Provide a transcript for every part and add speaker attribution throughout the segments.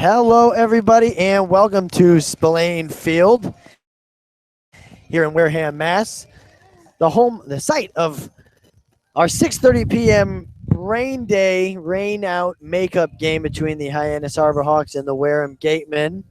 Speaker 1: Hello, everybody, and welcome to Spillane Field here in Wareham, Mass. The site of our 6:30 p.m. rain day, rain out makeup game between the Hyannis Harbor Hawks and the Wareham Gatemen.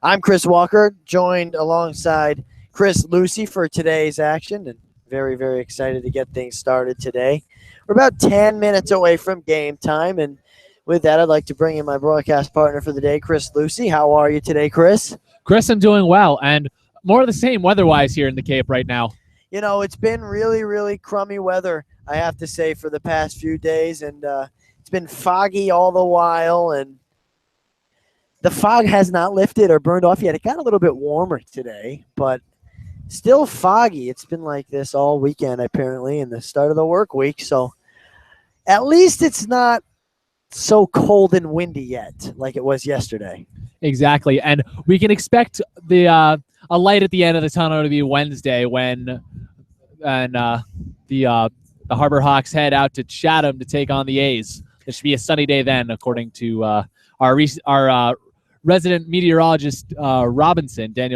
Speaker 1: I'm Chris Walker, joined alongside Chris Lucy for today's action, and very, very excited to get things started today. We're about 10 minutes away from game time, and with that, I'd like to bring in my broadcast partner for the day, Chris Lucy. How are you today, Chris?
Speaker 2: Chris, I'm doing well, and more of the same weather-wise here in the Cape right now.
Speaker 1: You know, it's been really, really crummy weather, I have to say, for the past few days, and it's been foggy all the while, and the fog has not lifted or burned off yet. It got a little bit warmer today, but still foggy. It's been like this all weekend, apparently, in the start of the work week, so at least it's not so cold and windy yet like it was yesterday.
Speaker 2: Exactly, and we can expect the a light at the end of the tunnel to be Wednesday when the Harbor Hawks head out to Chatham to take on the A's. It should be a sunny day then, according to our resident meteorologist Daniel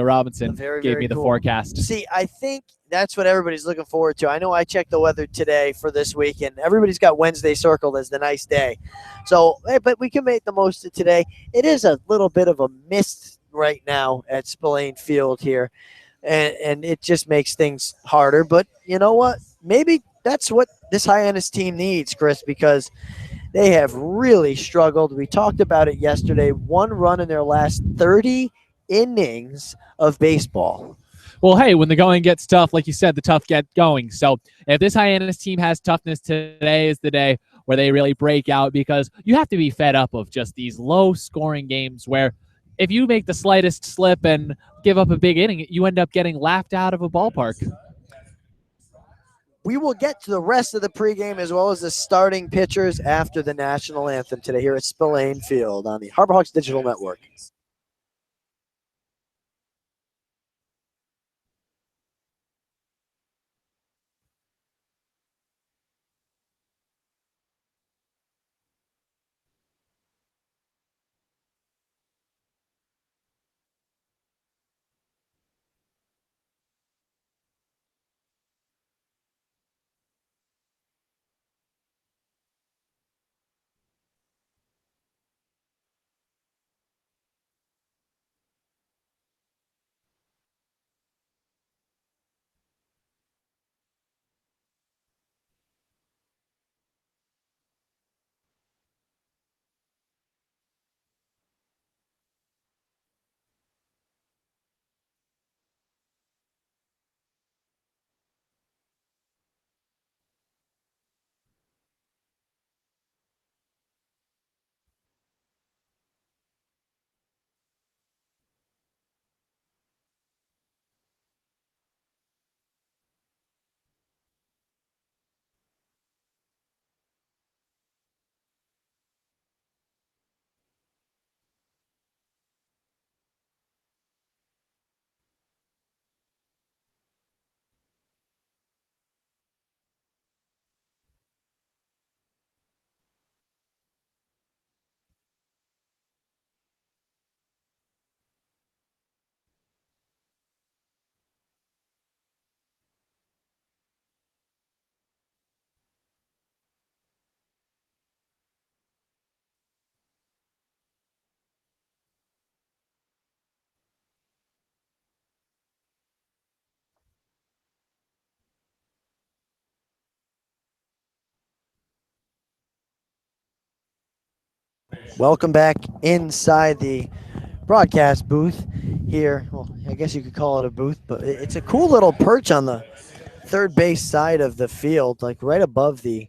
Speaker 2: Robinson, gave me the forecast.
Speaker 1: See, I think that's what everybody's looking forward to. I know I checked the weather today for this week, and everybody's got Wednesday circled as the nice day. So, but we can make the most of today. It is a little bit of a mist right now at Spillane Field here, and it just makes things harder. But you know what? Maybe that's what this Hyannis team needs, Chris, because they have really struggled. We talked about it yesterday. One run in their last 30 innings of baseball.
Speaker 2: Well, hey, when the going gets tough, like you said, the tough get going. So if this Hyannis team has toughness, today is the day where they really break out, because you have to be fed up of just these low-scoring games where if you make the slightest slip and give up a big inning, you end up getting laughed out of a ballpark.
Speaker 1: We will get to the rest of the pregame as well as the starting pitchers after the national anthem today here at Spillane Field on the Harbor Hawks Digital Network. Welcome back inside the broadcast booth here. Well, I guess you could call it a booth, but it's a cool little perch on the third base side of the field, like right above the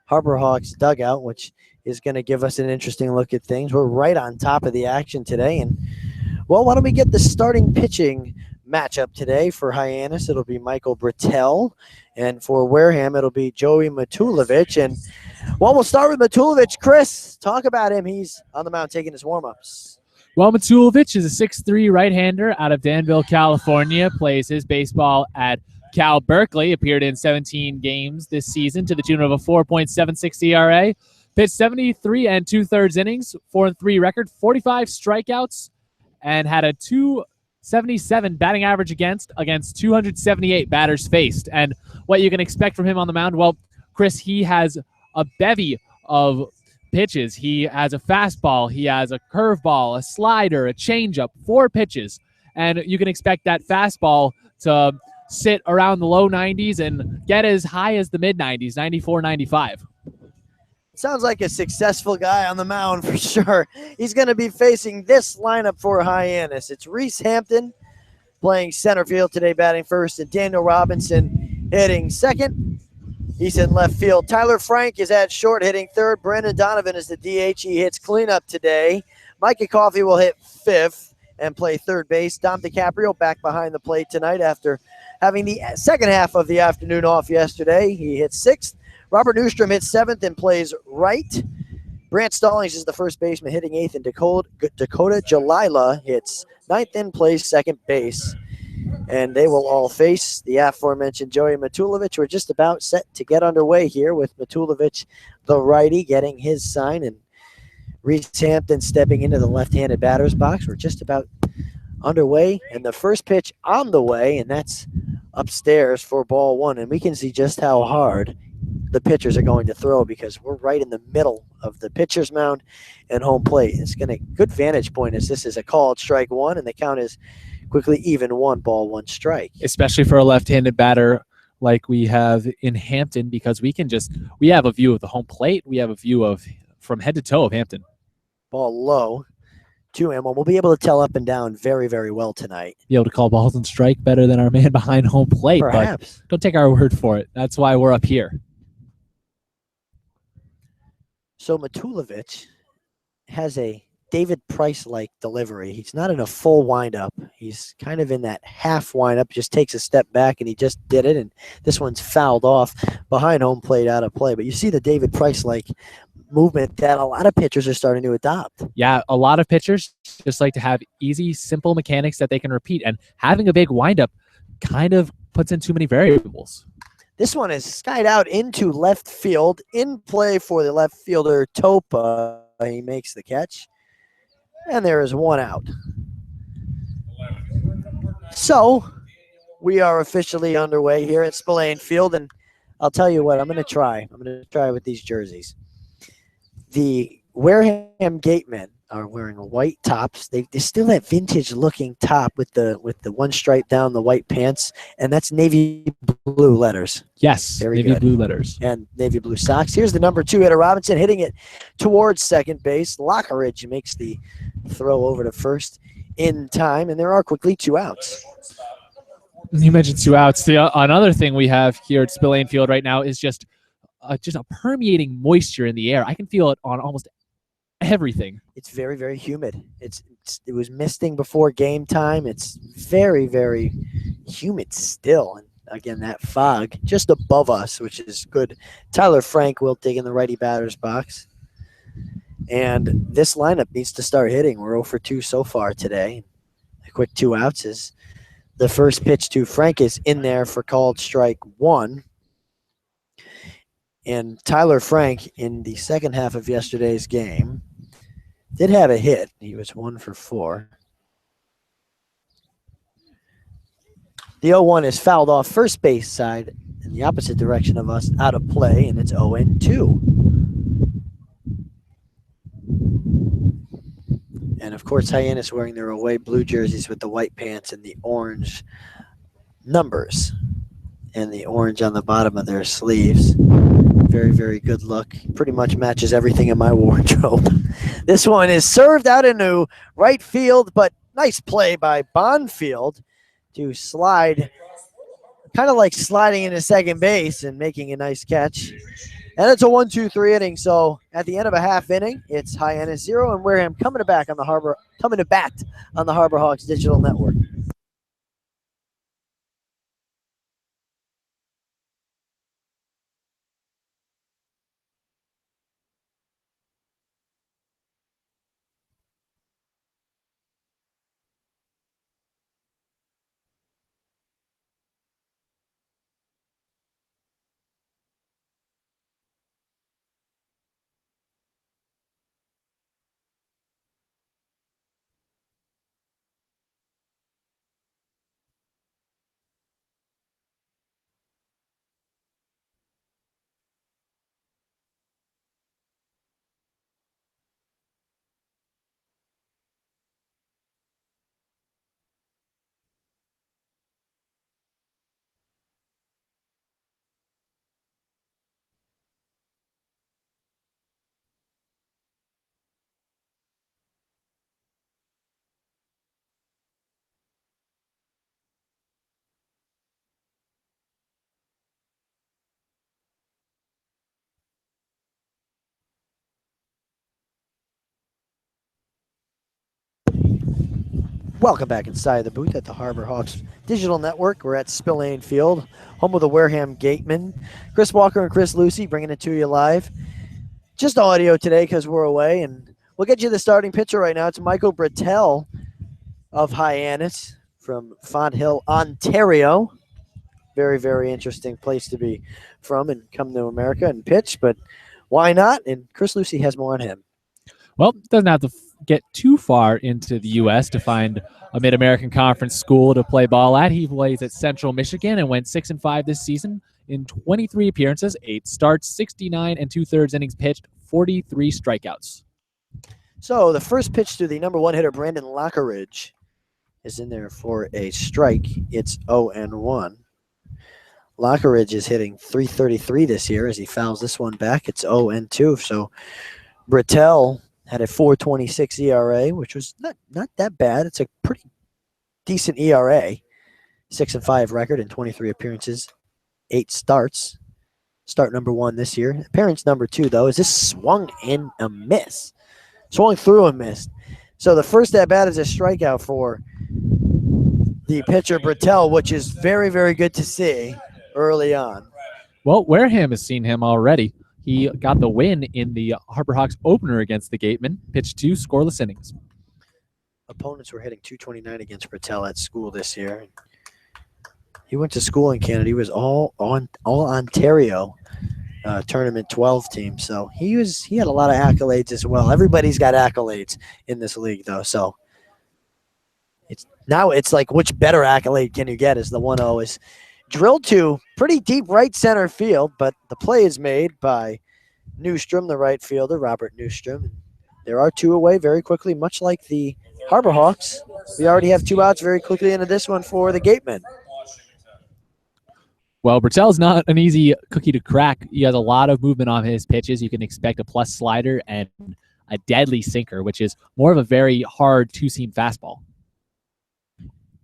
Speaker 1: Harbor Hawks dugout, which is going to give us an interesting look at things. We're right on top of the action today. And, well, why don't we get the starting pitching matchup today for Hyannis? It'll be Michael Britell, and for Wareham, it'll be Joey Matulovic. And, well, we'll start with Matulovic. Chris, talk about him. He's on the mound taking his warm-ups.
Speaker 2: Well, Matulovic is a 6'3" right-hander out of Danville, California, plays his baseball at Cal Berkeley, appeared in 17 games this season to the tune of a 4.76 ERA, Pitched 73 and 2/3 innings, 4-3 record, 45 strikeouts, and had a 277 batting average against 278 batters faced. And what you can expect from him on the mound, well, Chris, he has a bevy of pitches. He has a fastball, he has a curveball, a slider, a changeup, 4 pitches. And you can expect that fastball to sit around the low 90s and get as high as the mid 90s, 94, 95.
Speaker 1: Sounds like a successful guy on the mound for sure. He's going to be facing this lineup for Hyannis. It's Reese Hampton playing center field today, batting first, and Daniel Robinson hitting second. He's in left field. Tyler Frank is at short, hitting third. Brandon Donovan is the DH. He hits cleanup today. Micah Coffey will hit fifth and play third base. Dom DiCaprio back behind the plate tonight after having the second half of the afternoon off yesterday. He hits sixth. Robert Newstrom hits seventh and plays right. Brant Stallings is the first baseman hitting eighth, and Dakota Jalila hits ninth and plays second base. And they will all face the aforementioned Joey Matulovic. We're just about set to get underway here with Matulovic, the righty, getting his sign, and Reese Hampton stepping into the left-handed batter's box. We're just about underway, and the first pitch on the way, and that's upstairs for ball one. And we can see just how hard the pitchers are going to throw because we're right in the middle of the pitcher's mound and home plate. It's going to good vantage point as this is a called strike one, and the count is quickly even 1-1 strike.
Speaker 2: Especially for a left-handed batter like we have in Hampton, because we have a view of the home plate. We have a view of from head to toe of Hampton.
Speaker 1: Ball low to him. We'll be able to tell up and down very, very well tonight.
Speaker 2: Be able to call balls and strike better than our man behind home plate.
Speaker 1: Perhaps.
Speaker 2: But don't take our word for it. That's why we're up here.
Speaker 1: So Matulovic has a David Price-like delivery. He's not in a full windup. He's kind of in that half windup, just takes a step back, and he just did it. And this one's fouled off behind home plate, out of play. But you see the David Price-like movement that a lot of pitchers are starting to adopt.
Speaker 2: Yeah, a lot of pitchers just like to have easy, simple mechanics that they can repeat. And having a big windup kind of puts in too many variables.
Speaker 1: This one is skied out into left field. In play for the left fielder, Topa. He makes the catch. And there is one out. So we are officially underway here at Spillane Field. And I'll tell you what, I'm going to try with these jerseys. The Wareham Gatemen are wearing white tops. They still that vintage looking top with the one stripe down the white pants, and that's navy blue letters.
Speaker 2: Yes,
Speaker 1: very
Speaker 2: navy
Speaker 1: good.
Speaker 2: Blue letters.
Speaker 1: And navy blue socks. Here's the number 2 hitter, Robinson, hitting it towards second base. Lockeridge makes the throw over to first in time, and there are quickly 2 outs.
Speaker 2: You mentioned 2 outs. Another thing we have here at Spillane Field right now is just a permeating moisture in the air. I can feel it on almost everything.
Speaker 1: It's very, very humid. It was misting before game time. It's very, very humid still. And again, that fog just above us, which is good. Tyler Frank will dig in the righty batter's box. And this lineup needs to start hitting. We're 0 for 2 so far today. A quick 2 outs is the first pitch to Frank is in there for called strike 1. And Tyler Frank, in the second half of yesterday's game, did have a hit. He was 1 for 4. The 0-1 is fouled off first base side in the opposite direction of us, out of play, and it's 0-2. And, of course, Hyannis wearing their away blue jerseys with the white pants and the orange numbers and the orange on the bottom of their sleeves. Very, very good look. Pretty much matches everything in my wardrobe. This one is served out into right field, but nice play by Bonfield to slide, kind of like sliding into second base and making a nice catch. And it's a 1-2-3 inning. So at the end of a half inning, it's Hyannis 0 and Wareham coming to bat on the Harbor Hawks Digital Network. Welcome back inside the booth at the Harbor Hawks Digital Network. We're at Spillane Field, home of the Wareham Gatemen. Chris Walker and Chris Lucy bringing it to you live. Just audio today because we're away, and we'll get you the starting pitcher right now. It's Michael Brittell of Hyannis from Fonthill, Ontario. Very, very interesting place to be from and come to America and pitch, but why not? And Chris Lucy has more on him.
Speaker 2: Well, doesn't have to get too far into the U.S. to find a Mid-American Conference school to play ball at. He plays at Central Michigan and went 6-5 this season in 23 appearances, 8 starts, 69 and 2/3 innings pitched, 43 strikeouts.
Speaker 1: So the first pitch to the number one hitter, Brandon Lockeridge, is in there for a strike. It's 0-1. Lockeridge is hitting .333 this year as he fouls this one back. It's 0-2. So Brittell had a 4.26 ERA, which was not that bad. It's a pretty decent ERA. 6-5 record in 23 appearances, 8 starts. Start number 1 this year. Appearance number 2, though, is this swung and a miss. Swung through and missed. So the first at bat is a strikeout for the pitcher Brittell, which is very, very good to see early on.
Speaker 2: Well, Wareham has seen him already. He got the win in the Harbor Hawks opener against the Gatemen, pitched 2 scoreless innings.
Speaker 1: Opponents were hitting .229 against Brittell at school this year. He went to school in Canada. He was all Ontario tournament 12 team. So he had a lot of accolades as well. Everybody's got accolades in this league, though. So it's like, which better accolade can you get? As the 1-0 is drilled to pretty deep right center field, but the play is made by Newstrom, the right fielder, Robert Newstrom. There are 2 away very quickly, much like the Harbor Hawks. We already have 2 outs very quickly into this one for the Gatemen.
Speaker 2: Well, Brittell's not an easy cookie to crack. He has a lot of movement on his pitches. You can expect a plus slider and a deadly sinker, which is more of a very hard 2-seam fastball.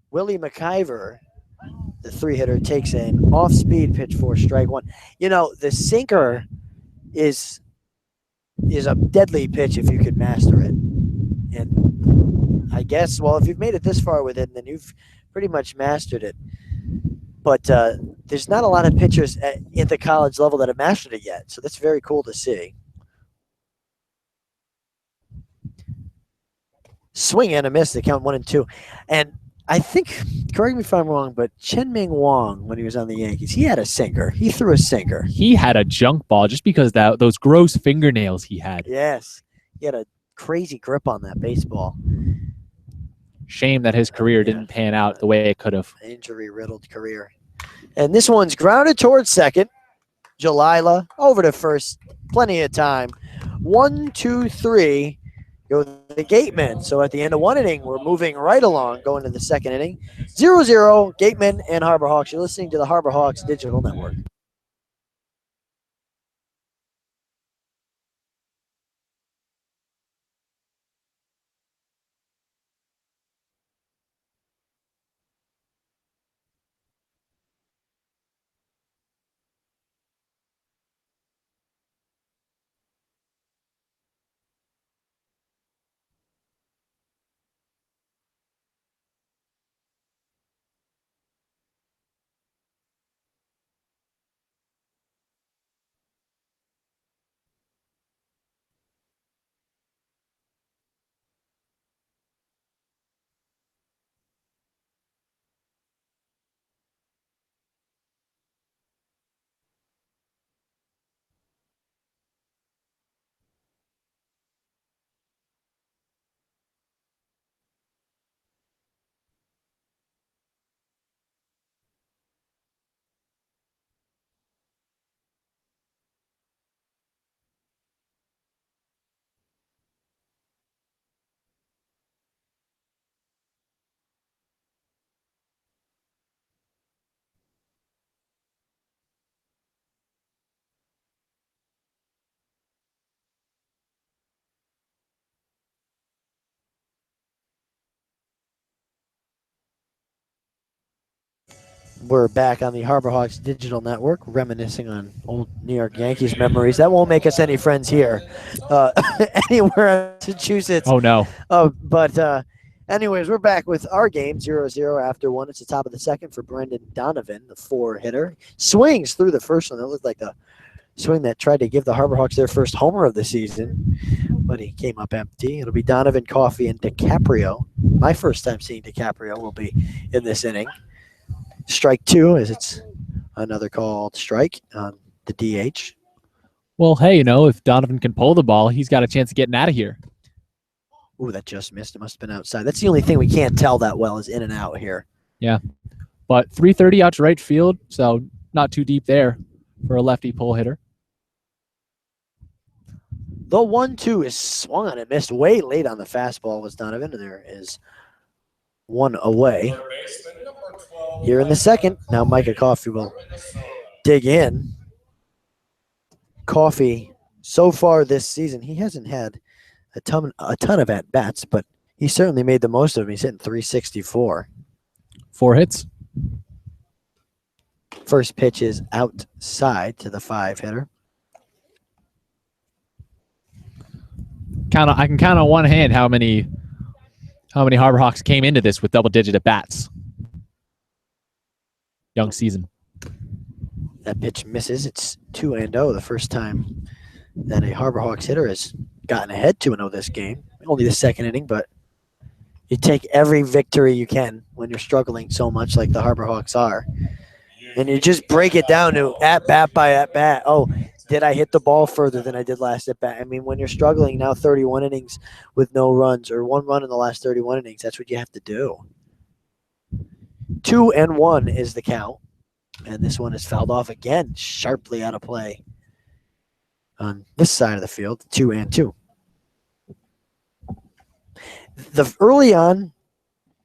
Speaker 1: Willie McIver, the 3-hitter, takes an off-speed pitch for strike 1. You know, the sinker is a deadly pitch if you could master it. And I guess, well, if you've made it this far with it, then you've pretty much mastered it. But there's not a lot of pitchers at the college level that have mastered it yet. So that's very cool to see. Swing and a miss. They count 1-2. And I think, correct me if I'm wrong, but Chen-Ming Wong, when he was on the Yankees, he had a sinker. He threw a sinker.
Speaker 2: He had a junk ball just because those gross fingernails he had.
Speaker 1: Yes. He had a crazy grip on that baseball.
Speaker 2: Shame that his career didn't pan out the way it could have.
Speaker 1: Injury-riddled career. And this one's grounded towards second. Jalila over to first. Plenty of time. 1, 2, 3. Go the Gatemen. So at the end of 1 inning, we're moving right along, going to the second inning. 0-0, Gatemen and Harbor Hawks. You're listening to the Harbor Hawks Digital Network. We're back on the Harbor Hawks Digital Network, reminiscing on old New York Yankees memories. That won't make us any friends here, anywhere in Massachusetts.
Speaker 2: Oh, no.
Speaker 1: But Anyways, we're back with our game 0-0 after one. It's the top of the second for Brendan Donovan, the 4-hitter. Swings through the first one. That looked like a swing that tried to give the Harbor Hawks their first homer of the season, but he came up empty. It'll be Donovan, Coffee, and DiCaprio. My first time seeing DiCaprio will be in this inning. Strike two, as it's another called strike on the DH.
Speaker 2: Well, hey, if Donovan can pull the ball, he's got a chance of getting out of here.
Speaker 1: Ooh, that just missed. It must have been outside. That's the only thing we can't tell that well is in and out here.
Speaker 2: Yeah. But 330 out to right field, so not too deep there for a lefty pull hitter.
Speaker 1: The 1-2 is swung on and missed way late on the fastball was Donovan. There is one away. Here in the second, now Micah Coffee will dig in. Coffee, so far this season, he hasn't had a ton of at-bats, but he certainly made the most of them. He's hitting 364.
Speaker 2: 4 hits.
Speaker 1: First pitch is outside to the 5-hitter.
Speaker 2: I can count on one hand how many Harbor Hawks came into this with double-digit at bats. Young season.
Speaker 1: That pitch misses. It's 2-0, the first time that a Harbor Hawks hitter has gotten ahead 2-0 this game. Only the second inning, but you take every victory you can when you're struggling so much like the Harbor Hawks are. And you just break it down to at-bat by at-bat. Oh, did I hit the ball further than I did last at-bat? I mean, when you're struggling now 31 innings with no runs or 1 run in the last 31 innings, that's what you have to do. 2-1 is the count. And this one is fouled off again, sharply out of play on this side of the field, 2-2. The early on,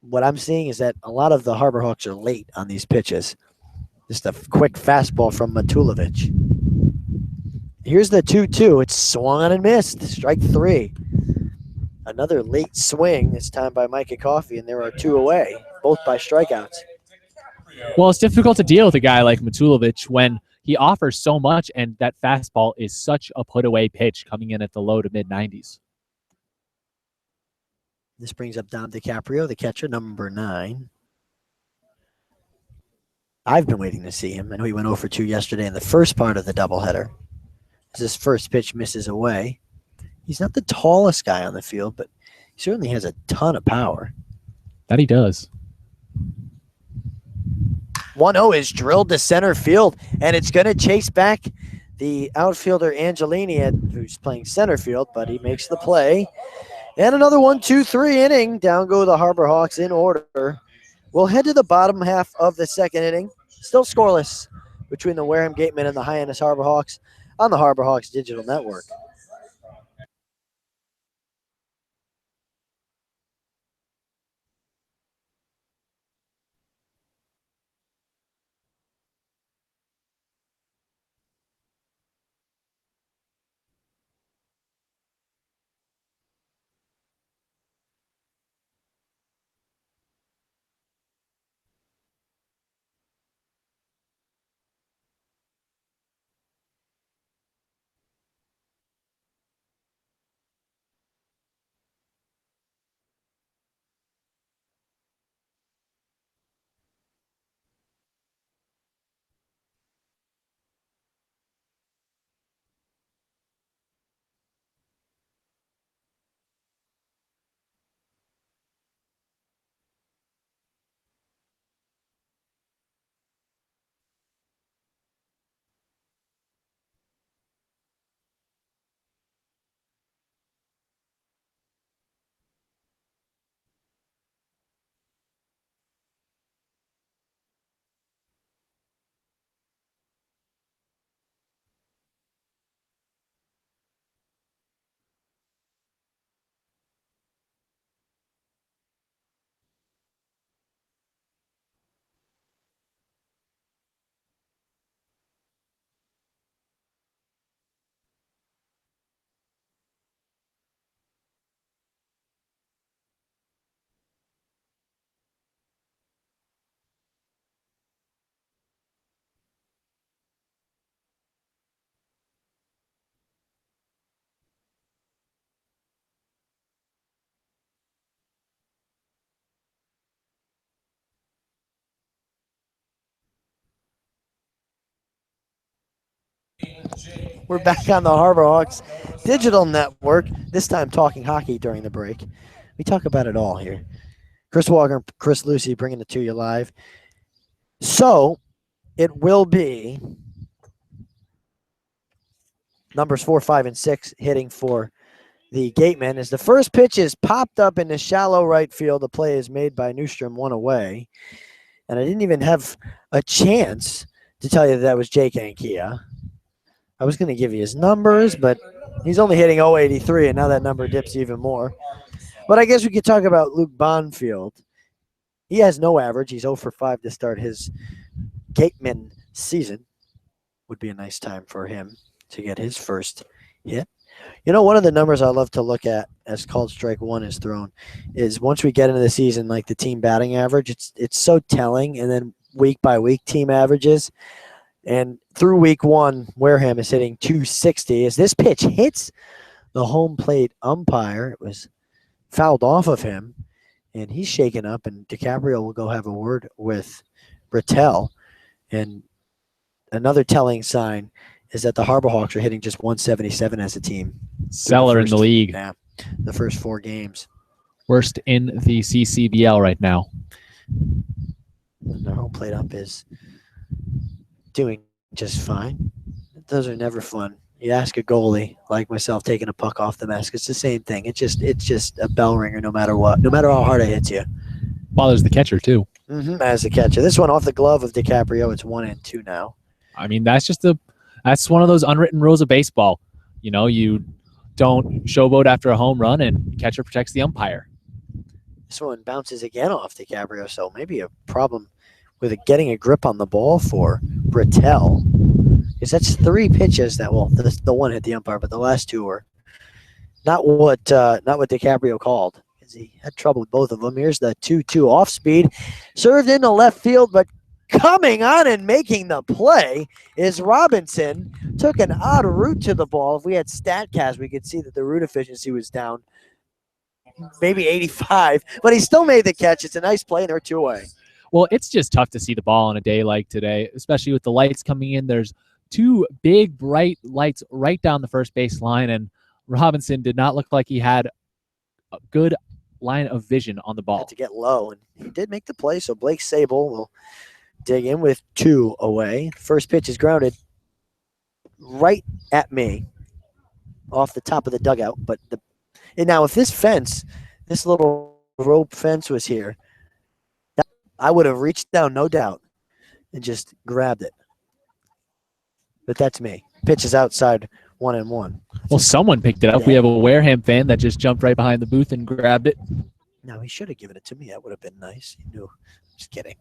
Speaker 1: what I'm seeing is that a lot of the Harbor Hawks are late on these pitches. Just a quick fastball from Matulovic. Here's the 2-2. It's swung on and missed. Strike 3. Another late swing, this time by Micah Coffee, and there are 2 away, both by strikeouts.
Speaker 2: Well, it's difficult to deal with a guy like Matulovic when he offers so much, and that fastball is such a put-away pitch coming in at the low to mid-90s.
Speaker 1: This brings up Dom DiCaprio, the catcher, number 9. I've been waiting to see him. I know he went 0 for 2 yesterday in the first part of the doubleheader. As his first pitch misses away. He's not the tallest guy on the field, but he certainly has a ton of power.
Speaker 2: That he does.
Speaker 1: 1-0 is drilled to center field, and it's going to chase back the outfielder Angelini, who's playing center field, but he makes the play. And another 1-2-3 inning. Down go the Harbor Hawks in order. We'll head to the bottom half of the second inning. Still scoreless between the Wareham Gatemen and the Hyannis Harbor Hawks on the Harbor Hawks Digital Network. We're back on the Harbor Hawks digital network, this time talking hockey during the break. We talk about it all here. Chris Walker and Chris Lucy bringing it to you live. So it will be numbers 4, 5, and 6 hitting for the Gatemen as the first pitch is popped up in the shallow right field. The play is made by Newstrom, one away. And I didn't even have a chance to tell you that was Jake Ankia. I was going to give you his numbers, but he's only hitting 083, and now that number dips even more. But I guess we could talk about Luke Bonfield. He has no average. He's 0 for 5 to start his Gateman season. Would be a nice time for him to get his first hit. You know, one of the numbers I love to look at as called strike one is thrown is once we get into the season, like the team batting average, it's so telling. And then week by week team averages. And through week one, Wareham is hitting 260. As this pitch hits the home plate umpire, it was fouled off of him, and he's shaken up. And DiCaprio will go have a word with Rattel. And another telling sign is that the Harbor Hawks are hitting just 177 as a team.
Speaker 2: Seller in the league.
Speaker 1: Yeah, the first 4 games.
Speaker 2: Worst in the CCBL right now.
Speaker 1: And their home plate ump is doing just fine. Those are never fun. You ask a goalie like myself taking a puck off the mask, it's the same thing. It's just a bell ringer no matter what, no matter how hard it hits you.
Speaker 2: Bothers the catcher too.
Speaker 1: As the catcher. This one off the glove of DiCaprio. It's 1-2 now.
Speaker 2: I mean, that's one of those unwritten rules of baseball. You know, you don't showboat after a home run, and catcher protects the umpire.
Speaker 1: This one bounces again off DiCaprio, so maybe a problem with getting a grip on the ball for Rattel. Because that's 3 pitches that the one hit the umpire, but the last 2 were not what DiCaprio called. Because he had trouble with both of them. Here's the 2-2 off speed, served into left field, but coming on and making the play is Robinson. Took an odd route to the ball. If we had StatCast, we could see that the route efficiency was down maybe 85, but he still made the catch. It's a nice play, and they're 2 away.
Speaker 2: Well, it's just tough to see the ball on a day like today, especially with the lights coming in. There's 2 big, bright lights right down the first base line, and Robinson did not look like he had a good line of vision on the ball.
Speaker 1: Had to get low, and he did make the play, so Blake Sable will dig in with 2 away. First pitch is grounded right at me off the top of the dugout. And now if this little rope fence was here, I would have reached down, no doubt, and just grabbed it. But that's me. Pitch is outside, 1-1.
Speaker 2: Well, someone picked it up.
Speaker 1: Yeah.
Speaker 2: We have a Wareham fan that just jumped right behind the booth and grabbed it.
Speaker 1: No, he should have given it to me. That would have been nice. He knew. Just kidding.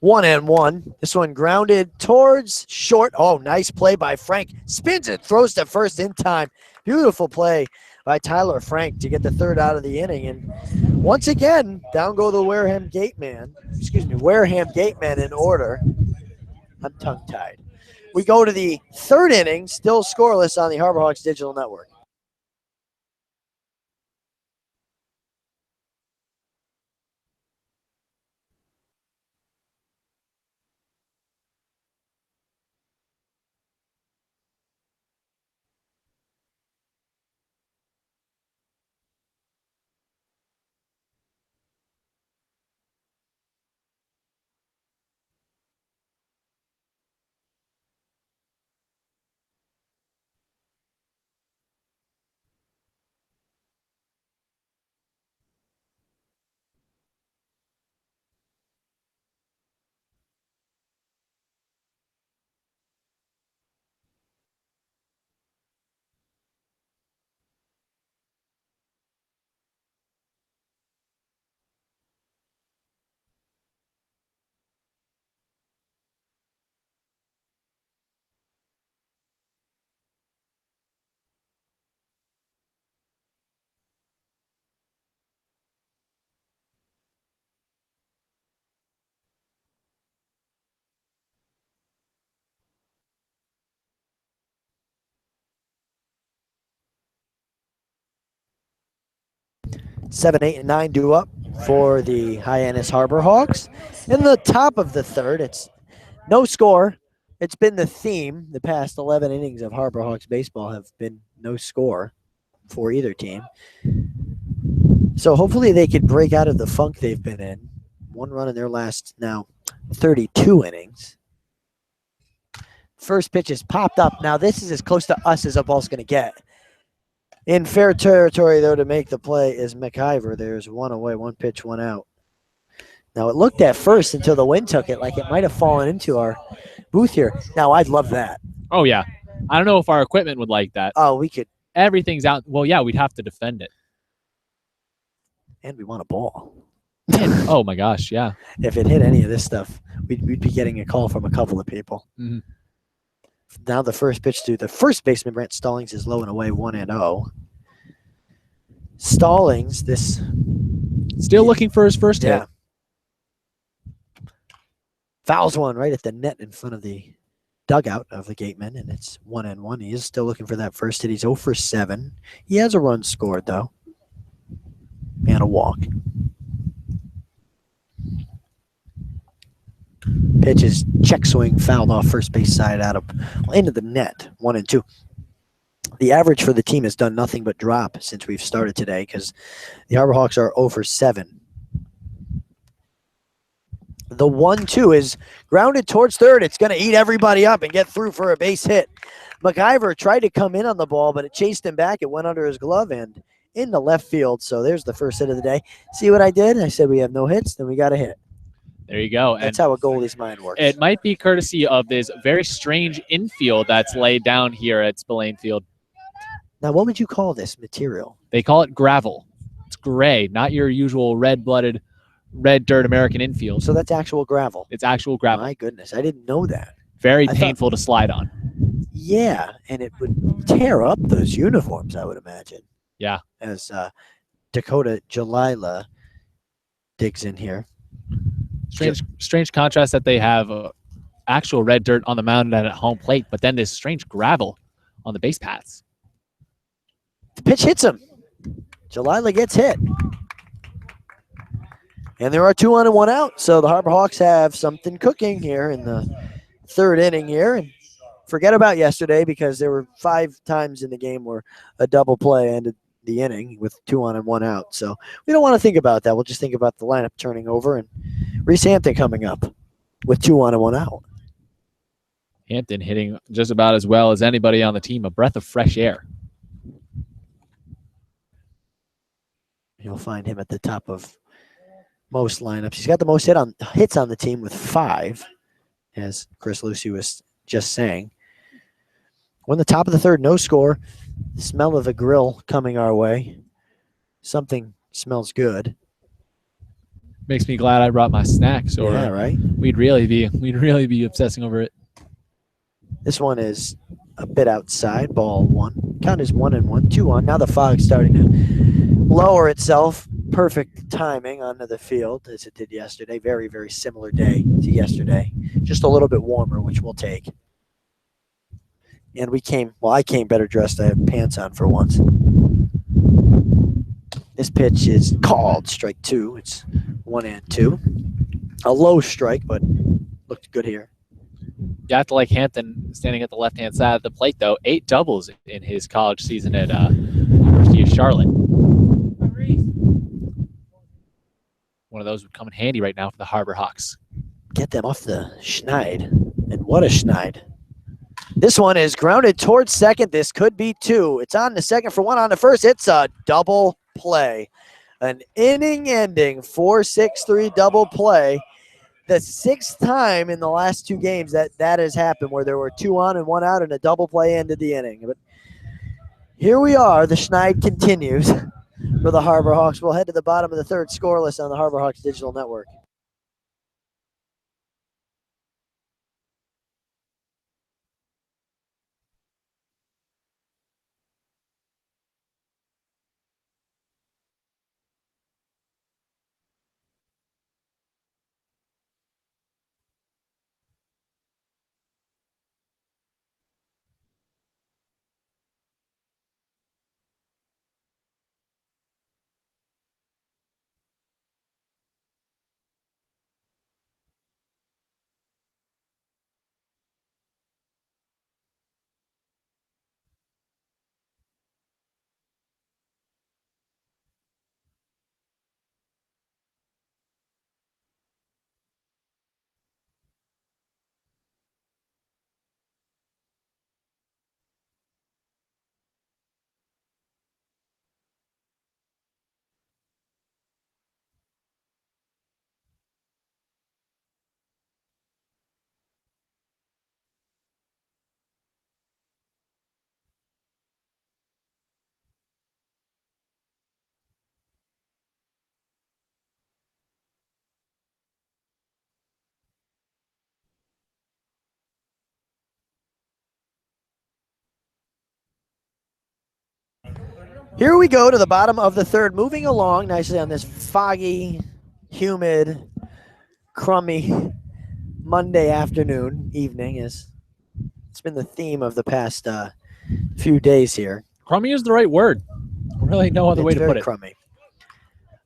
Speaker 1: 1-1. This one grounded towards short. Oh, nice play by Frank. Spins it, throws to first in time. Beautiful play by Tyler Frank to get the 3rd out of the inning. And once again, down go the Wareham Gatemen in order. I'm tongue-tied. We go to the 3rd inning, still scoreless on the Harbor Hawks Digital Network. Seven, 8, and 9 due up for the Hyannis Harbor Hawks. In the top of the 3rd, it's no score. It's been the theme. The past 11 innings of Harbor Hawks baseball have been no score for either team. So hopefully they could break out of the funk they've been in. One run in their last now 32 innings. First pitch is popped up. Now this is as close to us as a ball's going to get. In fair territory, though, to make the play is McIver. There's one away, one pitch, one out. Now it looked at first until the wind took it like it might have fallen into our booth here. Now I'd love that.
Speaker 2: Oh, yeah. I don't know if our equipment would like that.
Speaker 1: Oh, we could.
Speaker 2: Everything's out. Well, yeah, we'd have to defend it.
Speaker 1: And we want a ball.
Speaker 2: Oh, my gosh, yeah.
Speaker 1: If it hit any of this stuff, we'd be getting a call from a couple of people.
Speaker 2: Mm-hmm.
Speaker 1: Now the first pitch to the first baseman, Brent Stallings, is low and away, 1-0. Stallings, this
Speaker 2: still looking for his first hit.
Speaker 1: Fouls one right at the net in front of the dugout of the gateman, and it's 1-1. He is still looking for that first hit. He's 0 for 7. He has a run scored, though, and a walk. Pitch is check swing, fouled off first base side out of into the net, 1-2. The average for the team has done nothing but drop since we've started today because the Harbor Hawks are 0 for 7. The 1-2 is grounded towards third. It's going to eat everybody up and get through for a base hit. McIver tried to come in on the ball, but it chased him back. It went under his glove and into left field. So there's the first hit of the day. See what I did? I said we have no hits, then we got a hit.
Speaker 2: There you go.
Speaker 1: That's how a goalie's mind works.
Speaker 2: It might be courtesy of this very strange infield that's laid down here at Spillane Field.
Speaker 1: Now, what would you call this material?
Speaker 2: They call it gravel. It's gray, not your usual red-blooded, red dirt American infield.
Speaker 1: So that's actual gravel.
Speaker 2: It's actual gravel.
Speaker 1: My goodness, I didn't know that.
Speaker 2: Very painful to slide on.
Speaker 1: Yeah, and it would tear up those uniforms, I would imagine.
Speaker 2: Yeah.
Speaker 1: As Dakota Jalila digs in here.
Speaker 2: Strange contrast that they have actual red dirt on the mound and at home plate, but then this strange gravel on the base paths.
Speaker 1: The pitch hits him. Jalila gets hit. And there are 2 on and 1 out. So the Harbor Hawks have something cooking here in the third inning here. And forget about yesterday because there were 5 times in the game where a double play ended the inning with 2 on and 1 out. So we don't want to think about that. We'll just think about the lineup turning over and Reese Hampton coming up with 2 on and 1 out.
Speaker 2: Hampton hitting just about as well as anybody on the team, a breath of fresh air.
Speaker 1: You'll find him at the top of most lineups. He's got the most hits on the team with 5, as Chris Lucy was just saying. We're in the top of the third, no score. The smell of the grill coming our way. Something smells good.
Speaker 2: Makes me glad I brought my snacks, or
Speaker 1: yeah, right?
Speaker 2: We'd really be obsessing over it.
Speaker 1: This one is a bit outside. Ball 1. Count is 1-1. 2 on. Now the fog's starting to lower itself. Perfect timing onto the field as it did yesterday. Very, very similar day to yesterday. Just a little bit warmer, which we'll take. And I came better dressed. I had pants on for once. This pitch is called strike 2. It's 1-2. A low strike, but looked good here.
Speaker 2: You have to like Hampton standing at the left-hand side of the plate, though. 8 doubles in his college season at University of Charlotte. One of those would come in handy right now for the Harbor Hawks.
Speaker 1: Get them off the schneid. And what a schneid. This one is grounded towards second. This could be 2. It's on the second for 1 on the first. It's a double play. An inning-ending 4-6-3 double play. The 6th time in the last 2 games that has happened where there were 2 on and 1 out and a double play ended the inning. But here we are. The schneid continues for the Harbor Hawks. We'll head to the bottom of the third, scoreless on the Harbor Hawks Digital Network. Here we go to the bottom of the third, moving along nicely on this foggy, humid, crummy Monday afternoon, evening. It's been the theme of the past few days here.
Speaker 2: Crummy is the right word. Really no other way
Speaker 1: It's
Speaker 2: to
Speaker 1: very
Speaker 2: put it.
Speaker 1: crummy.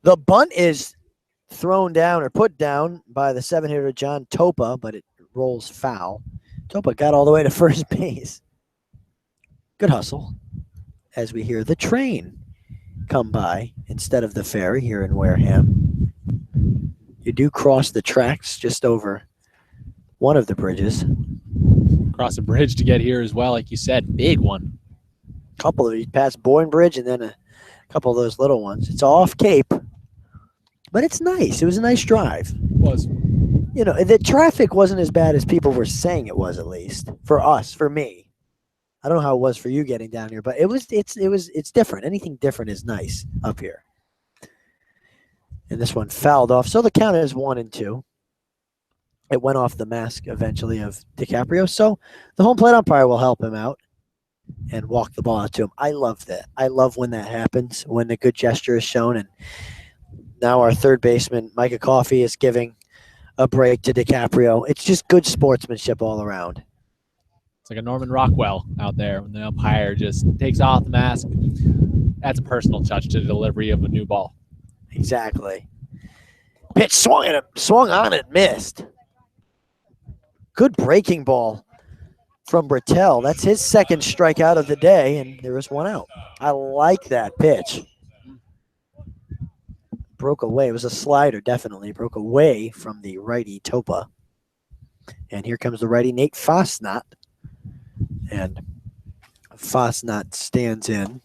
Speaker 1: The bunt is thrown down or put down by the 7-hitter John Topa, but it rolls foul. Topa got all the way to first base. Good hustle as we hear the train come by instead of the ferry here in Wareham. You do cross the tracks just over one of the bridges.
Speaker 2: Cross a bridge to get here as well, like you said. Big one.
Speaker 1: Couple of you pass Boyne Bridge and then a couple of those little ones. It's off Cape, but it's nice. It was a nice drive.
Speaker 2: Was.
Speaker 1: You know, the traffic wasn't as bad as people were saying it was, at least for us, for me. I don't know how it was for you getting down here, but it's different. Anything different is nice up here. And this one fouled off. So the count is 1-2. It went off the mask eventually of DiCaprio. So the home plate umpire will help him out and walk the ball out to him. I love that. I love when that happens, when a good gesture is shown. And now our third baseman, Micah Coffey, is giving a break to DiCaprio. It's just good sportsmanship all around.
Speaker 2: It's like a Norman Rockwell out there when the umpire just takes off the mask. Adds a personal touch to the delivery of a new ball.
Speaker 1: Exactly. Pitch swung at him, swung on and missed. Good breaking ball from Bertel. That's his second strikeout of the day, and there is one out. I like that pitch. Broke away. It was a slider, definitely. Broke away from the righty Topa. And here comes the righty Nate Fosnot. And Fosnot stands in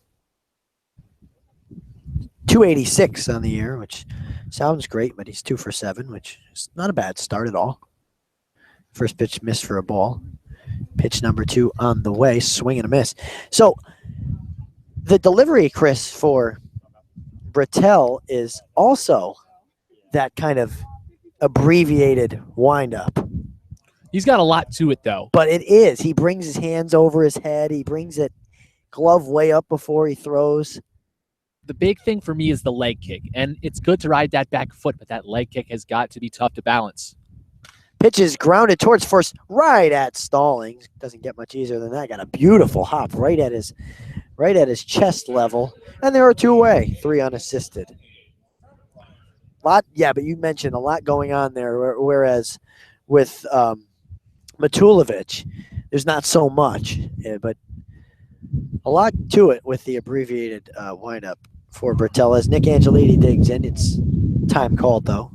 Speaker 1: 286 on the year, which sounds great, but he's 2 for 7, which is not a bad start at all. First pitch missed for a ball. Pitch number 2 on the way, swing and a miss. So the delivery, Chris, for Bertel is also that kind of abbreviated windup.
Speaker 2: He's got a lot to it, though.
Speaker 1: But it is. He brings his hands over his head. He brings it glove way up before he throws.
Speaker 2: The big thing for me is the leg kick, and it's good to ride that back foot, but that leg kick has got to be tough to balance.
Speaker 1: Pitch is grounded towards first, right at Stallings. Doesn't get much easier than that. Got a beautiful hop right at his chest level, and there are 2 away, 3 unassisted. But you mentioned a lot going on there, whereas with Matulovic, there's not so much, but a lot to it with the abbreviated windup for Bertel as Nick Angelini digs in. It's time called, though.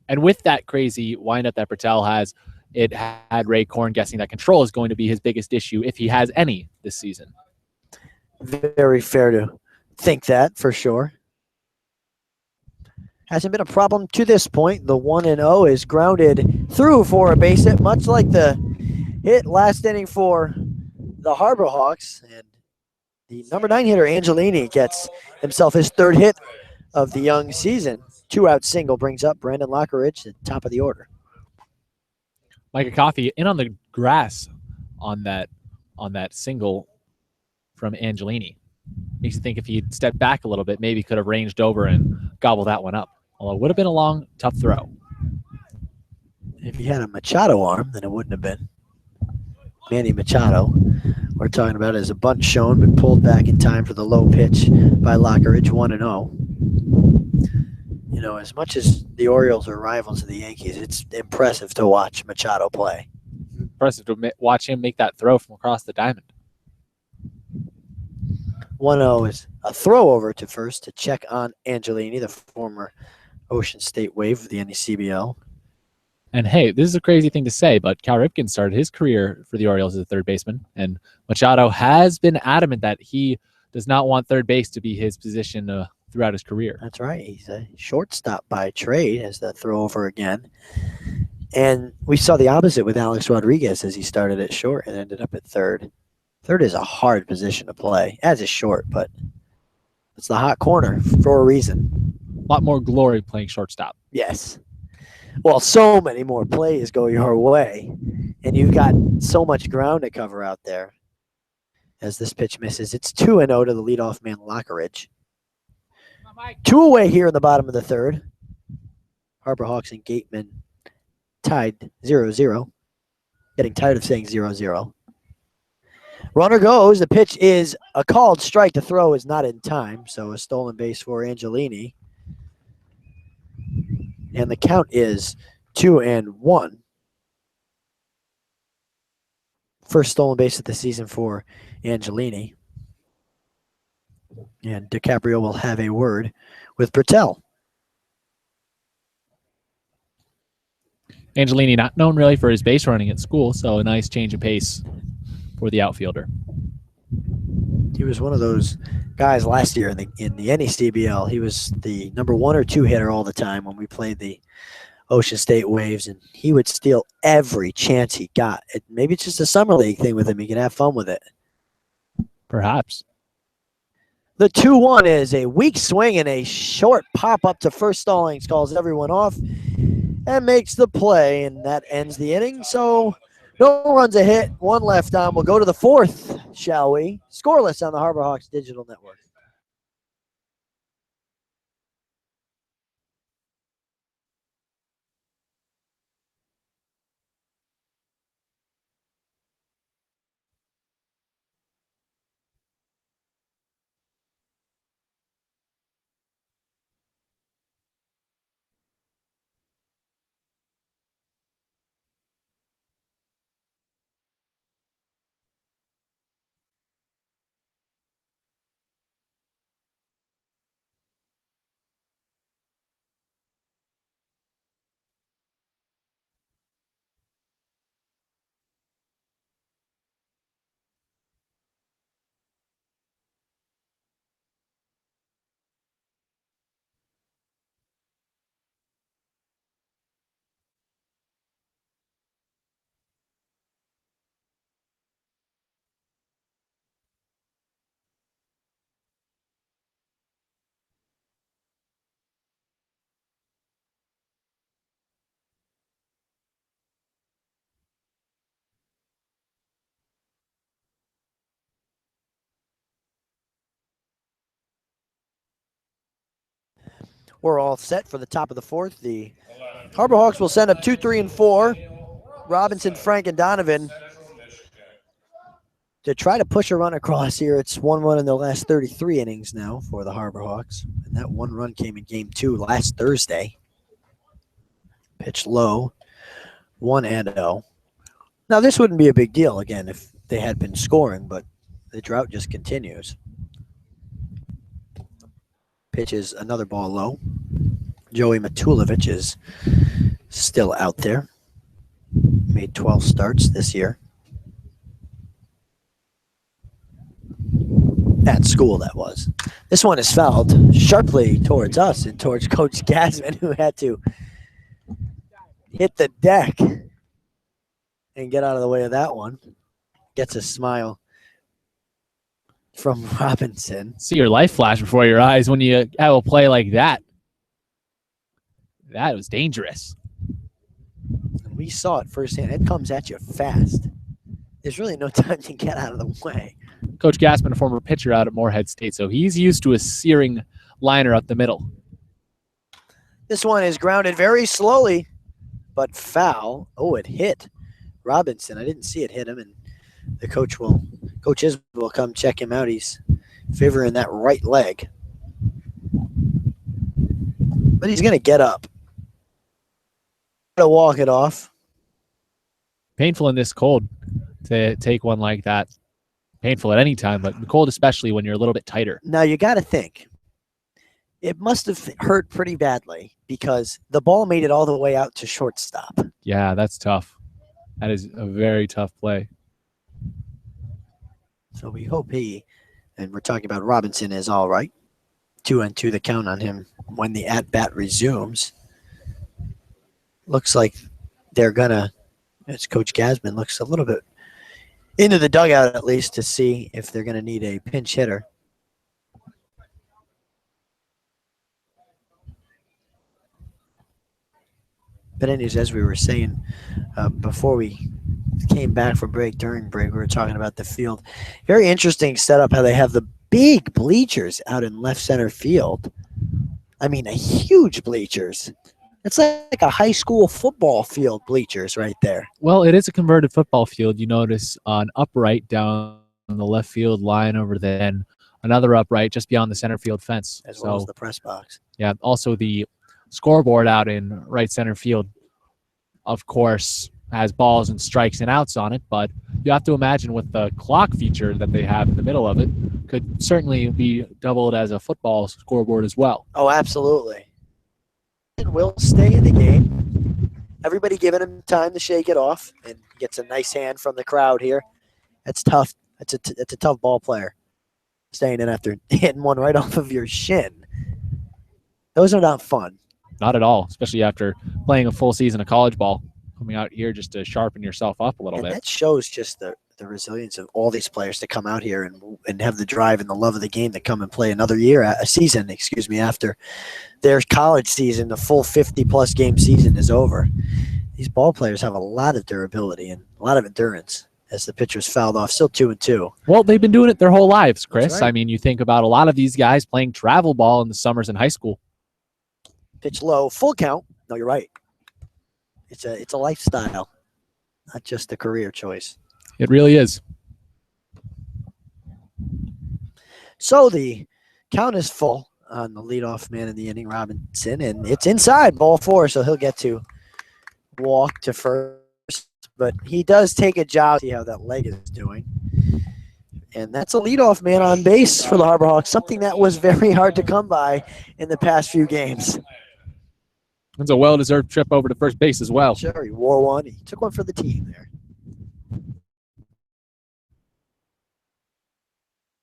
Speaker 2: And with that crazy windup that Bertel has, it had Ray Korn guessing that control is going to be his biggest issue if he has any this season.
Speaker 1: Very fair to think that, for sure. Hasn't been a problem to this point. The 1-0 is grounded through for a base hit, much like the hit last inning for the Harbor Hawks. And the number 9 hitter, Angelini, gets himself his 3rd hit of the young season. 2-out single brings up Brandon Lockeridge at the top of the order.
Speaker 2: Micah Coffey in on the grass on that single from Angelini. Makes you think if he'd stepped back a little bit, maybe could have ranged over and gobbled that one up. Although it would have been a long, tough throw.
Speaker 1: If he had a Machado arm, then it wouldn't have been. Manny Machado, we're talking about as a bunt shown, but pulled back in time for the low pitch by Lockeridge, 1-0. You know, as much as the Orioles are rivals of the Yankees, it's impressive to watch Machado play.
Speaker 2: Impressive to watch him make that throw from across the diamond.
Speaker 1: 1-0 is a throw over to first to check on Angelini, the former Ocean State Wave of the NECBL.
Speaker 2: And hey, this is a crazy thing to say, but Cal Ripken started his career for the Orioles as a third baseman, and Machado has been adamant that he does not want third base to be his position throughout his career.
Speaker 1: That's right. He's a shortstop by trade as the throw over again. And we saw the opposite with Alex Rodriguez as he started at short and ended up at third. Third is a hard position to play, as is short, but it's the hot corner for a reason.
Speaker 2: A lot more glory playing shortstop.
Speaker 1: Yes. Well, so many more plays go your way, and you've got so much ground to cover out there. as this pitch misses. It's 2-0 to the leadoff man, Lockeridge. 2 away here in the bottom of the third. Harbor Hawks and Gateman tied 0-0. Getting tired of saying 0-0. Runner goes. The pitch is a called strike. The throw is not in time, so a stolen base for Angelini. And the count is 2-1. First stolen base of the season for Angelini. And DiCaprio will have a word with Bertel.
Speaker 2: Angelini not known really for his base running at school, so a nice change of pace for the outfielder.
Speaker 1: He was one of those guys last year in the NECBL. He was the number 1 or 2 hitter all the time when we played the Ocean State Waves, and he would steal every chance he got. Maybe it's just a summer league thing with him. He can have fun with it.
Speaker 2: Perhaps.
Speaker 1: The 2-1 is a weak swing and a short pop up to first. Stallings calls everyone off and makes the play, and that ends the inning. So no runs a hit, 1 left on. We'll go to the 4th, shall we? Scoreless on the Harbor Hawks digital network. We're all set for the top of the 4th. The Harbor Hawks will send up 2, 3, and 4. Robinson, Frank, and Donovan to try to push a run across here. It's 1-1 in the last 33 innings now for the Harbor Hawks. And that 1 run came in game 2 last Thursday. Pitched low, 1-0. Now, this wouldn't be a big deal, again, if they had been scoring, but the drought just continues. Pitches another ball low. Joey Matulovic is still out there. Made 12 starts this year. At school, that was. This one is fouled sharply towards us and towards Coach Gasman, who had to hit the deck and get out of the way of that one. Gets a smile from Robinson.
Speaker 2: See your life flash before your eyes when you have a play like that. That was dangerous.
Speaker 1: And we saw it firsthand. It comes at you fast. There's really no time to get out of the way.
Speaker 2: Coach Gassman, a former pitcher out at Morehead State, so he's used to a searing liner up the middle.
Speaker 1: This one is grounded very slowly, but foul. Oh, it hit Robinson. I didn't see it hit him, and the coach will come check him out. He's favoring that right leg. But he's going to get up. To walk it off.
Speaker 2: Painful in this cold to take one like that. Painful at any time, but the cold especially when you're a little bit tighter.
Speaker 1: Now, you got to think. It must have hurt pretty badly because the ball made it all the way out to shortstop.
Speaker 2: Yeah, that's tough. That is a very tough play.
Speaker 1: So we hope and we're talking about Robinson, is all right. 2-2 the count on him when the at-bat resumes. Looks like they're going to, as Coach Gasman looks a little bit into the dugout at least to see if they're going to need a pinch hitter. But anyways, as we were saying before we came back for break. During break, we were talking about the field. Very interesting setup how they have the big bleachers out in left center field. I mean, a huge bleachers. It's like a high school football field bleachers right there.
Speaker 2: Well, it is a converted football field. You notice an upright down the left field line over there, and another upright just beyond the center field fence.
Speaker 1: As well as the press box.
Speaker 2: Yeah, also the scoreboard out in right center field, of course, has balls and strikes and outs on it, but you have to imagine with the clock feature that they have in the middle of it, could certainly be doubled as a football scoreboard as well.
Speaker 1: Oh, absolutely. Will stay in the game. Everybody giving him time to shake it off, and gets a nice hand from the crowd here. That's tough. That's a tough ball player. Staying in after hitting one right off of your shin. Those are not fun.
Speaker 2: Not at all, especially after playing a full season of college ball. Coming out here just to sharpen yourself up a little bit.
Speaker 1: That shows just the resilience of all these players to come out here and have the drive and the love of the game to come and play another year, a season, after their college season, the full 50-plus game season is over. These ball players have a lot of durability and a lot of endurance as the pitcher's fouled off, still 2-2.
Speaker 2: Well, they've been doing it their whole lives, Chris.
Speaker 1: That's right.
Speaker 2: I mean, you think about a lot of these guys playing travel ball in the summers in high school.
Speaker 1: Pitch low, full count. No, you're right. It's a lifestyle, not just a career choice.
Speaker 2: It really is.
Speaker 1: So the count is full on the leadoff man in the inning, Robinson, and it's inside, ball 4, so he'll get to walk to first. But he does take a jog, see how that leg is doing. And that's a leadoff man on base for the Harbor Hawks, something that was very hard to come by in the past few games.
Speaker 2: It's a well-deserved trip over to first base as well.
Speaker 1: Sure, he wore one. He took one for the team there.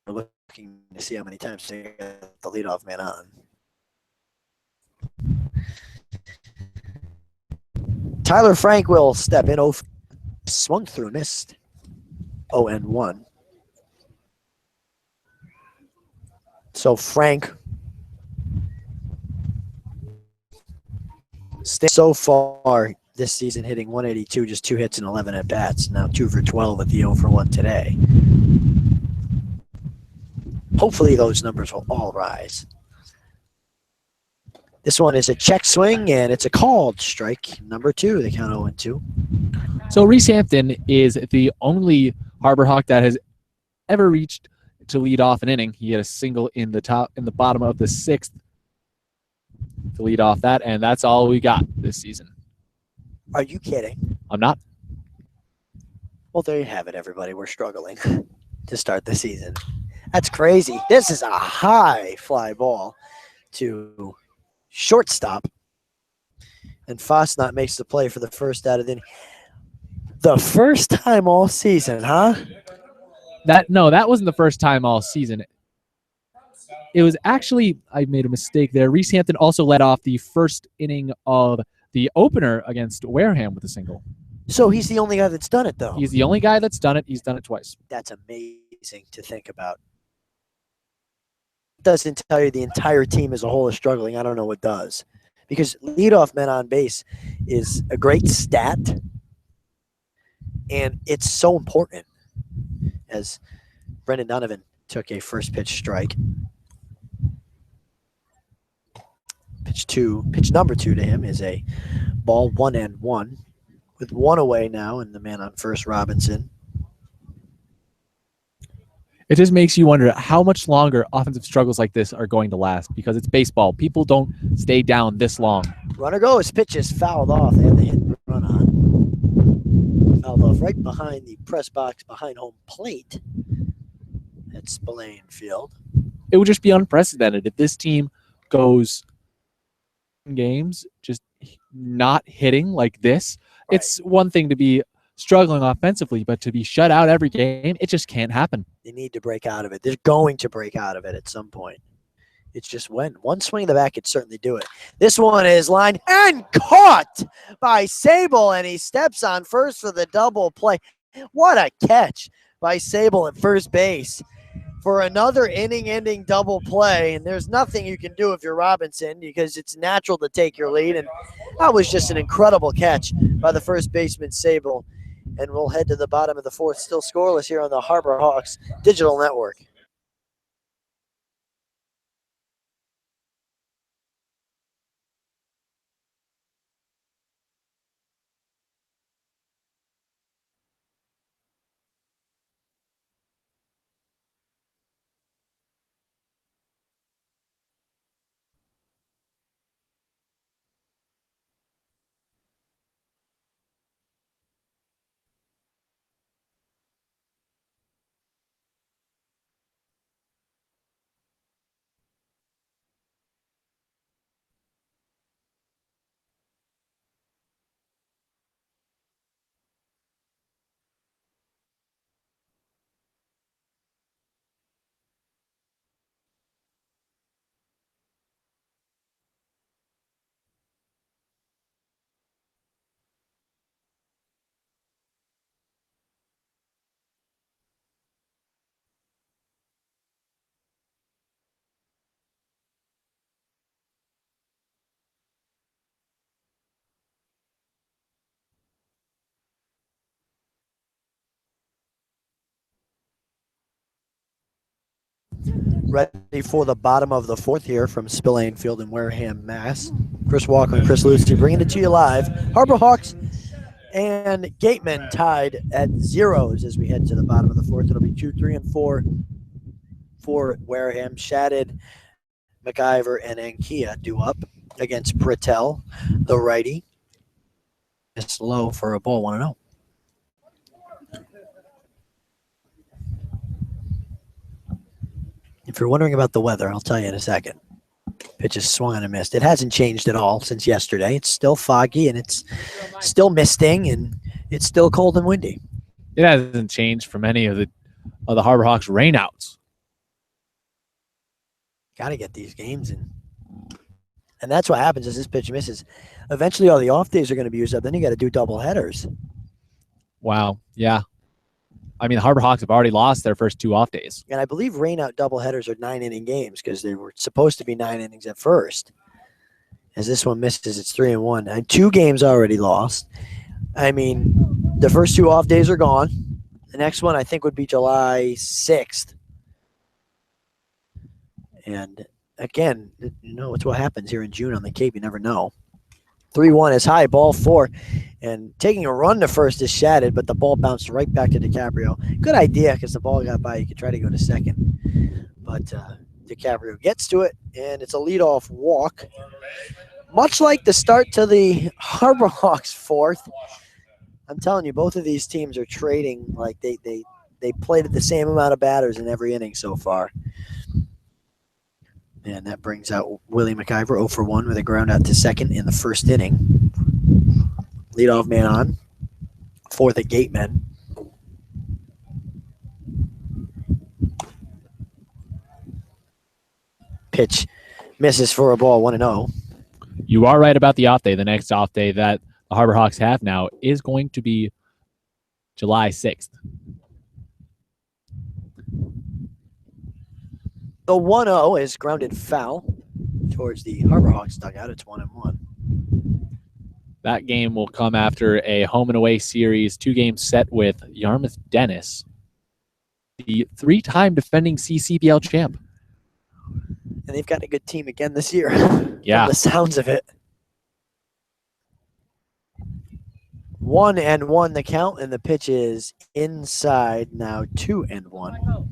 Speaker 1: We're looking to see how many times they got the leadoff man on. Tyler Frank will step in. Swung through, missed. 0-1. So Frank so far this season hitting 182, just 2 hits and 11 at bats. Now 2 for 12 at the 0 for 1 today. Hopefully those numbers will all rise. This one is a check swing, and it's a called strike. Number 2, they count 0-2.
Speaker 2: So Reese Hampton is the only Harbor Hawk that has ever reached to lead off an inning. He had a single in the bottom of the 6th to lead off that, and that's all we got this season.
Speaker 1: Are you kidding?
Speaker 2: I'm not.
Speaker 1: Well, there you have it, everybody. We're struggling to start the season. That's crazy. This is a high fly ball to shortstop. And Fosnot makes the play for the first out of the inning. The first time all season, huh?
Speaker 2: That wasn't the first time all season. It was actually, I made a mistake there. Reese Hampton also led off the first inning of the opener against Wareham with a single.
Speaker 1: So he's the only guy that's done it, though.
Speaker 2: He's the only guy that's done it. He's done it twice.
Speaker 1: That's amazing to think about. It doesn't tell you the entire team as a whole is struggling. I don't know what does. Because leadoff men on base is a great stat, and it's so important. As Brendan Donovan took a first pitch strike. Pitch number 2 to him is a ball 1-1 with 1 away now, and the man on first, Robinson.
Speaker 2: It just makes you wonder how much longer offensive struggles like this are going to last, because it's baseball. People don't stay down this long.
Speaker 1: Runner goes. Pitch is fouled off. They had the hit and run on. Fouled off right behind the press box, behind home plate at Spillane Field.
Speaker 2: It would just be unprecedented if this team goes games just not hitting like this. Right. It's one thing to be struggling offensively, but to be shut out every game, it just can't happen.
Speaker 1: They need to break out of it. They're going to break out of it at some point. It's just when. One swing in the back could certainly do it. This one is lined and caught by Sable, and he steps on first for the double play. What a catch by Sable at first base for another inning-ending double play. And there's nothing you can do if you're Robinson, because it's natural to take your lead. And that was just an incredible catch by the first baseman, Sable. and we'll head to the bottom of the fourth, still scoreless here on the Harbor Hawks Digital Network. Ready for the bottom of the fourth here from Spillane Field in Wareham, Mass. Chris Walker and Chris Lucy bringing it to you live. Harbor Hawks and Gatemen tied at zeros as we head to the bottom of the fourth. It'll be 2, 3, and 4 for Wareham. Shatted, McIver, and Ankia do up against Britell, the righty. It's low for a ball 1-0. If you're wondering about the weather, I'll tell you in a second. Pitch is swung and missed. It hasn't changed at all since yesterday. It's still foggy and it's still misting and it's still cold and windy.
Speaker 2: It hasn't changed from any of the Harbor Hawks rainouts.
Speaker 1: Got to get these games in. And that's what happens as this pitch misses. Eventually all the off days are going to be used up. Then you got to do double headers.
Speaker 2: Wow. Yeah. I mean, the Harbor Hawks have already lost their first 2 off days.
Speaker 1: And I believe rainout doubleheaders are 9-inning games because they were supposed to be 9 innings at first. As this one misses, it's 3-1. And 2 games already lost. I mean, the first 2 off days are gone. The next one I think would be July 6th. And again, it's what happens here in June on the Cape. You never know. 3-1 is high, ball 4. And taking a run to first is Shattered, but the ball bounced right back to DiCaprio. Good idea because the ball got by. You could try to go to second. But DiCaprio gets to it, and it's a leadoff walk. Much like the start to the Harbor Hawks fourth, I'm telling you, both of these teams are trading like they played the same amount of batters in every inning so far. And that brings out Willie McIver 0 for 1 with a ground out to second in the first inning. Leadoff man on. Fourth at Gatemen. Pitch misses for a ball 1-0.
Speaker 2: You are right about the off day. The next off day that the Harbor Hawks have now is going to be July 6th.
Speaker 1: The 1-0 is grounded foul towards the Harbor Hawks dugout. It's 1-1.
Speaker 2: That game will come after a home and away series, 2-game set with Yarmouth Dennis, the 3-time defending CCBL champ.
Speaker 1: And they've got a good team again this year.
Speaker 2: Yeah.
Speaker 1: From the sounds of it. 1-1 the count, and the pitch is inside now. 2-1.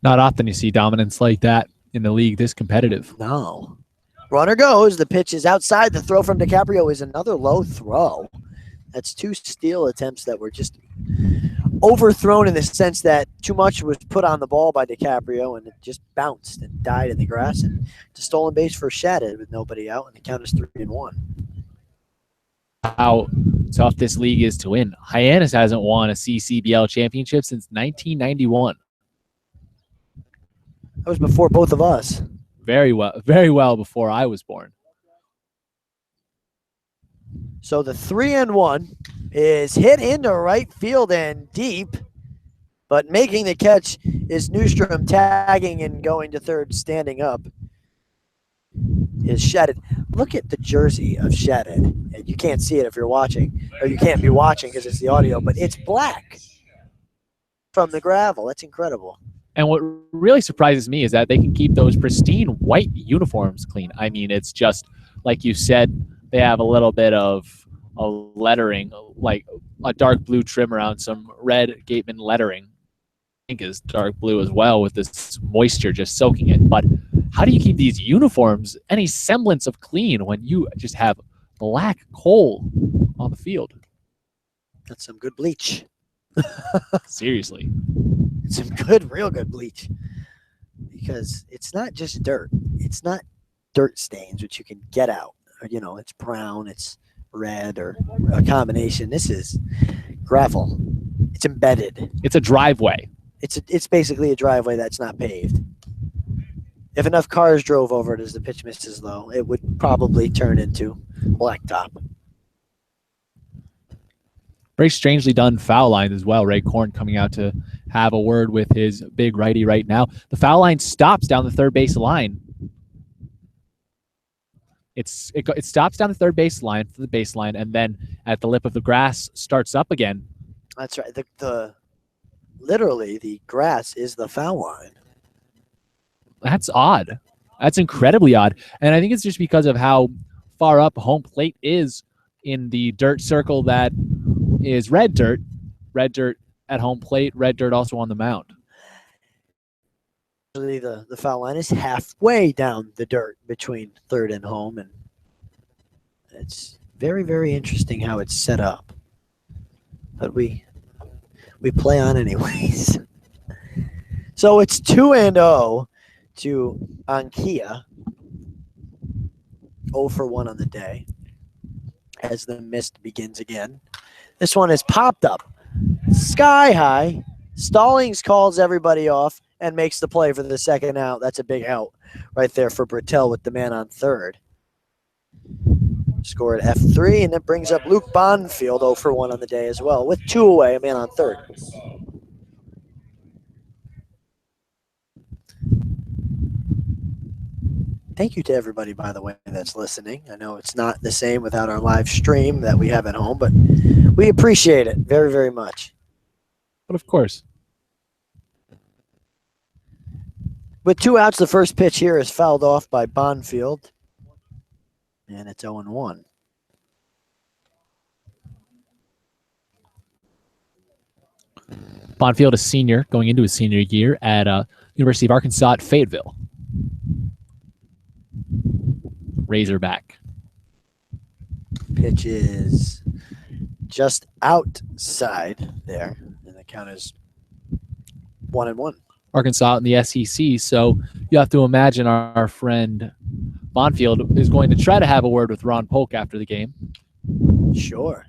Speaker 2: Not often you see dominance like that in the league this competitive.
Speaker 1: No. Runner goes. The pitch is outside. The throw from DiCaprio is another low throw. That's 2 steal attempts that were just overthrown in the sense that too much was put on the ball by DiCaprio and it just bounced and died in the grass. And it's a stolen base for Shattered with nobody out, and the count is 3-1.
Speaker 2: How tough this league is to win. Hyannis hasn't won a CCBL championship since 1991.
Speaker 1: That was before both of us.
Speaker 2: Very well before I was born.
Speaker 1: So the 3-1 is hit into right field and deep. But making the catch is Newstrom tagging and going to third, standing up is Shedden. Look at the jersey of Shedden. And you can't see it if you're watching, or you can't be watching because it's the audio, but it's black from the gravel. That's incredible.
Speaker 2: And what really surprises me is that they can keep those pristine white uniforms clean. I mean, it's just like you said, they have a little bit of a lettering, like a dark blue trim around some red Gateman lettering. I think is dark blue as well, with this moisture just soaking it. But how do you keep these uniforms any semblance of clean when you just have black coal on the field?
Speaker 1: That's some good bleach.
Speaker 2: Seriously.
Speaker 1: Some good, real good bleach. Because it's not just dirt. It's not dirt stains, which you can get out. Or, it's brown, it's red, or a combination. This is gravel. It's embedded.
Speaker 2: It's a driveway.
Speaker 1: It's basically a driveway that's not paved. If enough cars drove over it as the pitch misses low, it would probably turn into blacktop.
Speaker 2: Very strangely done foul line as well. Ray Korn coming out to have a word with his big righty right now. The foul line stops down the third base line. It stops down the third base line for the baseline, and then at the lip of the grass starts up again.
Speaker 1: That's right. Literally the grass is the foul line.
Speaker 2: That's odd. That's incredibly odd. And I think it's just because of how far up home plate is in the dirt circle that is red dirt at home plate, red dirt also on the mound.
Speaker 1: Usually the foul line is halfway down the dirt between third and home, and it's very, very interesting how it's set up. But we play on anyways. So it's 2-0 to Ankia. 0 for 1 on the day as the mist begins again. This one is popped up sky high. Stallings calls everybody off and makes the play for the second out. That's a big out right there for Bertel with the man on third. Score at F3, and it brings up Luke Bonfield 0 for 1 on the day as well with 2 away, a man on third. Thank you to everybody, by the way, that's listening. I know it's not the same without our live stream that we have at home, but we appreciate it very, very much.
Speaker 2: But of course.
Speaker 1: With 2 outs, the first pitch here is fouled off by Bonfield, and it's 0-1.
Speaker 2: Bonfield, a senior, going into his senior year at University of Arkansas at Fayetteville. Razorback.
Speaker 1: Pitch is just outside there, and the count is 1-1.
Speaker 2: Arkansas in the SEC, so you have to imagine our friend Bonfield is going to try to have a word with Ron Polk after the game.
Speaker 1: Sure.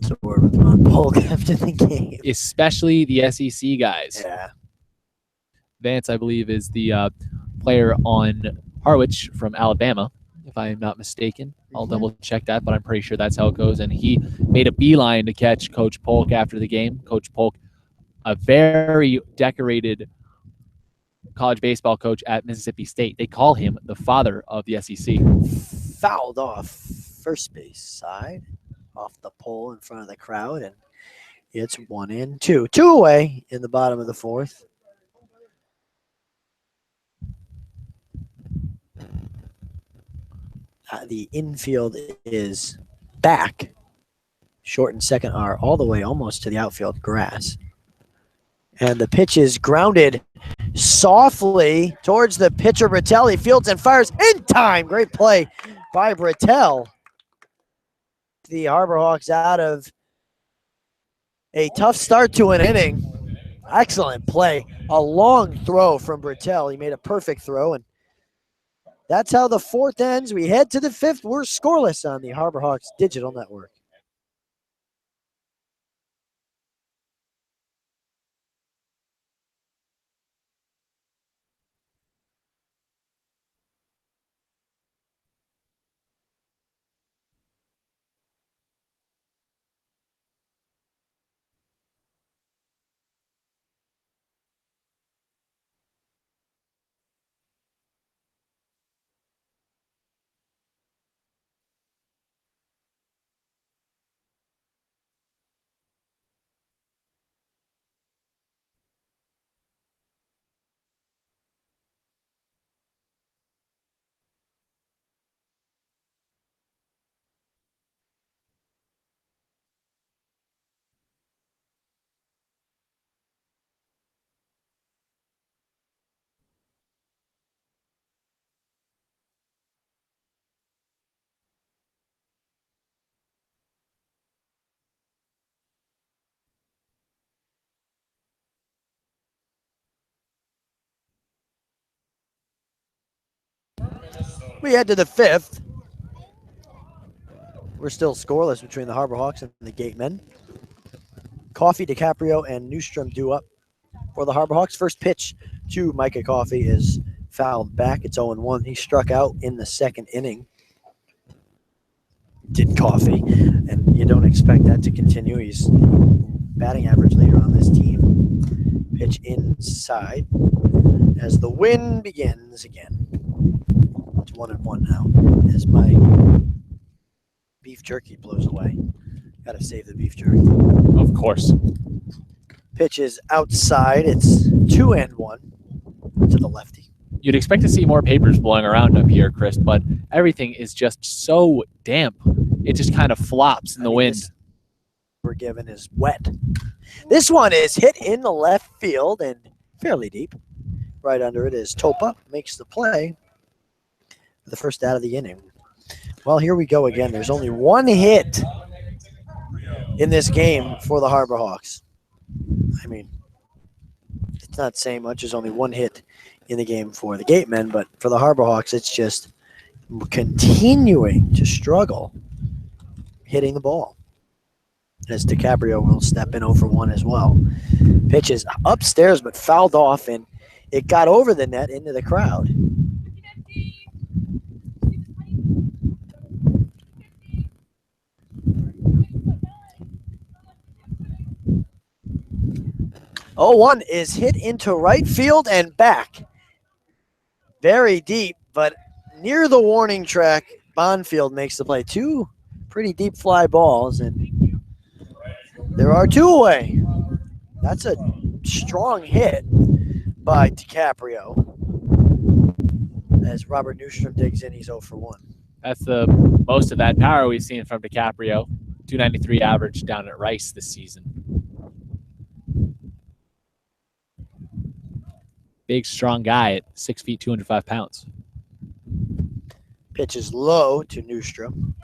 Speaker 1: It's a word with Ron Polk after the game.
Speaker 2: Especially the SEC guys.
Speaker 1: Yeah.
Speaker 2: Vance, I believe, is the player on Harwich from Alabama, if I am not mistaken. I'll double check that, but I'm pretty sure that's how it goes. And he made a beeline to catch Coach Polk after the game. Coach Polk, a very decorated college baseball coach at Mississippi State. They call him the father of the SEC.
Speaker 1: Fouled off first base side, off the pole in front of the crowd, and it's 1-2. 2 away in the bottom of the fourth. The infield is back. Short and second are all the way almost to the outfield grass. And the pitch is grounded softly towards the pitcher, Bertel. He fields and fires in time. Great play by Bertel. The Harbor Hawks out of a tough start to an inning. Excellent play. A long throw from Bertel. He made a perfect throw, and that's how the fourth ends. We head to the fifth. We're scoreless on the Harbor Hawks digital network. We head to the fifth. We're still scoreless between the Harbor Hawks and the Gatemen. Coffee, DiCaprio, and Newstrom due up for the Harbor Hawks. First pitch to Micah Coffee is fouled back. It's 0-1. He struck out in the second inning. Did Coffee, and you don't expect that to continue. He's batting average leader on this team. Pitch inside as the wind begins again. It's 1-1 now as my beef jerky blows away. Got to save the beef jerky.
Speaker 2: Of course.
Speaker 1: Pitch is outside. It's 2-1 to the lefty.
Speaker 2: You'd expect to see more papers blowing around up here, Chris, but everything is just so damp. It just kind of flops in the wind.
Speaker 1: This we're given is wet. This one is hit in the left field and fairly deep. Right under it is Topa. Makes the play. The first out of the inning. Well, here we go again. There's only one hit in this game for the Harbor Hawks. I mean, it's not saying much. There's only one hit in the game for the Gatemen, but for the Harbor Hawks, it's just continuing to struggle hitting the ball. As DiCaprio will step in 0-1 as well. Pitch is upstairs but fouled off, and it got over the net into the crowd. Oh, 1 is hit into right field and back. Very deep, but near the warning track, Bonfield makes the play. Two pretty deep fly balls, and there are two away. That's a strong hit by DiCaprio. As Robert Newstrom digs in, he's 0-1.
Speaker 2: That's the most of that power we've seen from DiCaprio. 293 average down at Rice this season. Big, strong guy at 6 feet, 205 pounds.
Speaker 1: Pitch is low to Newstrom.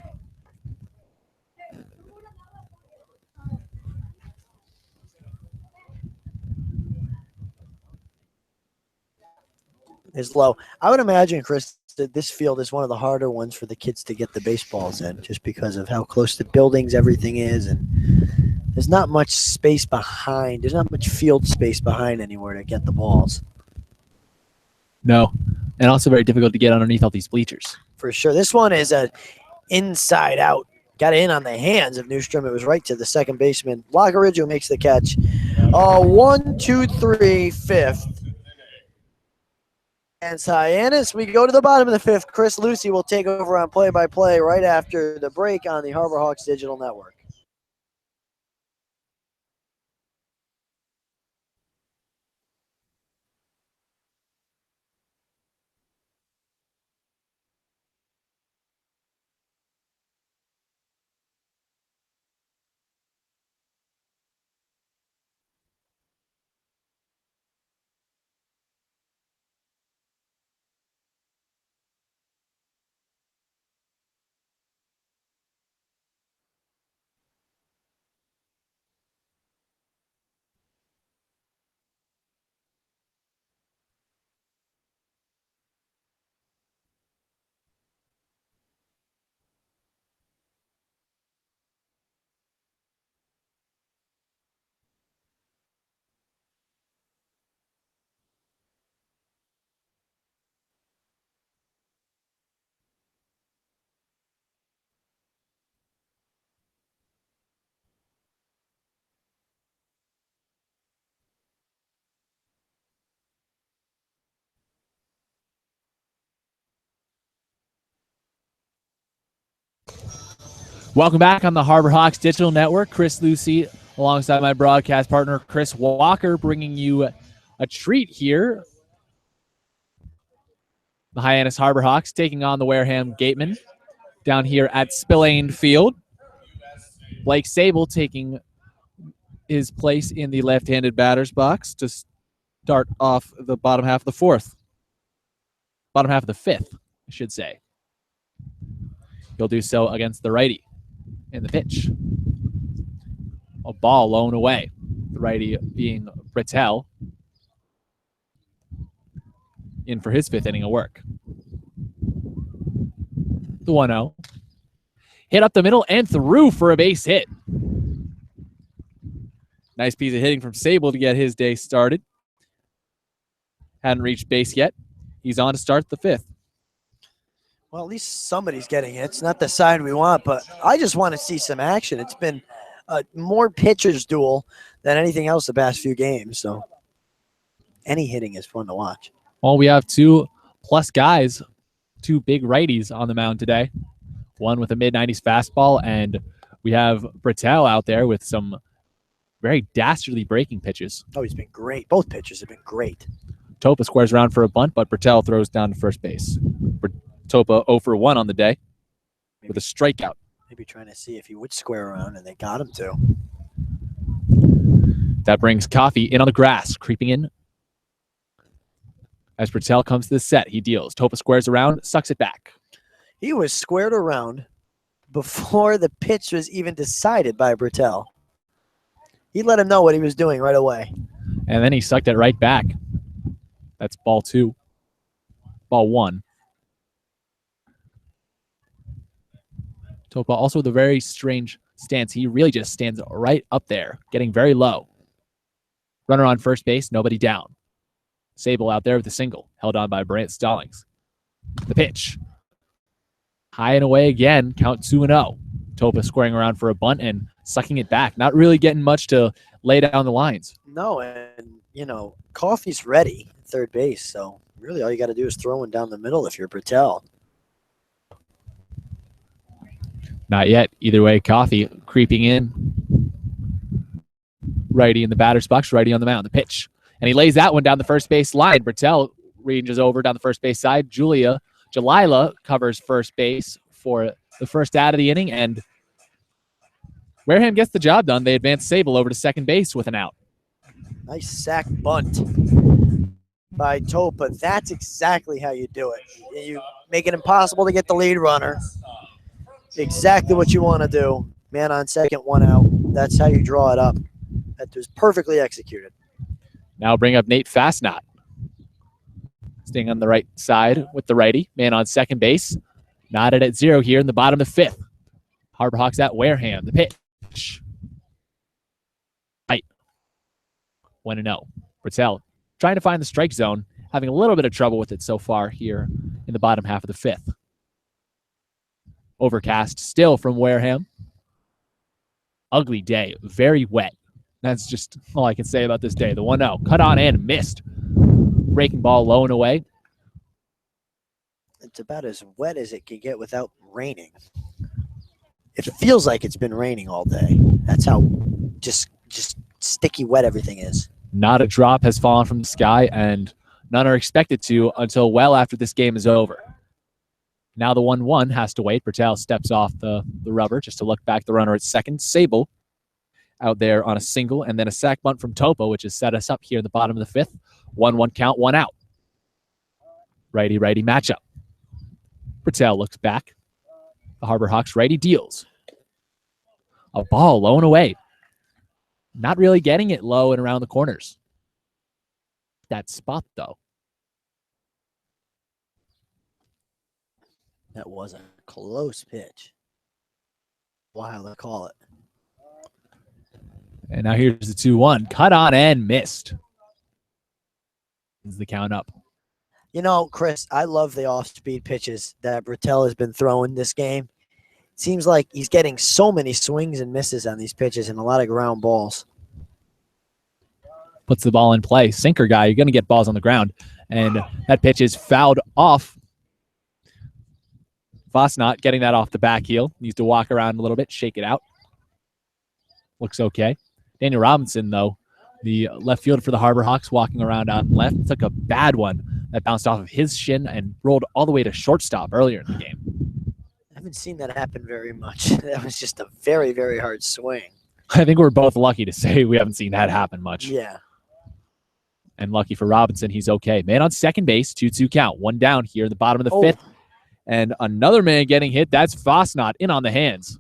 Speaker 1: Is low. I would imagine, Chris, that this field is one of the harder ones for the kids to get the baseballs in, just because of how close to buildings everything is, and there's not much space behind. There's not much field space behind anywhere to get the balls.
Speaker 2: No, and also very difficult to get underneath all these bleachers.
Speaker 1: For sure. This one is a inside out. Got in on the hands of Newstrom. It was right to the second baseman. Lagariggio makes the catch. 1, 2, 3, fifth. And Hyannis, we go to the bottom of the fifth. Chris Lucy will take over on play-by-play right after the break on the Harbor Hawks Digital Network.
Speaker 2: Welcome back on the Harbor Hawks Digital Network. Chris Lucy alongside my broadcast partner, Chris Walker, bringing you a treat here. The Hyannis Harbor Hawks taking on the Wareham Gatemen down here at Spillane Field. Blake Sable taking his place in the left-handed batter's box to start off the bottom half of the fourth. Bottom half of the fifth, I should say. He'll do so against the righty. In the pitch. A ball low away. The righty being Brittel. In for his fifth inning of work. The 1-0. Hit up the middle and through for a base hit. Nice piece of hitting from Sable to get his day started. Hadn't reached base yet. He's on to start the 5th.
Speaker 1: Well, at least somebody's getting it. It's not the side we want, but I just want to see some action. It's been a more pitchers duel than anything else the past few games. So any hitting is fun to watch.
Speaker 2: Well, we have 2+ guys, 2 big righties on the mound today. One with a mid-90s fastball, and we have Bertel out there with some very dastardly breaking pitches.
Speaker 1: Oh, he's been great. Both pitchers have been great.
Speaker 2: Topa squares around for a bunt, but Bertel throws down to first base. Topa 0 for 1 on the day with a strikeout.
Speaker 1: Maybe trying to see if he would square around, and they got him to.
Speaker 2: That brings Coffee in on the grass, creeping in. As Bertel comes to the set, he deals. Topa squares around, sucks it back.
Speaker 1: He was squared around before the pitch was even decided by Bertel. He let him know what he was doing right away.
Speaker 2: And then he sucked it right back. That's ball 2. Ball 1. Topa also with a very strange stance. He really just stands right up there, getting very low. Runner on first base, nobody down. Sable out there with a single, held on by Brant Stallings. The pitch. High and away again, count 2-0. Topa squaring around for a bunt and sucking it back. Not really getting much to lay down the lines.
Speaker 1: No, and, Coffee's ready at third base, so really all you got to do is throw one down the middle if you're Bertel.
Speaker 2: Not yet. Either way, Coffee creeping in. Righty in the batter's box, righty on the mound. The pitch. And he lays that one down the first base line. Bertel ranges over down the first base side. Jalila covers first base for the first out of the inning, and Wareham gets the job done. They advance Sable over to second base with an out.
Speaker 1: Nice sack bunt by Topa. That's exactly how you do it. You make it impossible to get the lead runner. Exactly what you want to do. Man on second, 1 out. That's how you draw it up. That was perfectly executed.
Speaker 2: Now bring up Nate Fastnot. Staying on the right side with the righty. Man on second base. Knotted at 0 here in the bottom of the 5th. Harbor Hawks at Wareham. The pitch. Right. 1-0. Bertel trying to find the strike zone. Having a little bit of trouble with it so far here in the bottom half of the 5th. Overcast still from Wareham. Ugly day. Very wet. That's just all I can say about this day. The 1-0. Cut on and missed. Breaking ball low and away.
Speaker 1: It's about as wet as it can get without raining. It feels like it's been raining all day. That's how just sticky wet everything is.
Speaker 2: Not a drop has fallen from the sky, and none are expected to until well after this game is over. Now the 1-1 has to wait. Bertel steps off the rubber just to look back the runner at second. Sable out there on a single, and then a sack bunt from Topa, which has set us up here in the bottom of the 5th. 1-1 count, 1 out. Righty-righty matchup. Bertel looks back. The Harbor Hawks righty deals. A ball low and away. Not really getting it low and around the corners. That spot, though.
Speaker 1: That was a close pitch. Wild to call it.
Speaker 2: And now here's the 2-1. Cut on and missed. Is the count up.
Speaker 1: Chris, I love the off-speed pitches that Bertel has been throwing this game. It seems like he's getting so many swings and misses on these pitches and a lot of ground balls.
Speaker 2: Puts the ball in play. Sinker guy, you're going to get balls on the ground. And that pitch is fouled off. Vosnot getting that off the back heel. Needs to walk around a little bit, shake it out. Looks okay. Daniel Robinson, though, the left fielder for the Harbor Hawks, walking around out left, took a bad one that bounced off of his shin and rolled all the way to shortstop earlier in the game.
Speaker 1: I haven't seen that happen very much. That was just a very, very hard swing.
Speaker 2: I think we're both lucky to say we haven't seen that happen much.
Speaker 1: Yeah.
Speaker 2: And lucky for Robinson, he's okay. Man on second base, 2-2 count. 1 down here in the bottom of the 5th. And another man getting hit. That's Vosnot in on the hands.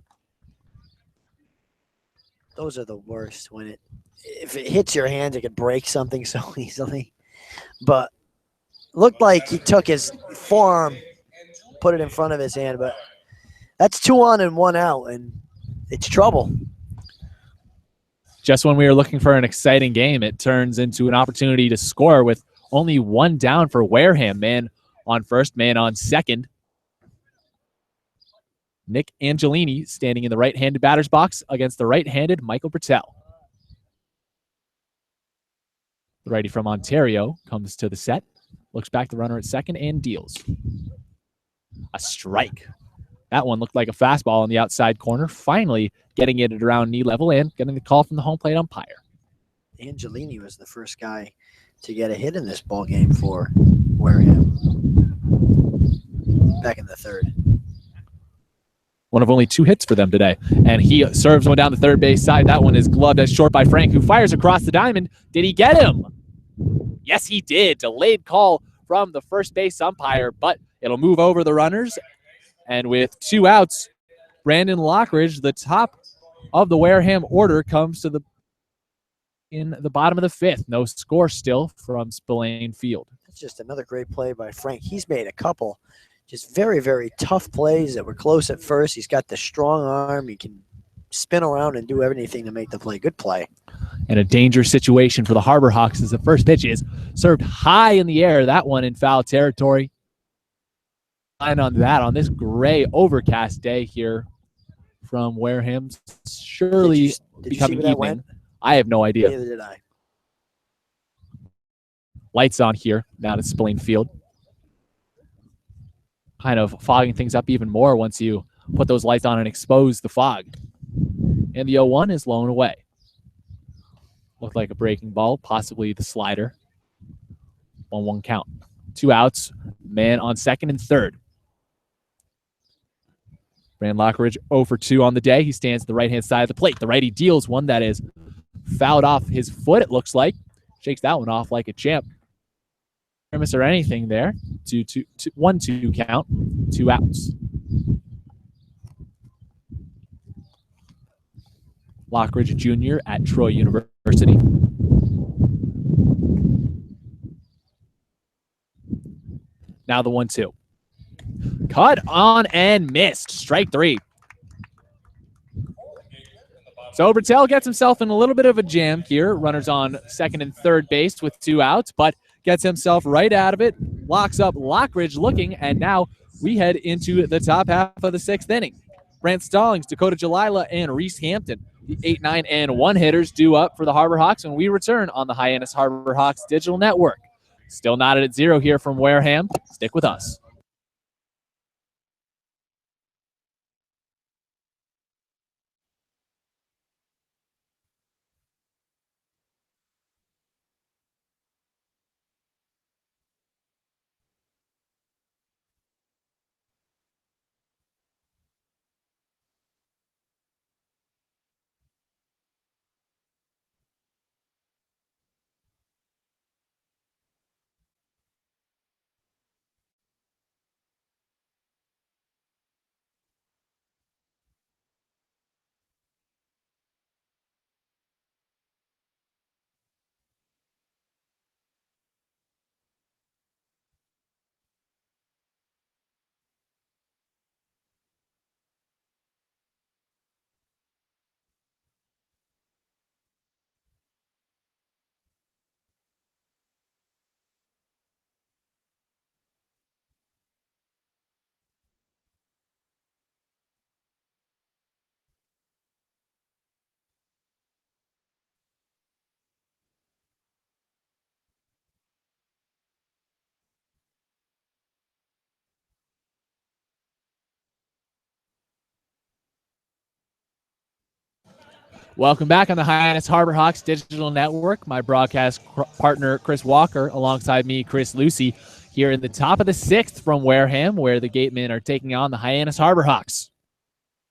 Speaker 1: Those are the worst when if it hits your hands, it could break something so easily. But looked like he took his forearm, put it in front of his hand, but That's 2 on and 1 out, and it's trouble.
Speaker 2: Just when we were looking for an exciting game, it turns into an opportunity to score with only 1 down for Wareham. Man on first, man on second. Nick Angelini standing in the right-handed batter's box against the right-handed Michael Bertel. The righty from Ontario comes to the set, looks back the runner at second and deals. A strike. That one looked like a fastball on the outside corner, finally getting it at around knee level and getting the call from the home plate umpire.
Speaker 1: Angelini was the first guy to get a hit in this ball game for Wareham back in the third.
Speaker 2: One of only 2 hits for them today. And he serves one down the third base side. That one is gloved as short by Frank, who fires across the diamond. Did he get him? Yes, he did. Delayed call from the first base umpire, but it'll move over the runners. And with 2 outs, Brandon Lockridge, the top of the Wareham order, comes to in the bottom of the 5th. No score still from Spillane Field.
Speaker 1: That's just another great play by Frank. He's made a couple just very, very tough plays that were close at first. He's got the strong arm. He can spin around and do everything to make the play. Good play.
Speaker 2: And a dangerous situation for the Harbor Hawks as the first pitch is served high in the air. That one in foul territory. Line on that on this gray overcast day here from Wareham. Surely becoming evening.
Speaker 1: Went?
Speaker 2: I have no idea.
Speaker 1: Neither did I.
Speaker 2: Lights on here now to Spillane Field. Kind of fogging things up even more once you put those lights on and expose the fog. And the 0-1 is blown away. Looked like a breaking ball, possibly the slider. 1-1 count. 2 outs, man on second and third. Brandon Lockridge 0 for 2 on the day. He stands at the right-hand side of the plate. The righty deals one that is fouled off his foot, it looks like. Shakes that one off like a champ. Miss or anything there. 1-2 count. 2 outs. Lockridge Jr. at Troy University. Now the 1-2. Cut on and missed. Strike 3. So Bertel gets himself in a little bit of a jam here. Runners on second and third base with 2 outs, but gets himself right out of it, locks up Lockridge looking, and now we head into the top half of the 6th inning. Brant Stallings, Dakota Jalila, and Reese Hampton, the 8, 9, and 1 hitters, due up for the Harbor Hawks when we return on the Hyannis Harbor Hawks digital network. Still knotted at 0 here from Wareham. Stick with us. Welcome back on the Hyannis Harbor Hawks digital network. My broadcast partner, Chris Walker, alongside me, Chris Lucy, here in the top of the 6th from Wareham, where the Gatemen are taking on the Hyannis Harbor Hawks.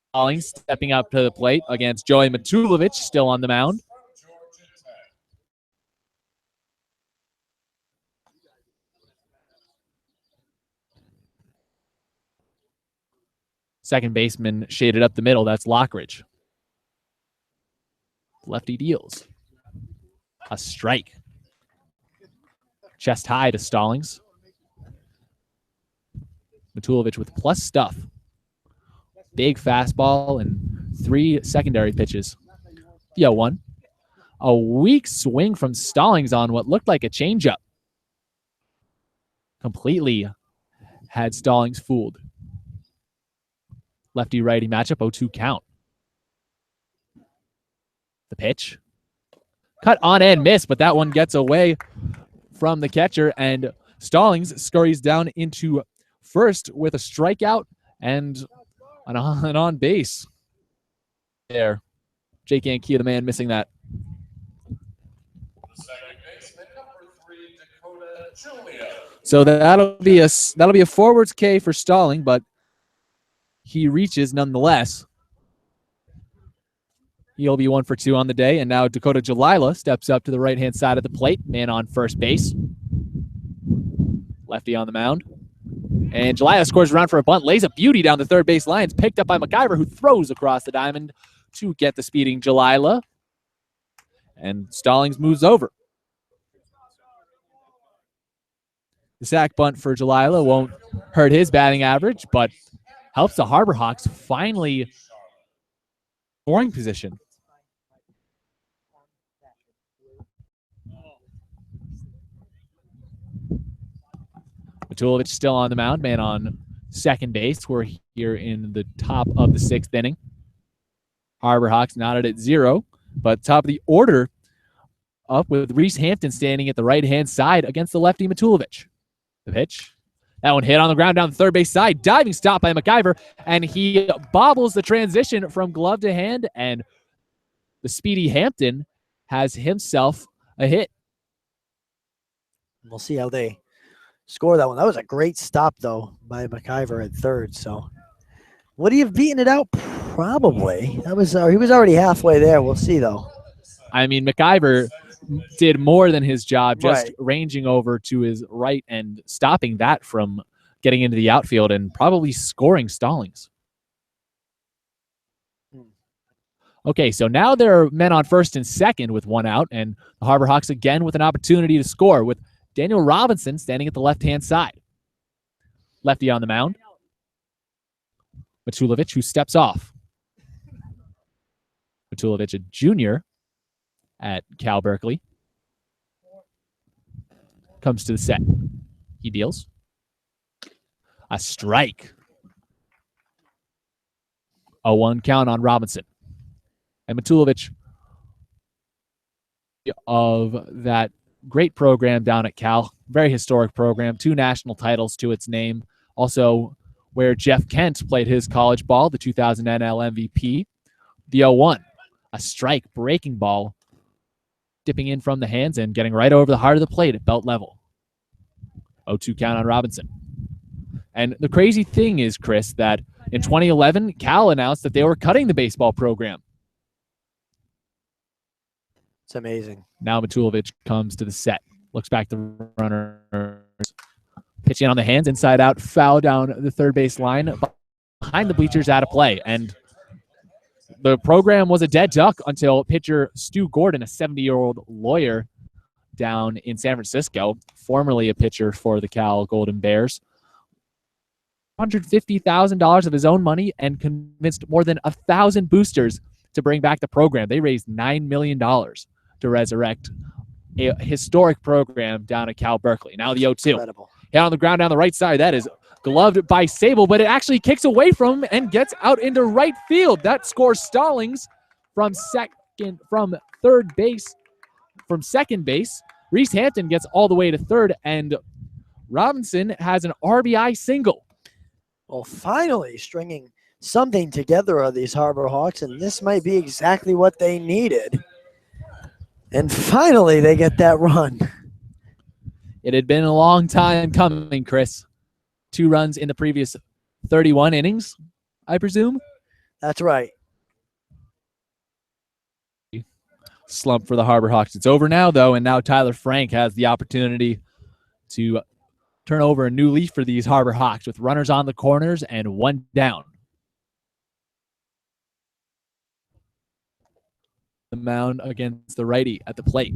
Speaker 2: Stallings stepping up to the plate against Joey Matulovic, still on the mound. Second baseman shaded up the middle. That's Lockridge. Lefty deals. A strike. Chest high to Stallings. Matulovic with plus stuff. big fastball and 3 secondary pitches. The 0-1. A weak swing from Stallings on what looked like a changeup. Completely had Stallings fooled. Lefty-righty matchup, 0-2 count. The pitch. Cut on and miss, but that one gets away from the catcher, and Stallings scurries down into first with a strikeout and an on base. There. Jake Ankia, the man, missing that. So that'll be a forwards K for Stalling, but he reaches nonetheless. He'll be 1 for 2 on the day, and now Dakota Jalila steps up to the right-hand side of the plate, man on first base. Lefty on the mound. And Jalila scores around for a bunt, lays a beauty down the third base line. It's picked up by McIver, who throws across the diamond to get the speeding Jalila. And Stallings moves over. The sack bunt for Jalila won't hurt his batting average, but helps the Harbor Hawks finally scoring position. Matulovic still on the mound, man on second base. We're here in the top of the 6th inning. Harbor Hawks knotted at 0, but top of the order up with Reese Hampton standing at the right-hand side against the lefty Matulovic. The pitch. That one hit on the ground down the third base side. Diving stop by McIver, and he bobbles the transition from glove to hand, and the speedy Hampton has himself a hit.
Speaker 1: We'll see how they score that one. That was a great stop, though, by McIver at third. So would he have beaten it out? Probably. That was he was already halfway there. We'll see, though.
Speaker 2: I mean, McIver did more than his job, just
Speaker 1: Right.
Speaker 2: ranging over to his right and stopping that from getting into the outfield and probably scoring Stallings. Okay, so now there are men on first and second with 1 out, and the Harbor Hawks again with an opportunity to score with Daniel Robinson standing at the left-hand side. Lefty on the mound. Matulovic, who steps off. Matulovic, a junior at Cal Berkeley. Comes to the set. He deals. A strike. 0-1 count on Robinson. And Matulovic of that great program down at Cal. Very historic program. 2 national titles to its name. Also where Jeff Kent played his college ball, the 2000 NL MVP. The 0-1. A strike, breaking ball, dipping in from the hands and getting right over the heart of the plate at belt level. 0-2 count on Robinson. And the crazy thing is, Chris, that in 2011, Cal announced that they were cutting the baseball program.
Speaker 1: It's amazing.
Speaker 2: Now Matulovic comes to the set. Looks back to the runners. Pitching on the hands, inside out, foul down the third base line. Behind the bleachers, out of play. And the program was a dead duck until pitcher Stu Gordon, a 70-year-old lawyer down in San Francisco, formerly a pitcher for the Cal Golden Bears, $150,000 of his own money and convinced more than 1,000 boosters to bring back the program. They raised $9 million to resurrect a historic program down at Cal Berkeley. Now the 0-2.
Speaker 1: Incredible.
Speaker 2: Hit on the ground down the right side. That is gloved by Sable, but it actually kicks away from him and gets out into right field. That scores Stallings from third base, from second base. Reese Hampton gets all the way to third, and Robinson has an RBI single.
Speaker 1: Well, finally stringing something together of these Harbor Hawks, and this might be exactly what they needed. And finally, they get that run.
Speaker 2: It had been a long time coming, Chris. 2 runs in the previous 31 innings, I presume.
Speaker 1: That's right.
Speaker 2: Slump for the Harbor Hawks. It's over now, though, and now Tyler Frank has the opportunity to turn over a new leaf for these Harbor Hawks with runners on the corners and 1 down. The mound against the righty at the plate.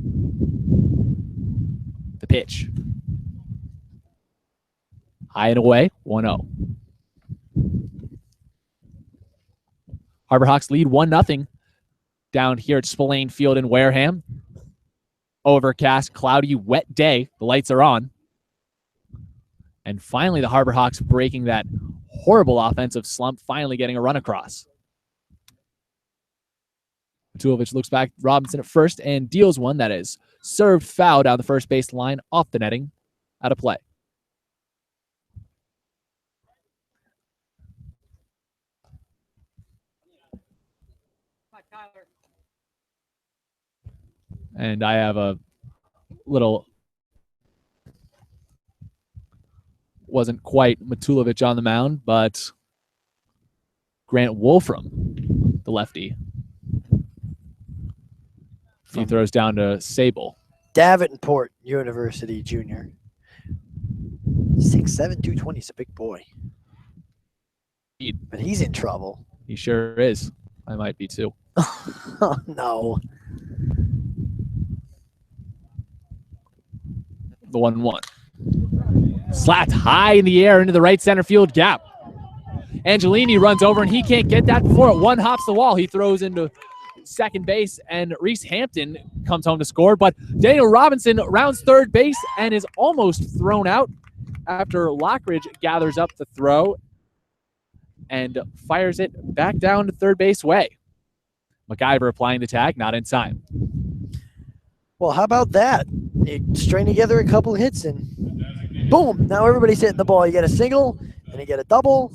Speaker 2: The pitch. High and away, 1-0. Harbor Hawks lead 1-0 down here at Spillane Field in Wareham. Overcast, cloudy, wet day. The lights are on. And finally, the Harbor Hawks breaking that horrible offensive slump, finally getting a run across. Matulovic looks back, Robinson at first, and deals one that is served foul down the first base line, off the netting, out of play. And I have a little, wasn't quite Matulovic on the mound, but Grant Wolfram, the lefty. He throws down to Sable.
Speaker 1: Davenport University Junior. 6'7", 220 is a big boy. But he's in trouble.
Speaker 2: He sure is. I might be too.
Speaker 1: Oh, no.
Speaker 2: The 1-1. Slapped high in the air into the right center field gap. Angelini runs over, and he can't get that before it one hops the wall. He throws into second base, and Reese Hampton comes home to score. But Daniel Robinson rounds third base and is almost thrown out after Lockridge gathers up the throw and fires it back down to third base way. MacIver applying the tag, not in time.
Speaker 1: Well, how about that? You string together a couple hits and boom, now everybody's hitting the ball. You get a single and you get a double.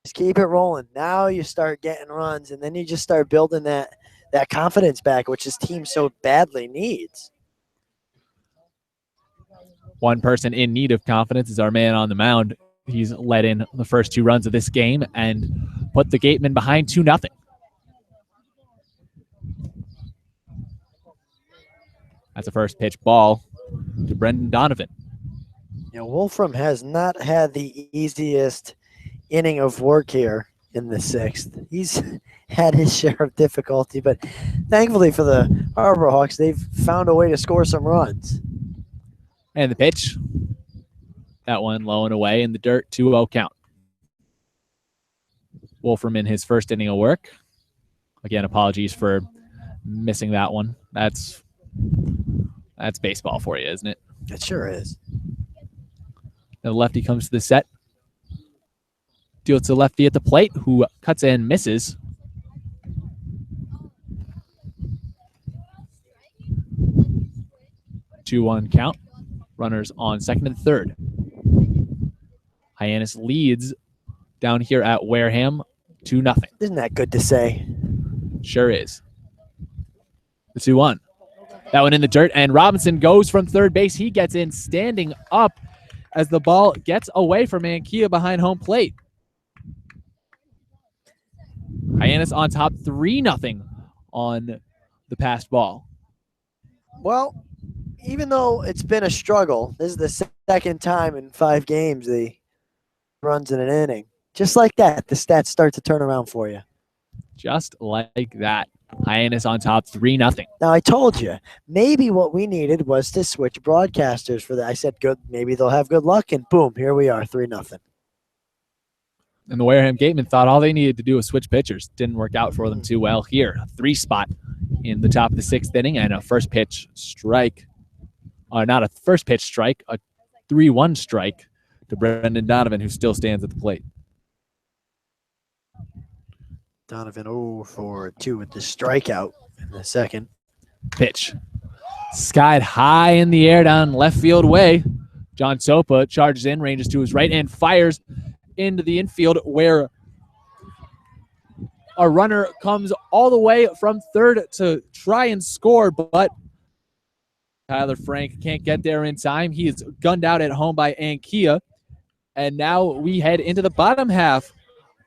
Speaker 1: Just keep it rolling. Now you start getting runs, and then you just start building that confidence back, which this team so badly needs.
Speaker 2: One person in need of confidence is our man on the mound. He's let in the first two runs of this game and put the Gatemen behind 2-0. That's a first pitch ball to Brendan Donovan.
Speaker 1: You know, Wolfram has not had the easiest inning of work here in the sixth. He's had his share of difficulty, but thankfully for the Harbor Hawks, they've found a way to score some runs.
Speaker 2: And the pitch. That one low and away in the dirt, 2-0 count. Wolfram in his first inning of work. Again, apologies for missing that one. That's baseball for you, isn't it?
Speaker 1: It sure is.
Speaker 2: The lefty comes to the set. Deals to lefty at the plate, who cuts and misses. Two-one count. Runners on second and third. Hyannis leads down here at Wareham 2-0.
Speaker 1: Isn't that good to say?
Speaker 2: Sure is. The 2-1. That one in the dirt, and Robinson goes from third base. He gets in standing up as the ball gets away from Ankia behind home plate. Hyannis on top 3-0 on the passed ball.
Speaker 1: Well, even though it's been a struggle, this is the second time in 5 games the runs in an inning. Just like that, the stats start to turn around for you.
Speaker 2: Just like that. Hyannis on top 3-0.
Speaker 1: Now, I told you, maybe what we needed was to switch broadcasters for that. I said, good, maybe they'll have good luck, and boom, here we are, 3-0.
Speaker 2: And the Wareham Gatemen thought all they needed to do was switch pitchers. Didn't work out for them too well here. A 3-spot in the top of the 6th inning and a first pitch strike. Not a first pitch strike, a 3-1 strike to Brendan Donovan, who still stands at the plate.
Speaker 1: Donovan 0-for-2 with the strikeout in the second.
Speaker 2: Pitch. Skied high in the air down left field way. John Sopa charges in, ranges to his right, and fires into the infield where a runner comes all the way from third to try and score, but Tyler Frank can't get there in time. He is gunned out at home by Ankia, and now we head into the bottom half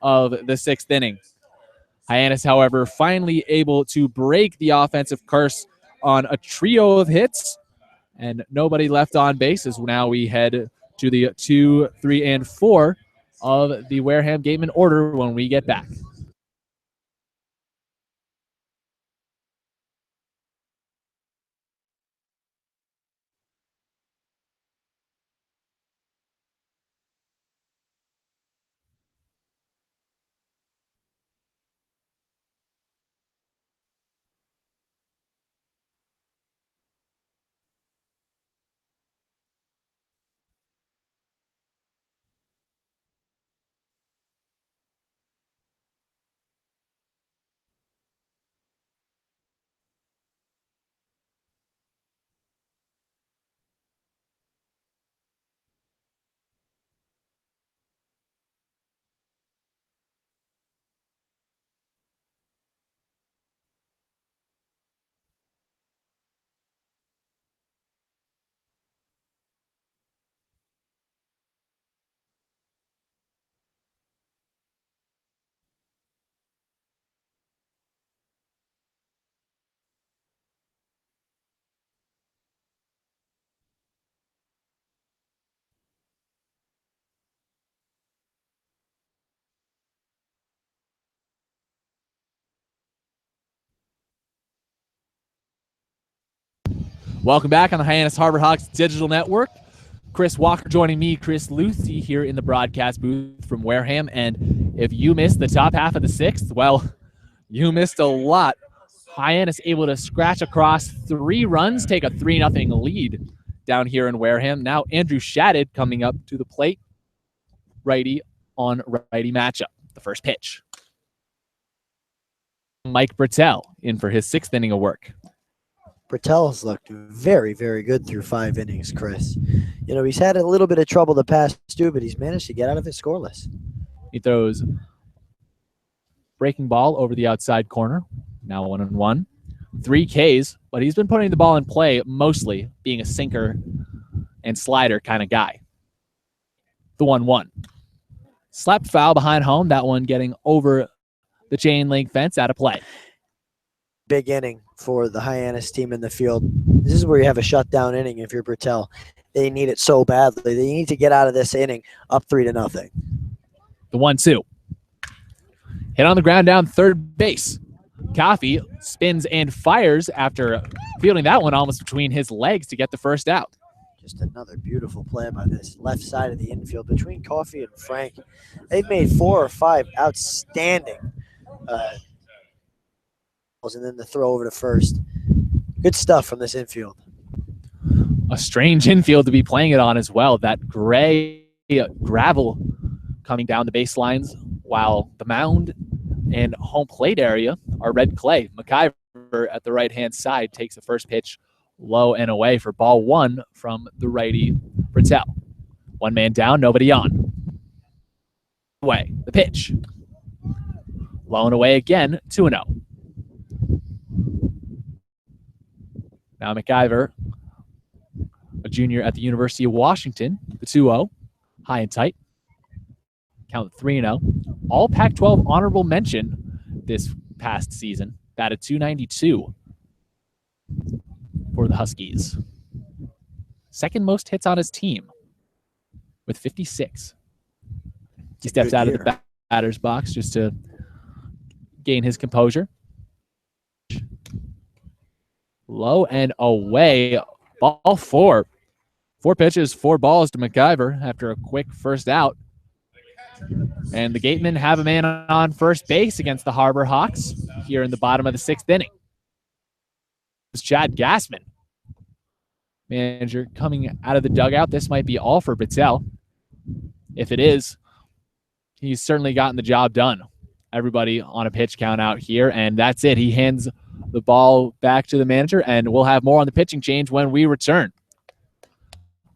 Speaker 2: of the 6th inning. Hyannis, however, finally able to break the offensive curse on a trio of hits, and nobody left on base as now we head to the 2, 3, and 4 of the Wareham Gatemen order when we get back. Welcome back on the Hyannis Harbor Hawks Digital Network. Chris Walker joining me, Chris Lucy, here in the broadcast booth from Wareham. And if you missed the top half of the sixth, well, you missed a lot. Hyannis able to scratch across 3 runs, take a 3-0 lead down here in Wareham. Now Andrew Shaddid coming up to the plate. Righty on righty matchup. The first pitch. Mike Bertel in for his 6th inning of work.
Speaker 1: Bertel's looked very, very good through 5 innings, Chris. You know, he's had a little bit of trouble the past 2, but he's managed to get out of it scoreless.
Speaker 2: He throws breaking ball over the outside corner. Now 1-1. 3 Ks, but he's been putting the ball in play mostly, being a sinker and slider kind of guy. The 1-1. Slapped foul behind home. That one getting over the chain link fence, out of play.
Speaker 1: Big inning for the Hyannis team in the field. This is where you have a shutdown inning if you're Bertel. They need it so badly. They need to get out of this inning up 3-0.
Speaker 2: The 1-2. Hit on the ground down third base. Coffey spins and fires after fielding that one almost between his legs to get the first out.
Speaker 1: Just another beautiful play by this left side of the infield between Coffey and Frank. They've made 4 or 5 outstanding and then the throw over to first. Good stuff from this infield.
Speaker 2: A strange infield to be playing it on as well. That gray gravel coming down the baselines, while the mound and home plate area are red clay. McIver at the right-hand side takes the first pitch low and away for ball 1 from the righty Bertel. 1 man down, nobody on. Away, the pitch. Low and away again, 2-0. Now McIver, a junior at the University of Washington, the 2-0, high and tight. Count 3-0. All Pac-12 honorable mention this past season. Batted .292 for the Huskies. 2nd most hits on his team with 56. He steps out of the batter's box just to gain his composure. Low and away. Ball 4. 4 pitches, 4 balls to McIver after a quick first out. And the Gatemen have a man on first base against the Harbor Hawks here in the bottom of the 6th inning. It's Chad Gassman. Manager coming out of the dugout. This might be all for Bertel. If it is, he's certainly gotten the job done. Everybody on a pitch count out here, and that's it. He hands the ball back to the manager, and we'll have more on the pitching change when we return.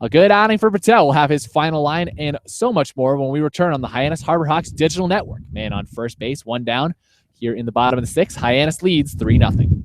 Speaker 2: A good outing for Bertel. We'll have his final line and so much more when we return on the Hyannis Harbor Hawks Digital Network. Man on first base, 1 down. Here in the bottom of the 6th, Hyannis leads 3-0.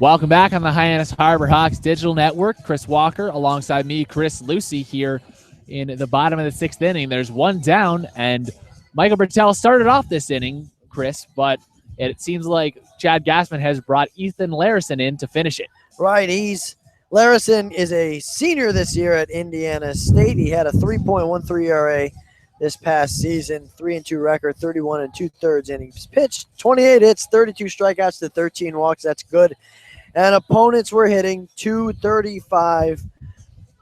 Speaker 2: Welcome back on the Hyannis Harbor Hawks Digital Network. Chris Walker alongside me, Chris Lucy, here in the bottom of the 6th inning. There's 1 down, and Michael Bertel started off this inning, Chris, but it seems like Chad Gassman has brought Ethan Larison in to finish it.
Speaker 1: Right, Larison is a senior this year at Indiana State. He had a 3.13 ERA this past season. 3-2 record, 31 2/3 innings pitched, 28 hits, 32 strikeouts to 13 walks. That's good. And opponents were hitting 235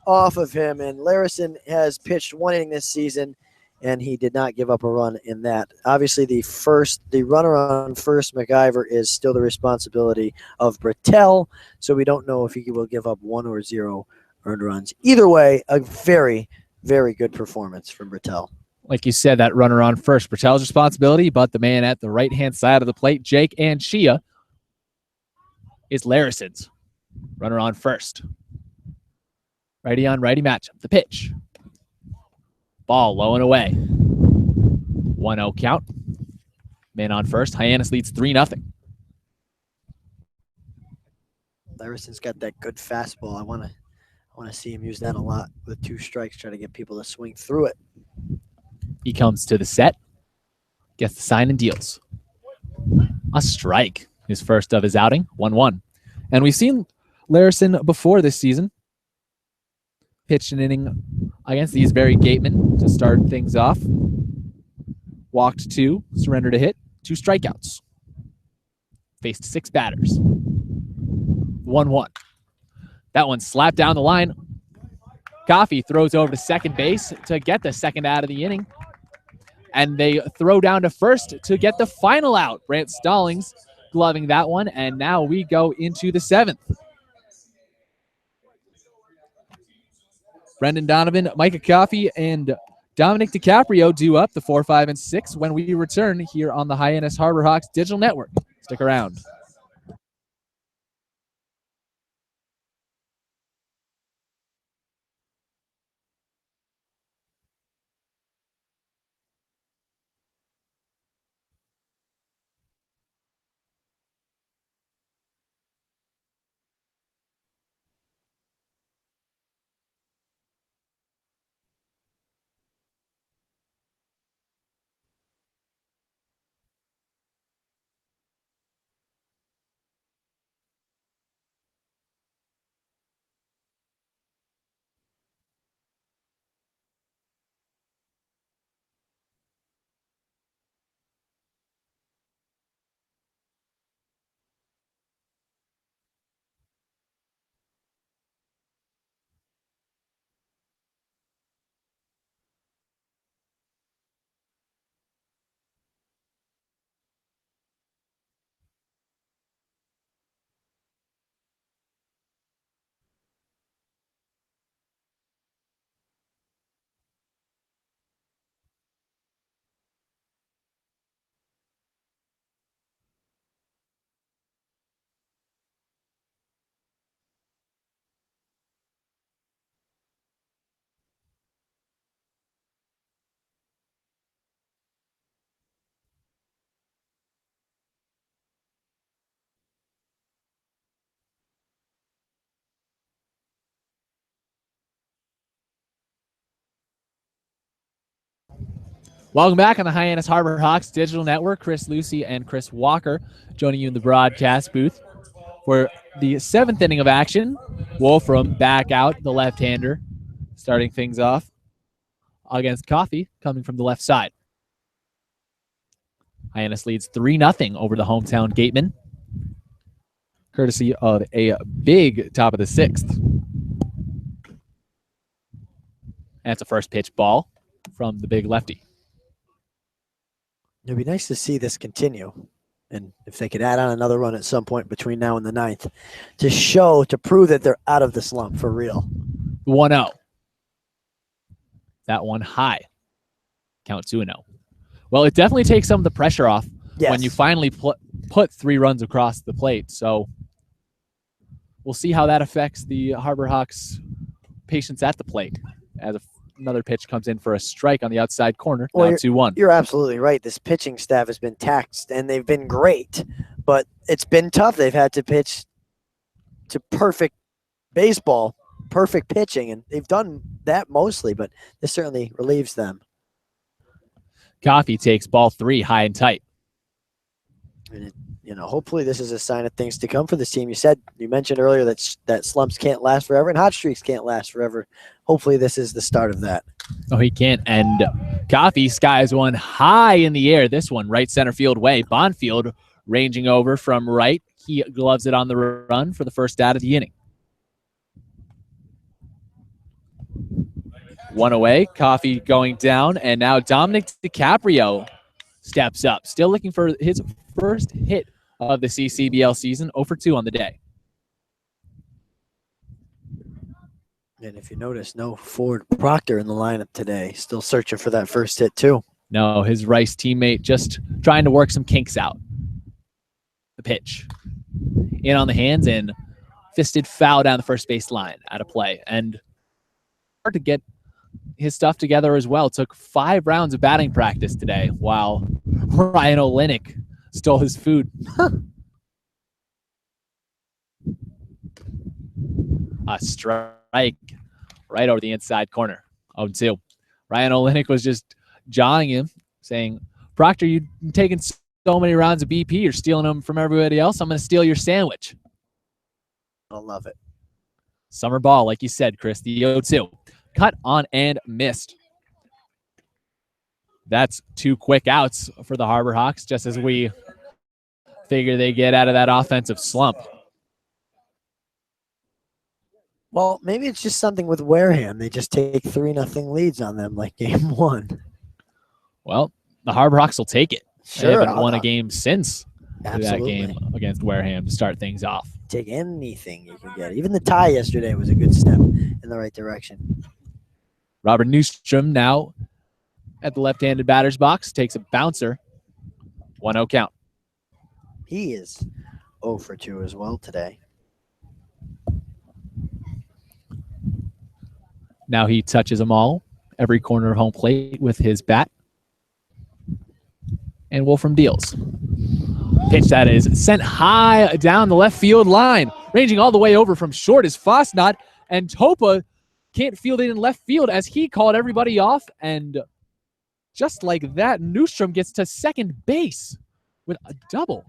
Speaker 1: off of him. And Larison has pitched 1 inning this season, and he did not give up a run in that. Obviously, the runner on first, MacIver, is still the responsibility of Bertel, so we don't know if he will give up 1 or 0 earned runs. Either way, a very, very good performance from Bertel.
Speaker 2: Like you said, that runner on first, Bertel's responsibility, but the man at the right-hand side of the plate, Jake Anchia, is Larison's. Runner on first. Righty on righty matchup. The pitch. Ball low and away. 1-0 count. Man on first. Hyannis leads 3-0.
Speaker 1: Larison's got that good fastball. I want to see him use that a lot with 2 strikes, try to get people to swing through it.
Speaker 2: He comes to the set, gets the sign and deals. A strike. His first of his outing, 1-1. And we've seen Larison before this season. Pitched an inning against these very gatemen to start things off. Walked 2, surrendered a hit, 2 strikeouts. Faced 6 batters. 1-1. That one slapped down the line. Coffey throws over to second base to get the second out of the inning. And they throw down to first to get the final out. Brant Stallings gloving that one, and now we go into the 7th. Brendan Donovan, Micah Coffey, and Dominic DiCaprio do up the 4, 5, and 6 when we return here on the Hyannis Harbor Hawks Digital Network. Stick around. Welcome back on the Hyannis Harbor Hawks Digital Network. Chris Lucy and Chris Walker joining you in the broadcast booth for the 7th inning of action. Wolfram back out, the left-hander, starting things off against Coffey, coming from the left side. Hyannis leads 3-0 over the hometown Gatemen, courtesy of a big top of the 6th. That's a first pitch ball from the big lefty.
Speaker 1: It'd be nice to see this continue. And if they could add on another run at some point between now and the 9th to prove that they're out of the slump for real.
Speaker 2: 1-0. That one high. Count 2-0. Well, it definitely takes some of the pressure off when you finally put 3 runs across the plate. So we'll see how that affects the Harbor Hawks' patience at the plate as another pitch comes in for a strike on the outside corner. Now 2-1.
Speaker 1: You're absolutely right. This pitching staff has been taxed, and they've been great, but it's been tough. They've had to pitch to perfect baseball, perfect pitching, and they've done that mostly, but this certainly relieves them.
Speaker 2: Coffey takes ball 3 high and tight.
Speaker 1: And hopefully this is a sign of things to come for this team. You mentioned earlier that slumps can't last forever and hot streaks can't last forever. Hopefully this is the start of that.
Speaker 2: Oh, he can't. And Coffee skies one high in the air. This one right center field way. Bonfield ranging over from right. He gloves it on the run for the first out of the inning. One away. Coffee going down. And now Dominic DiCaprio steps up. Still looking for his first hit of the CCBL season. 0 for 2 on the day.
Speaker 1: And if you notice, no Ford Proctor in the lineup today. Still searching for that first hit, too.
Speaker 2: No, his Rice teammate just trying to work some kinks out. The pitch. In on the hands and fisted foul down the first base line out of play. And hard to get his stuff together as well. Took 5 rounds of batting practice today while Ryan Olenek stole his food. A strike right over the inside corner. 0-2. Ryan Olenek was just jawing him, saying, Proctor, you've taken so many rounds of BP. You're stealing them from everybody else. I'm going to steal your sandwich.
Speaker 1: I love it.
Speaker 2: Summer ball, like you said, Chris, the 0-2. Cut on and missed. That's 2 quick outs for the Harbor Hawks, just as we figure they get out of that offensive slump.
Speaker 1: Well, maybe it's just something with Wareham. They just take 3-0 leads on them like game 1.
Speaker 2: Well, the Harbor Hawks will take it.
Speaker 1: Sure.
Speaker 2: They haven't won a game since
Speaker 1: Absolutely.
Speaker 2: that game against Wareham to start things off.
Speaker 1: Take anything you can get. Even the tie yesterday was a good step in the right direction.
Speaker 2: Robert Newstrom now at the left-handed batter's box takes a bouncer. 1-0 count.
Speaker 1: He is 0 for 2 as well today.
Speaker 2: Now he touches them all, every corner of home plate with his bat. And Wolfram deals. Pitch that is sent high down the left field line. Ranging all the way over from short is Fosnot. And Topa can't field it in left field as he called everybody off. And just like that, Newstrom gets to second base with a double.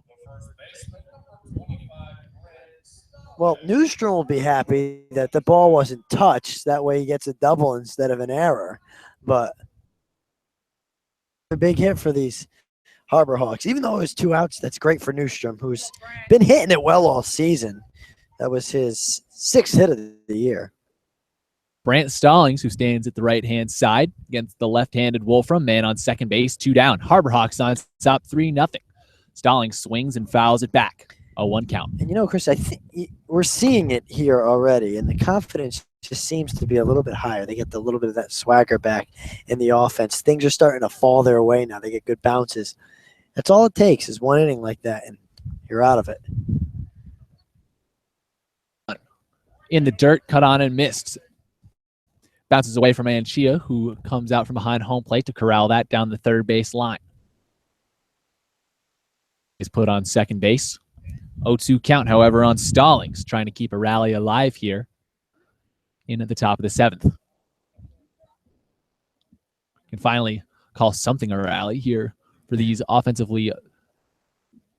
Speaker 1: Well, Newstrom will be happy that the ball wasn't touched. That way he gets a double instead of an error. But a big hit for these Harbor Hawks. Even though it was 2 outs, that's great for Newstrom, who's been hitting it well all season. That was his 6th hit of the year.
Speaker 2: Brant Stallings, who stands at the right-hand side against the left-handed Wolfram, man on second base, 2 down. Harbor Hawks on top 3-0. Stallings swings and fouls it back. A 1 count.
Speaker 1: And Chris, I think we're seeing it here already, and the confidence just seems to be a little bit higher. They get a little bit of that swagger back in the offense. Things are starting to fall their way now. They get good bounces. That's all it takes is 1 inning like that, and you're out of it.
Speaker 2: In the dirt, cut on and missed. Bounces away from Anchia, who comes out from behind home plate to corral that down the third base line. He's put on second base. 0-2 count, however, on Stallings, trying to keep a rally alive here in at the top of the 7th. Can finally call something a rally here for these offensively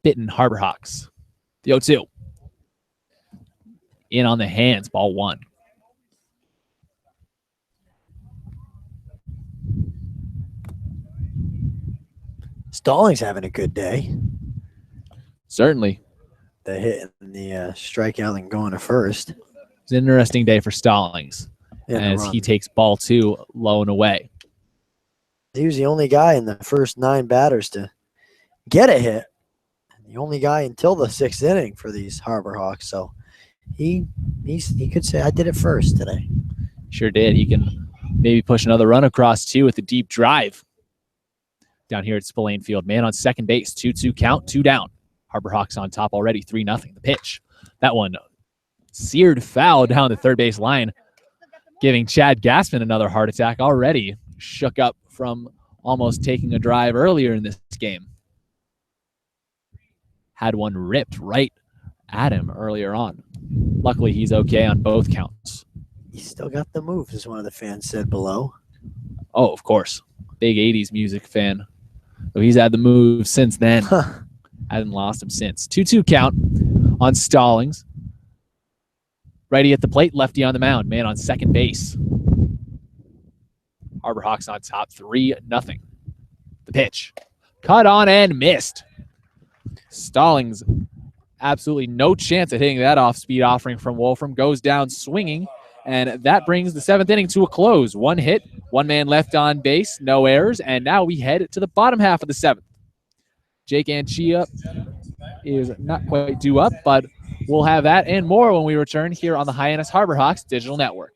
Speaker 2: bitten Harbor Hawks. The 0-2. In on the hands, ball 1.
Speaker 1: Stallings having a good day.
Speaker 2: Certainly.
Speaker 1: The hit and the strikeout and going to first.
Speaker 2: It's an interesting day for Stallings as he takes ball 2 low and away.
Speaker 1: He was the only guy in the first 9 batters to get a hit. The only guy until the 6th inning for these Harbor Hawks. So he could say, I did it first today.
Speaker 2: Sure did. He can maybe push another run across, too, with a deep drive. Down here at Spillane Field. Man on second base. 2-2 count, 2 down. Harbor Hawks on top already, 3-0. The pitch. That one seared foul down the third base line, giving Chad Gassman another heart attack. Already shook up from almost taking a drive earlier in this game. Had one ripped right at him earlier on. Luckily, he's okay on both counts.
Speaker 1: He's still got the moves, as one of the fans said below.
Speaker 2: Oh, of course. Big 80s music fan. So he's had the moves since then. Hasn't lost him since. 2-2 count on Stallings. Righty at the plate, lefty on the mound. Man on second base. Harbor Hawks on top, 3-0. The pitch. Cut on and missed. Stallings, absolutely no chance at hitting that off-speed offering from Wolfram. Goes down swinging, and that brings the 7th inning to a close. 1 hit, 1 man left on base, no errors, and now we head to the bottom half of the 7th. Jake Anchia is not quite due up, but we'll have that and more when we return here on the Hyannis Harbor Hawks Digital Network.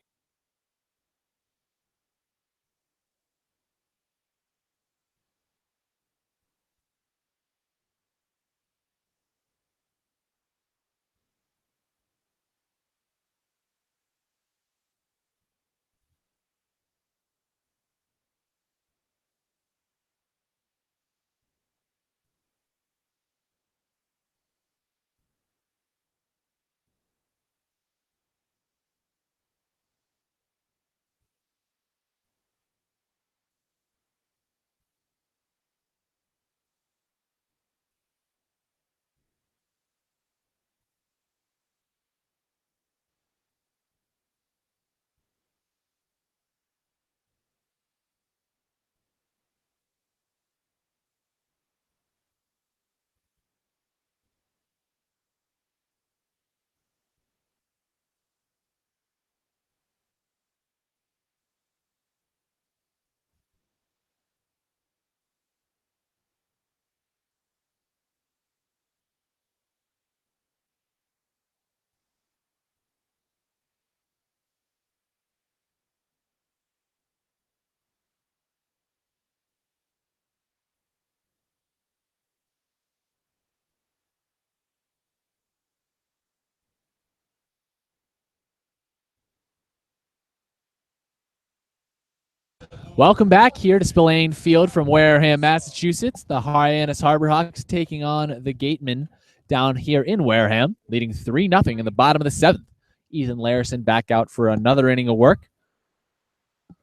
Speaker 2: Welcome back here to Spillane Field from Wareham, Massachusetts. The Hyannis Harbor Hawks taking on the Gatemen down here in Wareham, leading 3-0 in the bottom of the 7th. Ethan Larison back out for another inning of work.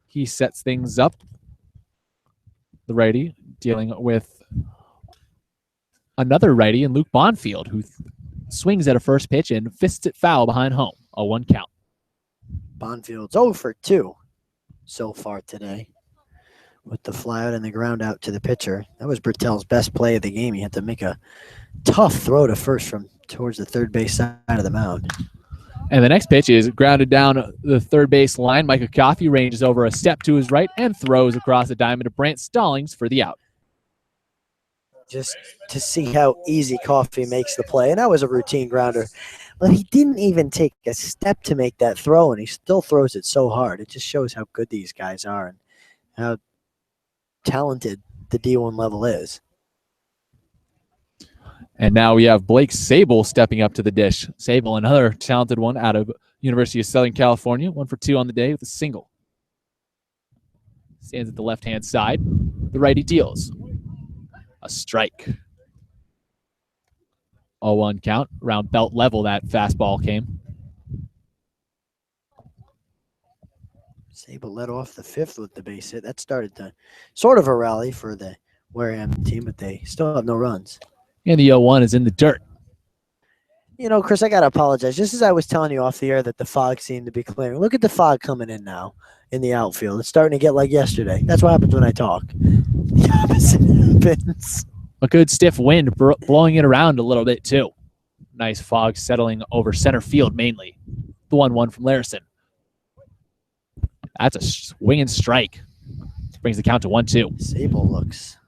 Speaker 2: He sets things up. The righty dealing with another righty in Luke Bonfield, who swings at a first pitch and fists it foul behind home. A 1 count.
Speaker 1: Bonfield's 0 for 2 so far today, with the fly out and the ground out to the pitcher. That was Bertel's best play of the game. He had to make a tough throw to first from towards the third base side of the mound.
Speaker 2: And the next pitch is grounded down the third base line. Micah Coffey ranges over a step to his right and throws across the diamond to Brant Stallings for the out.
Speaker 1: Just to see how easy Coffey makes the play. And that was a routine grounder. But he didn't even take a step to make that throw, and he still throws it so hard. It just shows how good these guys are and how talented the D1 level is.
Speaker 2: And now we have Blake Sable stepping up to the dish. Sable, another talented one out of University of Southern California. 1 for 2 on the day with a single. Stands at the left-hand side. The righty deals. A strike. 0-1 count. Around belt level, that fastball came.
Speaker 1: Sable led off the 5th with the base hit. That started to sort of a rally for the Wareham team, but they still have no runs.
Speaker 2: And the 0-1 is in the dirt.
Speaker 1: You know, Chris, I got to apologize. Just as I was telling you off the air that the fog seemed to be clearing. Look at the fog coming in now in the outfield. It's starting to get like yesterday. That's what happens when I talk. The opposite happens.
Speaker 2: A good stiff wind blowing it around a little bit, too. Nice fog settling over center field, mainly. The 1-1 from Larison. That's a swinging strike. Brings the count to 1-2.
Speaker 1: Sable looks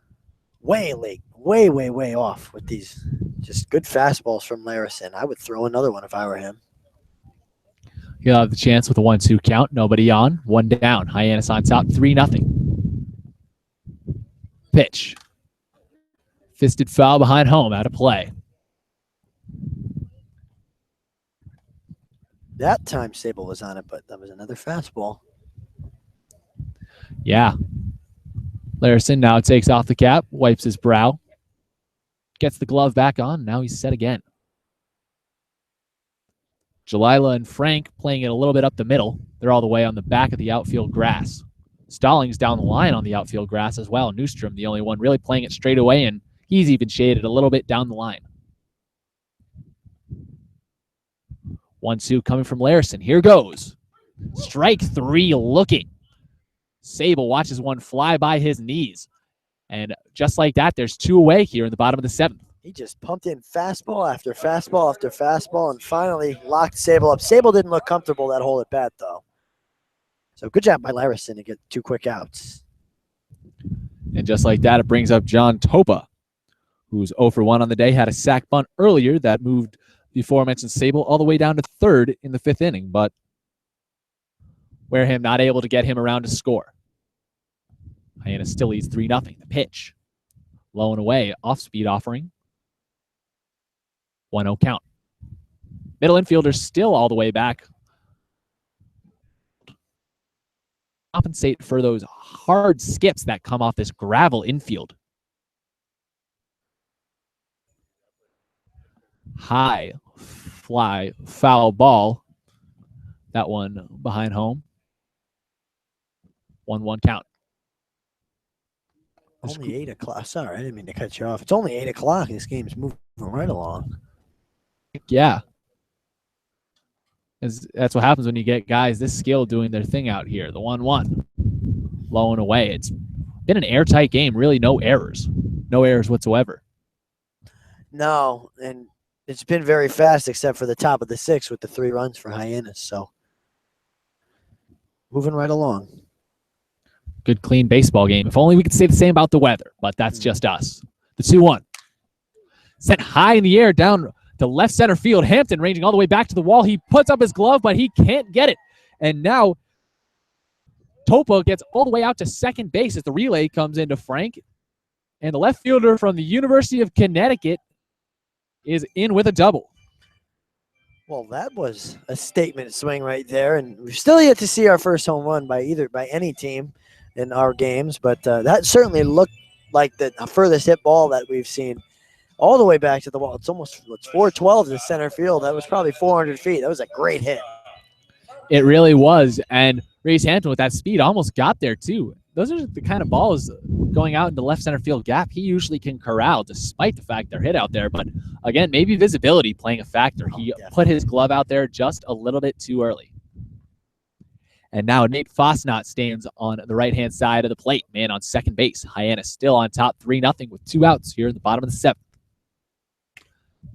Speaker 1: way late, way off with these just good fastballs from Larison. I would throw another one if I were him.
Speaker 2: He'll have the chance with a 1-2 count. Nobody on. 1 down. Hyannis on top. 3-0. Pitch. Fisted foul behind home. Out of play.
Speaker 1: That time Sable was on it, but that was another fastball.
Speaker 2: Yeah. Larison now takes off the cap, wipes his brow, gets the glove back on. Now he's set again. Jalila and Frank playing it a little bit up the middle. They're all the way on the back of the outfield grass. Stallings down the line on the outfield grass as well. Newstrom, the only one really playing it straight away and He's even shaded a little bit down the line. 1-2 coming from Larison. Here goes. Strike 3 looking. Sable watches one fly by his knees. And just like that, there's 2 away here in the bottom of the 7th.
Speaker 1: He just pumped in fastball after fastball after fastball and finally locked Sable up. Sable didn't look comfortable that hole at bat, though. So good job by Larison to get 2 quick outs.
Speaker 2: And just like that, it brings up John Topa, who's 0 for 1 on the day, had a sac bunt earlier that moved the aforementioned Sable all the way down to 3rd in the 5th inning, but Wareham not able to get him around to score. Hyannis still leads 3-0. The pitch. Low and away. Off-speed offering. 1-0 count. Middle infielder still all the way back. Compensate for those hard skips that come off this gravel infield. High fly foul ball. That one behind home. 1-1 count.
Speaker 1: Only 8 o'clock. Sorry, I didn't mean to cut you off. It's only 8 o'clock. This game's moving right along.
Speaker 2: Yeah. That's what happens when you get guys this skilled doing their thing out here. The 1-1. Low and away. It's been an airtight game. Really no errors. No errors whatsoever.
Speaker 1: No, and it's been very fast except for the top of the 6th with the 3 runs for Hyannis. So moving right along.
Speaker 2: Good, clean baseball game. If only we could say the same about the weather, but that's just us. The 2-1. Sent high in the air down to left center field. Hampton ranging all the way back to the wall. He puts up his glove, but he can't get it. And now Topa gets all the way out to second base as the relay comes into Frank. And the left fielder from the University of Connecticut is in with a double.
Speaker 1: Well, that was a statement swing right there. And we're still yet to see our first home run by any team in our games. But that certainly looked like the furthest hit ball that we've seen. All the way back to the wall. It's 412 to center field. That was probably 400 feet. That was a great hit.
Speaker 2: It really was. And Ray's Hampton with that speed almost got there too. Those are the kind of balls going out into left center field gap he usually can corral despite the fact they're hit out there. But again, maybe visibility playing a factor. He put his glove out there just a little bit too early. And now Nate Fosnot stands on the right-hand side of the plate. Man on second base. Hyannis still on top 3-0 with 2 outs here in the bottom of the 7th.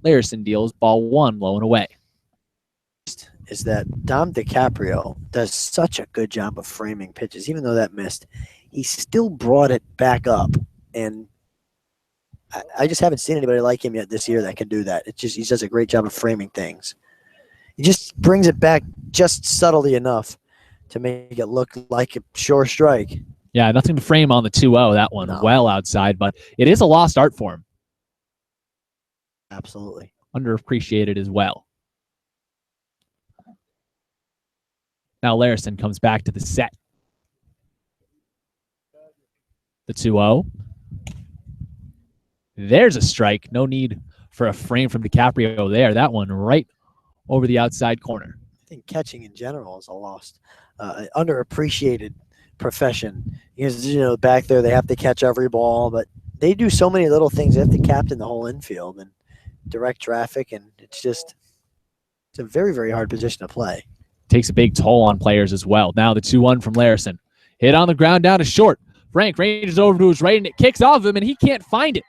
Speaker 2: Larison deals ball 1 low and away.
Speaker 1: Is that Dom DiCaprio does such a good job of framing pitches. Even though that missed, he still brought it back up. And I just haven't seen anybody like him yet this year that can do that. He does a great job of framing things. He just brings it back just subtly enough to make it look like a sure strike.
Speaker 2: Yeah, nothing to frame on the 2-0. That one well outside, but it is a lost art for him.
Speaker 1: Absolutely.
Speaker 2: Underappreciated as well. Now Larison comes back to the set. The 2-0. There's a strike. No need for a frame from DiCaprio there. That one right over the outside corner.
Speaker 1: I think catching in general is a lost, underappreciated profession. Because, back there they have to catch every ball, but they do so many little things. They have to captain the whole infield and direct traffic, and it's a very, very hard position to play.
Speaker 2: Takes a big toll on players as well. Now the 2-1 from Larison. Hit on the ground down to short. Frank ranges over to his right, and it kicks off him, and he can't find it.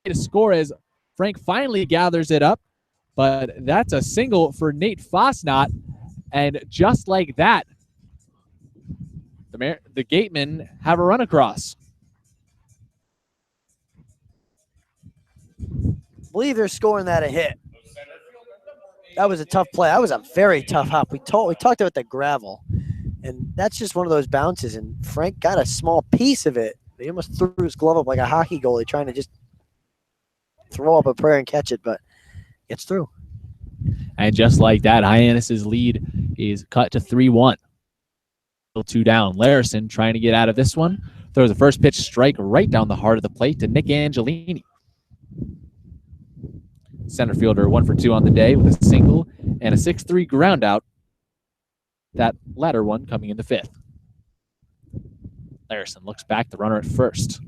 Speaker 2: To score as Frank finally gathers it up, but that's a single for Nate Fosnot, and just like that, the Gatemen have a run across.
Speaker 1: I believe they're scoring that a hit. That was a tough play. That was a very tough hop. We talked about the gravel, and that's just one of those bounces, and Frank got a small piece of it. He almost threw his glove up like a hockey goalie trying to just throw up a prayer and catch it, but gets through.
Speaker 2: And just like that, Hyannis' lead is cut to 3-1. Still 2 down. Larison trying to get out of this one. Throws a first pitch strike right down the heart of the plate to Nick Angelini. Center fielder 1 for 2 on the day with a single and a 6-3 ground out. That latter one coming in the 5th. Larison looks back, the runner at first.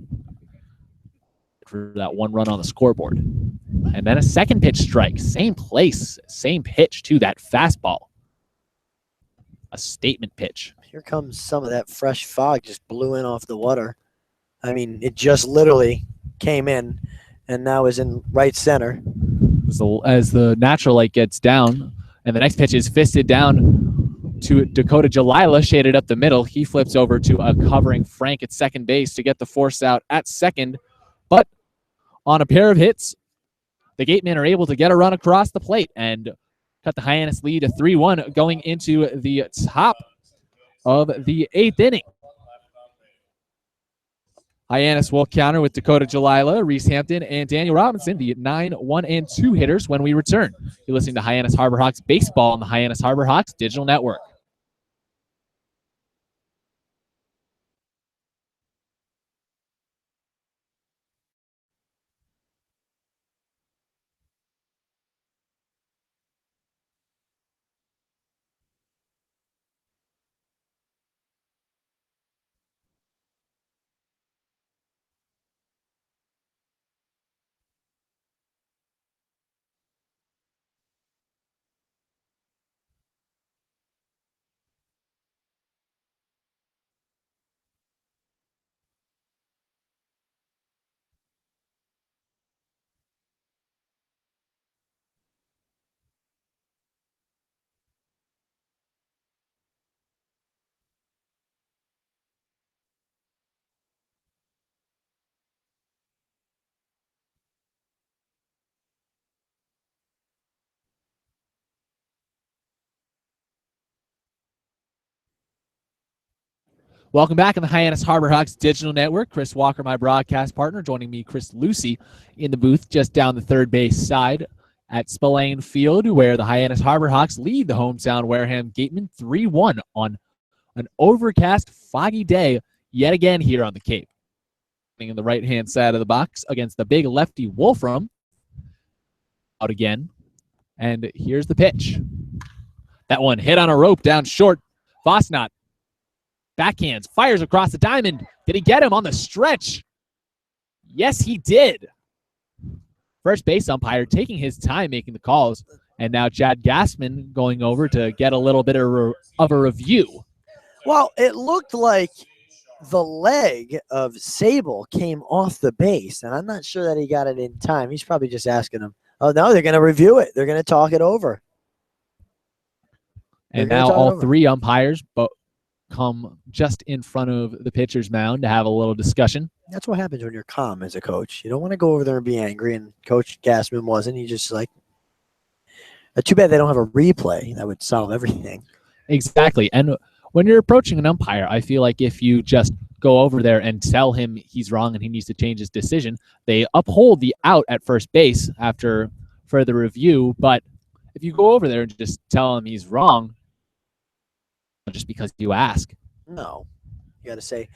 Speaker 2: for that one run on the scoreboard. And then a second pitch strike. Same place, same pitch to that fastball. A statement pitch.
Speaker 1: Here comes some of that fresh fog just blew in off the water. I mean, it just literally came in and now is in right center.
Speaker 2: As the natural light gets down, and the next pitch is fisted down to Dakota Jalila, shaded up the middle. He flips over to a covering Frank at second base to get the force out at second. But on a pair of hits, the Gatemen are able to get a run across the plate and cut the Hyannis lead to 3-1 going into the top of the 8th inning. Hyannis will counter with Dakota Jalila, Reese Hampton, and Daniel Robinson, the 9, 1, and 2 hitters when we return. You're listening to Hyannis Harbor Hawks baseball on the Hyannis Harbor Hawks digital network. Welcome back on the Hyannis Harbor Hawks digital network. Chris Walker, my broadcast partner, joining me, Chris Lucy, in the booth just down the third base side at Spillane Field, where the Hyannis Harbor Hawks lead the hometown Wareham Gatemen 3-1 on an overcast, foggy day yet again here on the Cape. In the right-hand side of the box against the big lefty Wolfram. Out again. And here's the pitch. That one hit on a rope down short. Vosnot backhands, fires across the diamond. Did he get him on the stretch? Yes, he did. First base umpire taking his time making the calls. And now Chad Gassman going over to get a little bit of a review.
Speaker 1: Well, it looked like the leg of Sable came off the base, and I'm not sure that he got it in time. He's probably just asking him, oh, no, they're going to review it. They're going to talk it over.
Speaker 2: And now all three umpires come just in front of the pitcher's mound to have a little discussion.
Speaker 1: That's what happens when you're calm as a coach. You don't want to go over there and be angry, and Coach Gassman wasn't. He just like, too bad they don't have a replay. That would solve everything.
Speaker 2: Exactly. And when you're approaching an umpire, I feel like if you just go over there and tell him he's wrong and he needs to change his decision, they uphold the out at first base after further review. But if you go over there and just tell him he's wrong, just because you ask.
Speaker 1: No. You got to say,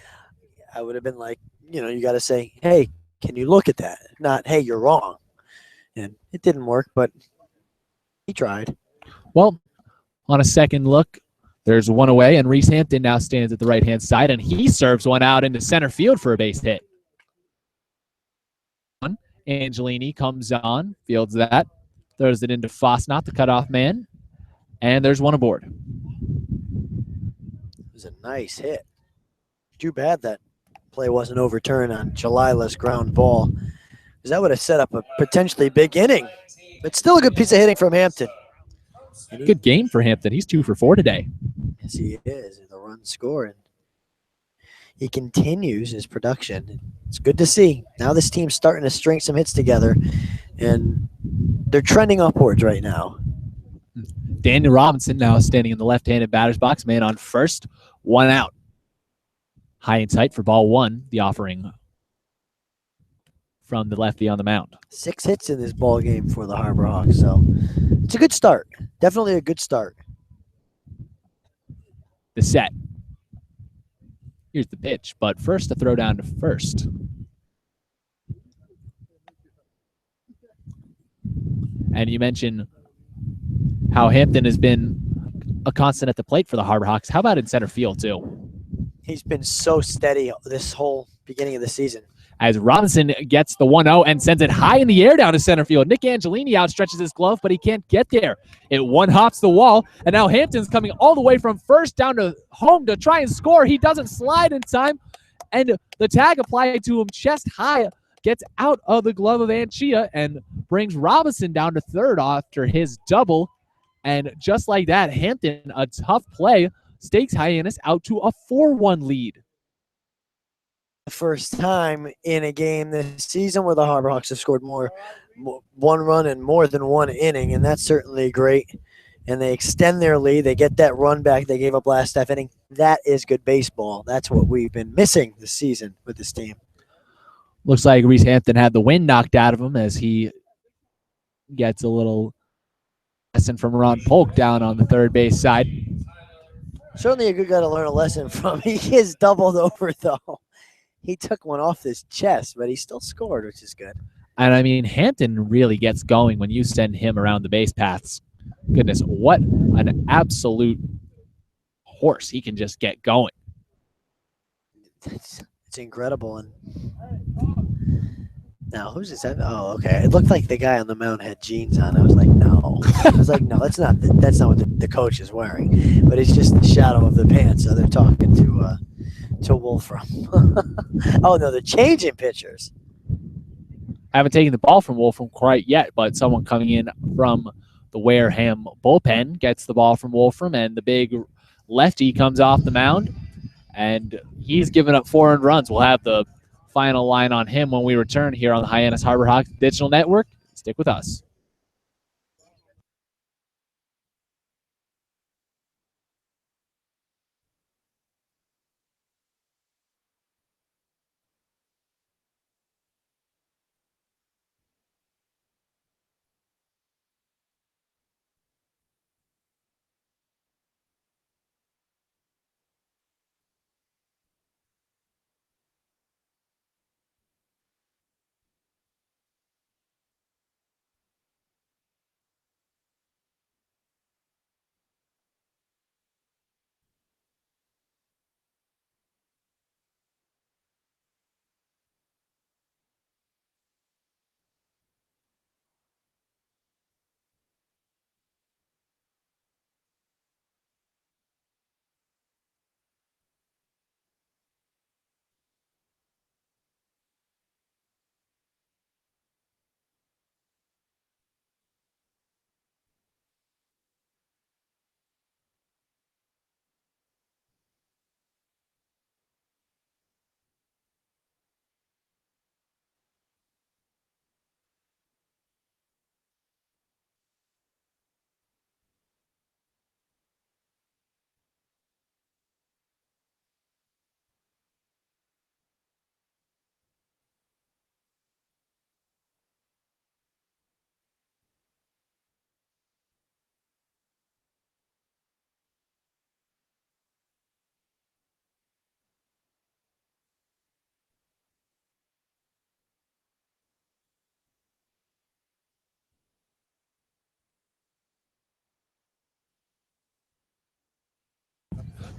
Speaker 1: I would have been like, you got to say, hey, can you look at that? Not, hey, you're wrong. And it didn't work, but he tried.
Speaker 2: Well, on a second look, there's one away, and Reese Hampton now stands at the right-hand side, and he serves one out into center field for a base hit. Angelini comes on, fields that, throws it into Fosnot, the cutoff man, and there's one aboard.
Speaker 1: It was a nice hit. Too bad that play wasn't overturned on Jalila's ground ball, because that would have set up a potentially big inning. But still a good piece of hitting from Hampton.
Speaker 2: Good game for Hampton. He's 2 for 4 today.
Speaker 1: Yes, he is. The run scoring. He continues his production. It's good to see. Now this team's starting to string some hits together, and they're trending upwards right now.
Speaker 2: Daniel Robinson now standing in the left-handed batter's box. Man on first, one out. High and tight for ball one, the offering from the lefty on the mound. 6
Speaker 1: hits in this ball game for the Harbor Hawks, so it's a good start. Definitely a good start.
Speaker 2: The set. Here's the pitch, but first a throw down to first. And you mentioned how Hampton has been a constant at the plate for the Harbor Hawks. How about in center field, too?
Speaker 1: He's been so steady this whole beginning of the season.
Speaker 2: as Robinson gets the 1-0 and sends it high in the air down to center field. Nick Angelini outstretches his glove, but he can't get there. It one-hops the wall, and now Hampton's coming all the way from first down to home to try and score. He doesn't slide in time, and the tag applied to him chest high gets out of the glove of Anchia and brings Robinson down to third after his double. And just like that, Hampton, a tough play, stakes Hyannis out to a 4-1 lead.
Speaker 1: The first time in a game this season where the Harbor Hawks have scored one run in more than one inning, and that's certainly great. And they extend their lead. They get that run back they gave up last half inning. That is good baseball. That's what we've been missing this season with this team.
Speaker 2: Looks like Reese Hampton had the wind knocked out of him as he gets a little lesson from Ron Polk down on the third base side.
Speaker 1: Certainly a good guy to learn a lesson from. He is doubled over, though. He took one off his chest, but he still scored, which is good.
Speaker 2: And, I mean, Hampton really gets going when you send him around the base paths. Goodness, what an absolute horse. He can just get going.
Speaker 1: It's incredible. And now, who's this? Oh, okay. It looked like the guy on the mound had jeans on. I was like, no. That's not what the coach is wearing. But it's just the shadow of the pants. So they're talking to Wolfram. Oh, no, they're changing pitchers.
Speaker 2: I haven't taken the ball from Wolfram quite yet, but someone coming in from the Wareham bullpen gets the ball from Wolfram, and the big lefty comes off the mound, and he's given up 4 earned runs. We'll have the final line on him when we return here on the Hyannis Harbor Hawks Digital Network. Stick with us.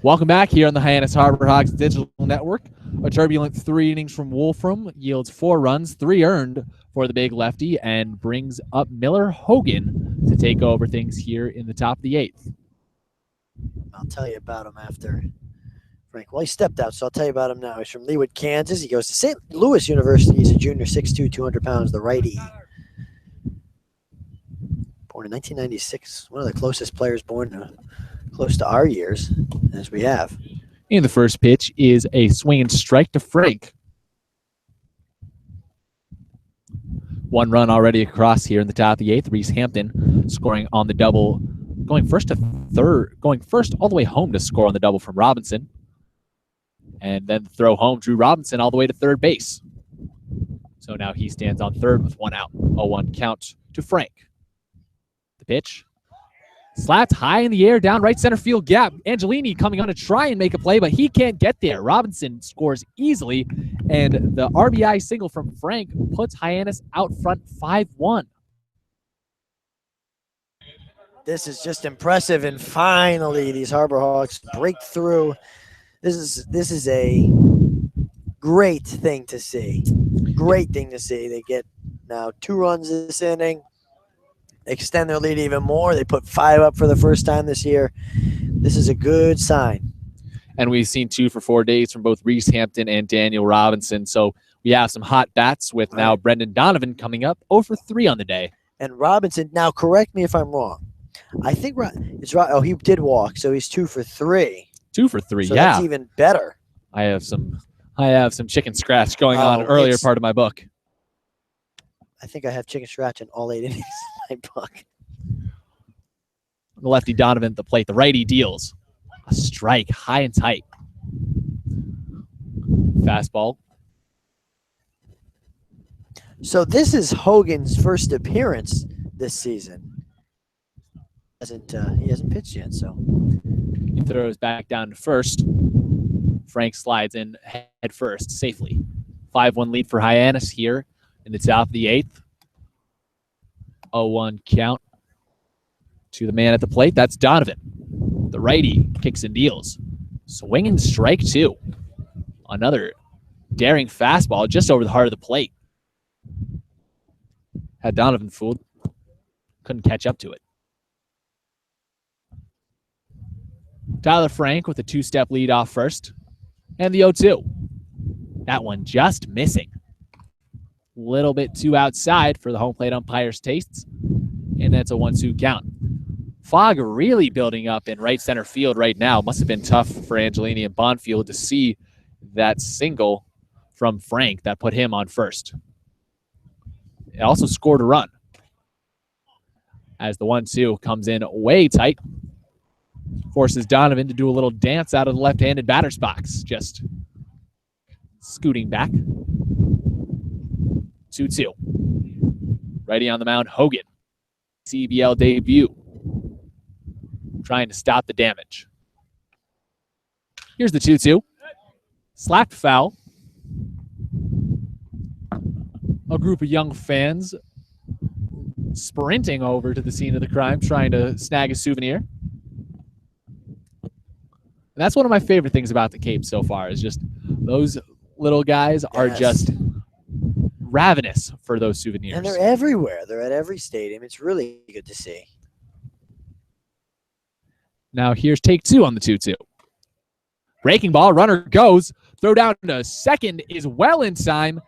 Speaker 2: Welcome back here on the Hyannis Harbor Hawks Digital Network. A turbulent 3 innings from Wolfram yields 4 runs, 3 earned for the big lefty, and brings up Miller Hogan to take over things here in the top of the 8th.
Speaker 1: I'll tell you about him after Frank. Well, he stepped out, so I'll tell you about him now. He's from Leawood, Kansas. He goes to St. Louis University. He's a junior, 6'2", 200 pounds, the righty. Born in 1996. One of the closest players born close to our years as we have.
Speaker 2: And the first pitch is a swing and strike to Frank. 1 run already across here in the top of the 8th. Reese Hampton scoring on the double, going first all the way home to score on the double from Robinson. And then throw home Drew Robinson all the way to third base. So now he stands on third with 1 out. 0-1 count to Frank. The pitch. Slapped high in the air, down right center field gap. Angelini coming on to try and make a play, but he can't get there. Robinson scores easily, and the RBI single from Frank puts Hyannis out front 5-1.
Speaker 1: This is just impressive, and finally these Harbor Hawks break through. This is a great thing to see. great thing to see. They get now 2 runs this inning, extend their lead even more. They put 5 up for the first time this year. This is a good sign.
Speaker 2: And we've seen 2 for 4 days from both Reese Hampton and Daniel Robinson. So we have some hot bats with now Brendan Donovan coming up 0 for 3 on the day.
Speaker 1: And Robinson, now correct me if I'm wrong. I think it's right. Oh, he did walk, so he's 2 for 3.
Speaker 2: 2 for 3,
Speaker 1: so
Speaker 2: yeah.
Speaker 1: That's even better.
Speaker 2: I have some chicken scratch going on earlier part of my book.
Speaker 1: I think I have chicken scratch in all 8 innings in my book.
Speaker 2: The lefty Donovan at the plate. The righty deals a strike, high and tight. Fastball.
Speaker 1: So this is Hogan's first appearance this season. He hasn't pitched yet, so
Speaker 2: He throws back down to first. Frank slides in head first safely. 5-1 lead for Hyannis here in the top of the 8th. 0-1 count to the man at the plate. That's Donovan. The righty kicks and deals. Swing and strike 2. Another daring fastball just over the heart of the plate. Had Donovan fooled. Couldn't catch up to it. Tyler Frank with a 2-step lead off first. And the 0-2. That one just missing. Little bit too outside for the home plate umpire's tastes. And that's a 1-2 count. Fog really building up in right center field right now. Must have been tough for Angelini and Bonfield to see that single from Frank that put him on first. It also scored a run as the 1-2 comes in way tight. Forces Donovan to do a little dance out of the left-handed batter's box. Just scooting back. 2-2. Righty on the mound, Hogan. CBL debut. Trying to stop the damage. Here's the 2-2. Slapped foul. A group of young fans sprinting over to the scene of the crime, trying to snag a souvenir. And that's one of my favorite things about the Cape so far, is just those little guys are just ravenous for those souvenirs.
Speaker 1: And they're everywhere. They're at every stadium. It's really good to see.
Speaker 2: Now here's take 2 on the 2-2. Breaking ball, runner goes. Throw down to second is well in time.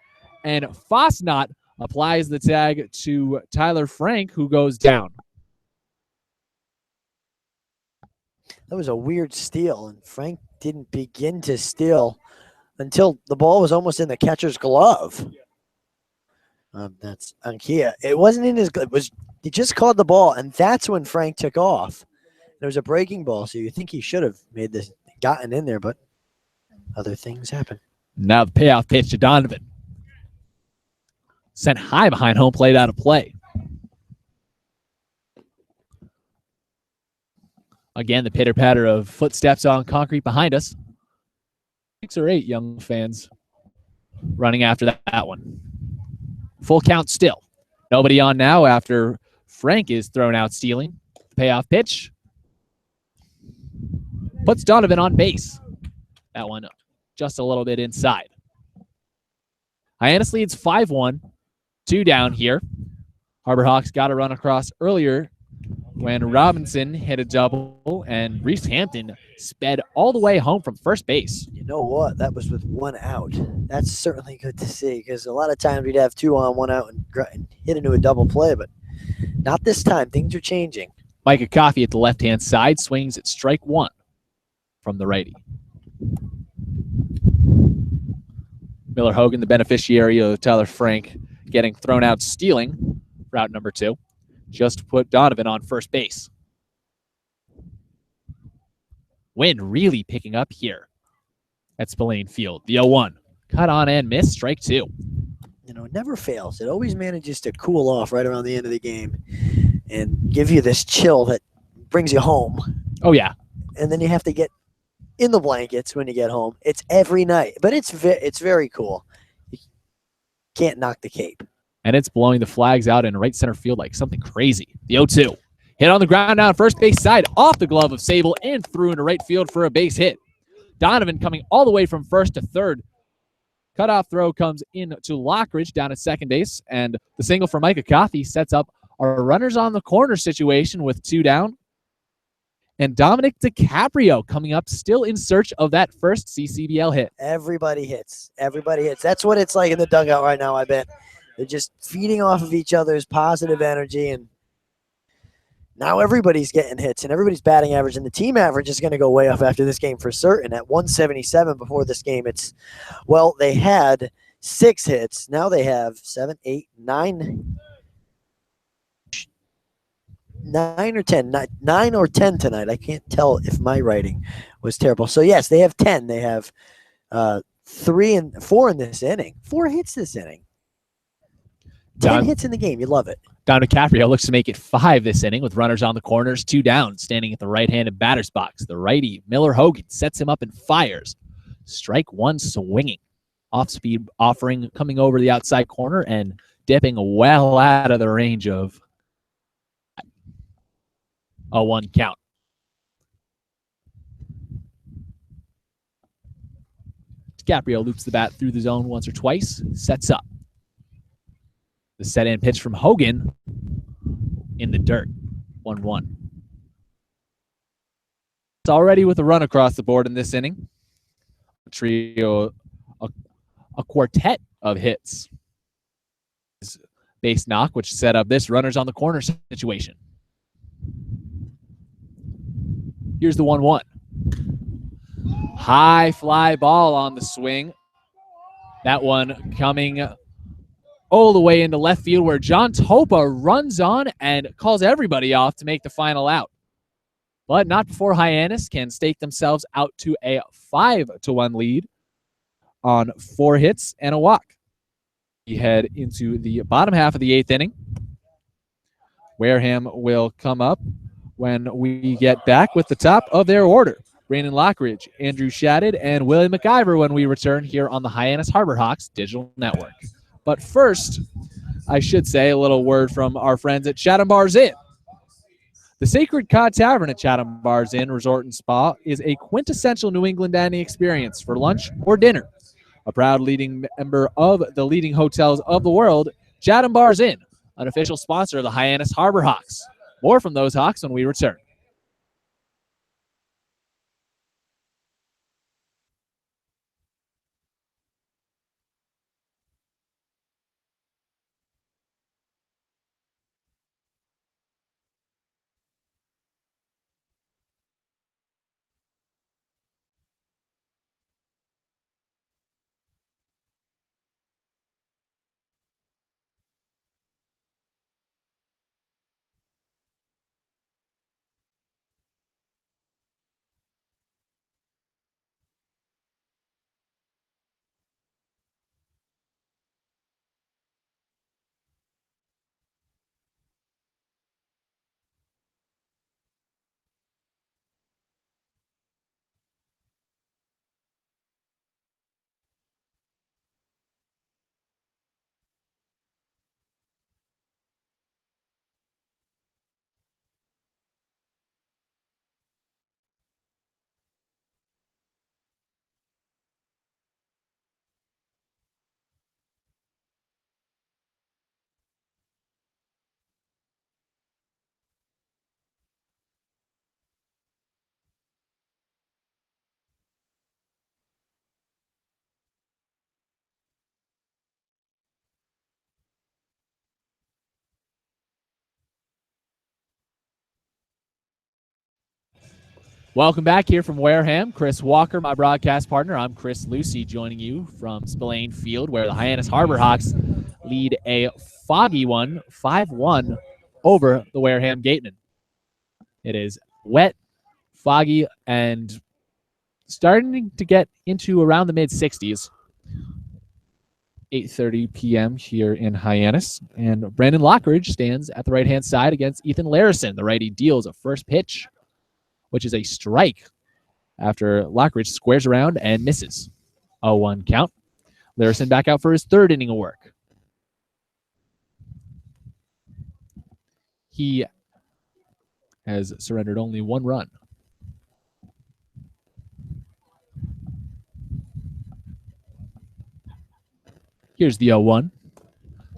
Speaker 2: And Fosnot applies the tag to Tyler Frank, who goes down.
Speaker 1: That was a weird steal, and Frank didn't begin to steal until the ball was almost in the catcher's glove. That's Ankia. It wasn't in his glove. He just caught the ball, and that's when Frank took off. There was a breaking ball, so you think he should have gotten in there, but other things happen.
Speaker 2: Now the payoff pitch to Donovan. Sent high behind home plate, out of play. Again, the pitter-patter of footsteps on concrete behind us. 6 or 8 young fans running after that one. Full count still. Nobody on now after Frank is thrown out stealing. Payoff pitch puts Donovan on base. That one just a little bit inside. Hyannis leads 5-1. 2 down here. Harbor Hawks got a run across earlier when Robinson hit a double and Reese Hampton sped all the way home from first base.
Speaker 1: You know what? That was with 1 out. That's certainly good to see, because a lot of times we'd have 2 on, 1 out, and hit into a double play, but not this time. Things are changing.
Speaker 2: Micah Coffey at the left-hand side swings at strike 1 from the righty. Miller Hogan, the beneficiary of Tyler Frank getting thrown out stealing, route number 2. Just put Donovan on first base. Wind really picking up here at Spillane Field. The 0-1. Cut on and miss, strike 2.
Speaker 1: You know, it never fails. It always manages to cool off right around the end of the game and give you this chill that brings you home.
Speaker 2: Oh, yeah.
Speaker 1: And then you have to get in the blankets when you get home. It's every night, but it's very cool. You can't knock the Cape.
Speaker 2: And it's blowing the flags out in right center field like something crazy. The 0-2. Hit on the ground down first base side, off the glove of Sable and through into right field for a base hit. Donovan coming all the way from first to third. Cutoff throw comes in to Lockridge down at second base, and the single for Micah Coffey sets up our runners on the corner situation with 2 down. And Dominic DiCaprio coming up, still in search of that first CCBL hit.
Speaker 1: Everybody hits. Everybody hits. That's what it's like in the dugout right now, I bet. They're just feeding off of each other's positive energy, and now everybody's getting hits, and everybody's batting average, and the team average is going to go way up after this game for certain. At 177 before this game, they had 6 hits. Now they have 7, 8, 9 or 10. 9 or 10 tonight. I can't tell if my writing was terrible. So, yes, they have 10. They have 3 and 4 in this inning. 4 hits this inning. 10 hits in the game. You love it.
Speaker 2: Don DiCaprio looks to make it 5 this inning with runners on the corners, 2 down, standing at the right-handed batter's box. The righty, Miller Hogan, sets him up and fires. Strike 1 swinging. Off-speed offering coming over the outside corner and dipping well out of the range of a 1 count. DiCaprio loops the bat through the zone once or twice, sets up. The set-in pitch from Hogan in the dirt, 1-1. It's already with a run across the board in this inning. A trio, a quartet of hits. Base knock, which set up this runners on the corner situation. Here's the 1-1. High fly ball on the swing. That one coming all the way into left field, where John Topa runs on and calls everybody off to make the final out. But not before Hyannis can stake themselves out to a 5-1 lead on 4 hits and a walk. We head into the bottom half of the 8th inning. Wareham will come up when we get back with the top of their order. Brandon Lockridge, Andrew Shadid, and Willie McIver when we return here on the Hyannis Harbor Hawks Digital Network. But first, I should say a little word from our friends at Chatham Bars Inn. The Sacred Cod Tavern at Chatham Bars Inn Resort and Spa is a quintessential New England dining experience for lunch or dinner. A proud leading member of the leading hotels of the world, Chatham Bars Inn, an official sponsor of the Hyannis Harbor Hawks. More from those Hawks when we return. Welcome back here from Wareham. Chris Walker, my broadcast partner. I'm Chris Lucy, joining you from Spillane Field, where the Hyannis Harbor Hawks lead a foggy one, 5-1 over the Wareham Gatemen. It is wet, foggy, and starting to get into around the mid-60s. 8:30 p.m. here in Hyannis. And Brandon Lockridge stands at the right-hand side against Ethan Larison. The righty deals a first pitch, which is a strike after Lockridge squares around and misses. 0-1 count. Larison back out for his 3rd inning of work. He has surrendered only 1 run. Here's the 0-1.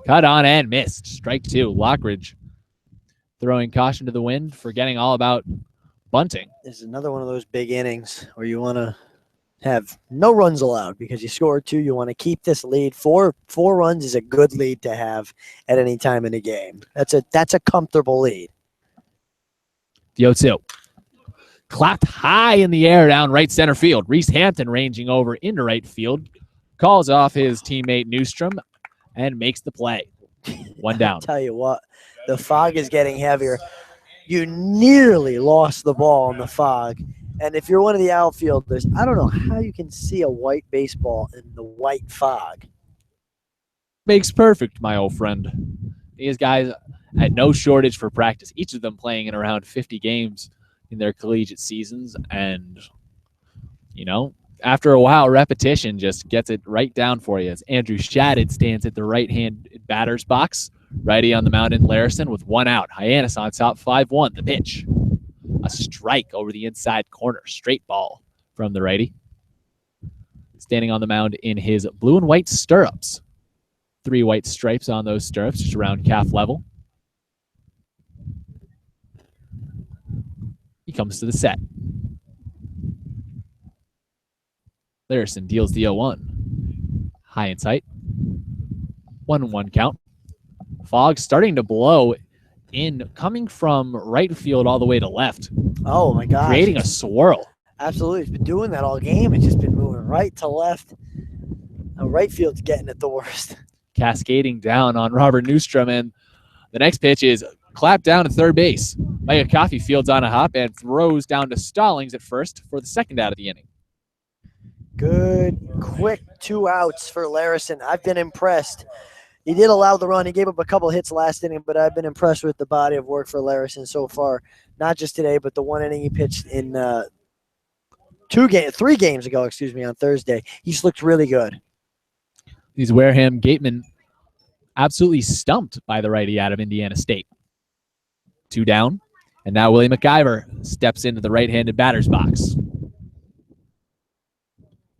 Speaker 2: Cut on and missed. Strike 2. Lockridge throwing caution to the wind, forgetting all about bunting.
Speaker 1: This is another one of those big innings where you want to have no runs allowed because you scored 2. You want to keep this lead. Four runs is a good lead to have at any time in the game. That's a comfortable lead.
Speaker 2: The 0-2. Clapped high in the air down right center field. Reese Hampton ranging over into right field. Calls off his teammate Newstrom and makes the play. 1 down.
Speaker 1: I'll tell you what, the fog is getting heavier. You nearly lost the ball in the fog. And if you're one of the outfielders, I don't know how you can see a white baseball in the white fog.
Speaker 2: Makes perfect, my old friend. These guys had no shortage for practice, each of them playing in around 50 games in their collegiate seasons. And, after a while, repetition just gets it right down for you. As Andrew Shadid stands at the right-hand batter's box. Righty on the mound in Larison with 1 out. Hyannis on top, 5-1. The pitch. A strike over the inside corner. Straight ball from the righty. Standing on the mound in his blue and white stirrups. 3 white stripes on those stirrups, just around calf level. He comes to the set. Larison deals the 0-1. High and tight. 1-1 count. Fog starting to blow in, coming from right field all the way to left.
Speaker 1: Oh, my God.
Speaker 2: Creating a swirl.
Speaker 1: Absolutely. It's been doing that all game. It's just been moving right to left. Right field's getting it the worst.
Speaker 2: Cascading down on Robert Newstrom, and the next pitch is clapped down to third base. Micah Coffey fields on a hop and throws down to Stallings at first for the 2nd out of the inning.
Speaker 1: Good, quick 2 outs for Larison. I've been impressed. He did allow the run. He gave up a couple hits last inning, but I've been impressed with the body of work for Larison so far. Not just today, but the 1 inning he pitched in 3 games ago, on Thursday. He's looked really good.
Speaker 2: These Wareham Gatemen absolutely stumped by the righty out of Indiana State. 2 down, and now Willie McIver steps into the right-handed batter's box.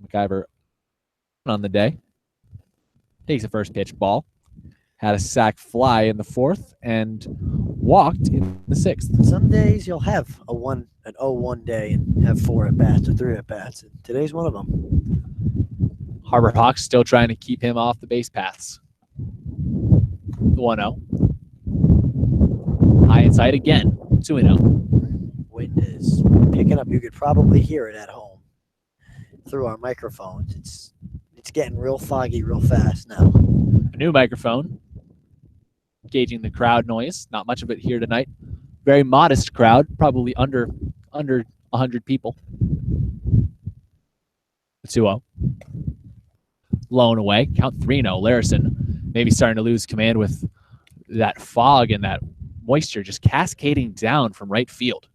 Speaker 2: McIver on the day. Takes the first pitch ball. Had a sac fly in the 4th and walked in the 6th.
Speaker 1: Some days you'll have an 0-1 day and have 4 at-bats or 3 at-bats. Today's one of them.
Speaker 2: Harbor Hawks still trying to keep him off the base paths. The 1-0. High and tight again. 2-0.
Speaker 1: Wind is picking up. You could probably hear it at home through our microphones. It's getting real foggy real fast now.
Speaker 2: A new microphone. Gauging the crowd noise. Not much of it here tonight. Very modest crowd. Probably under 100 people. The 2-0. Blown away. Count 3-0. Larison maybe starting to lose command with that fog and that moisture just cascading down from right field.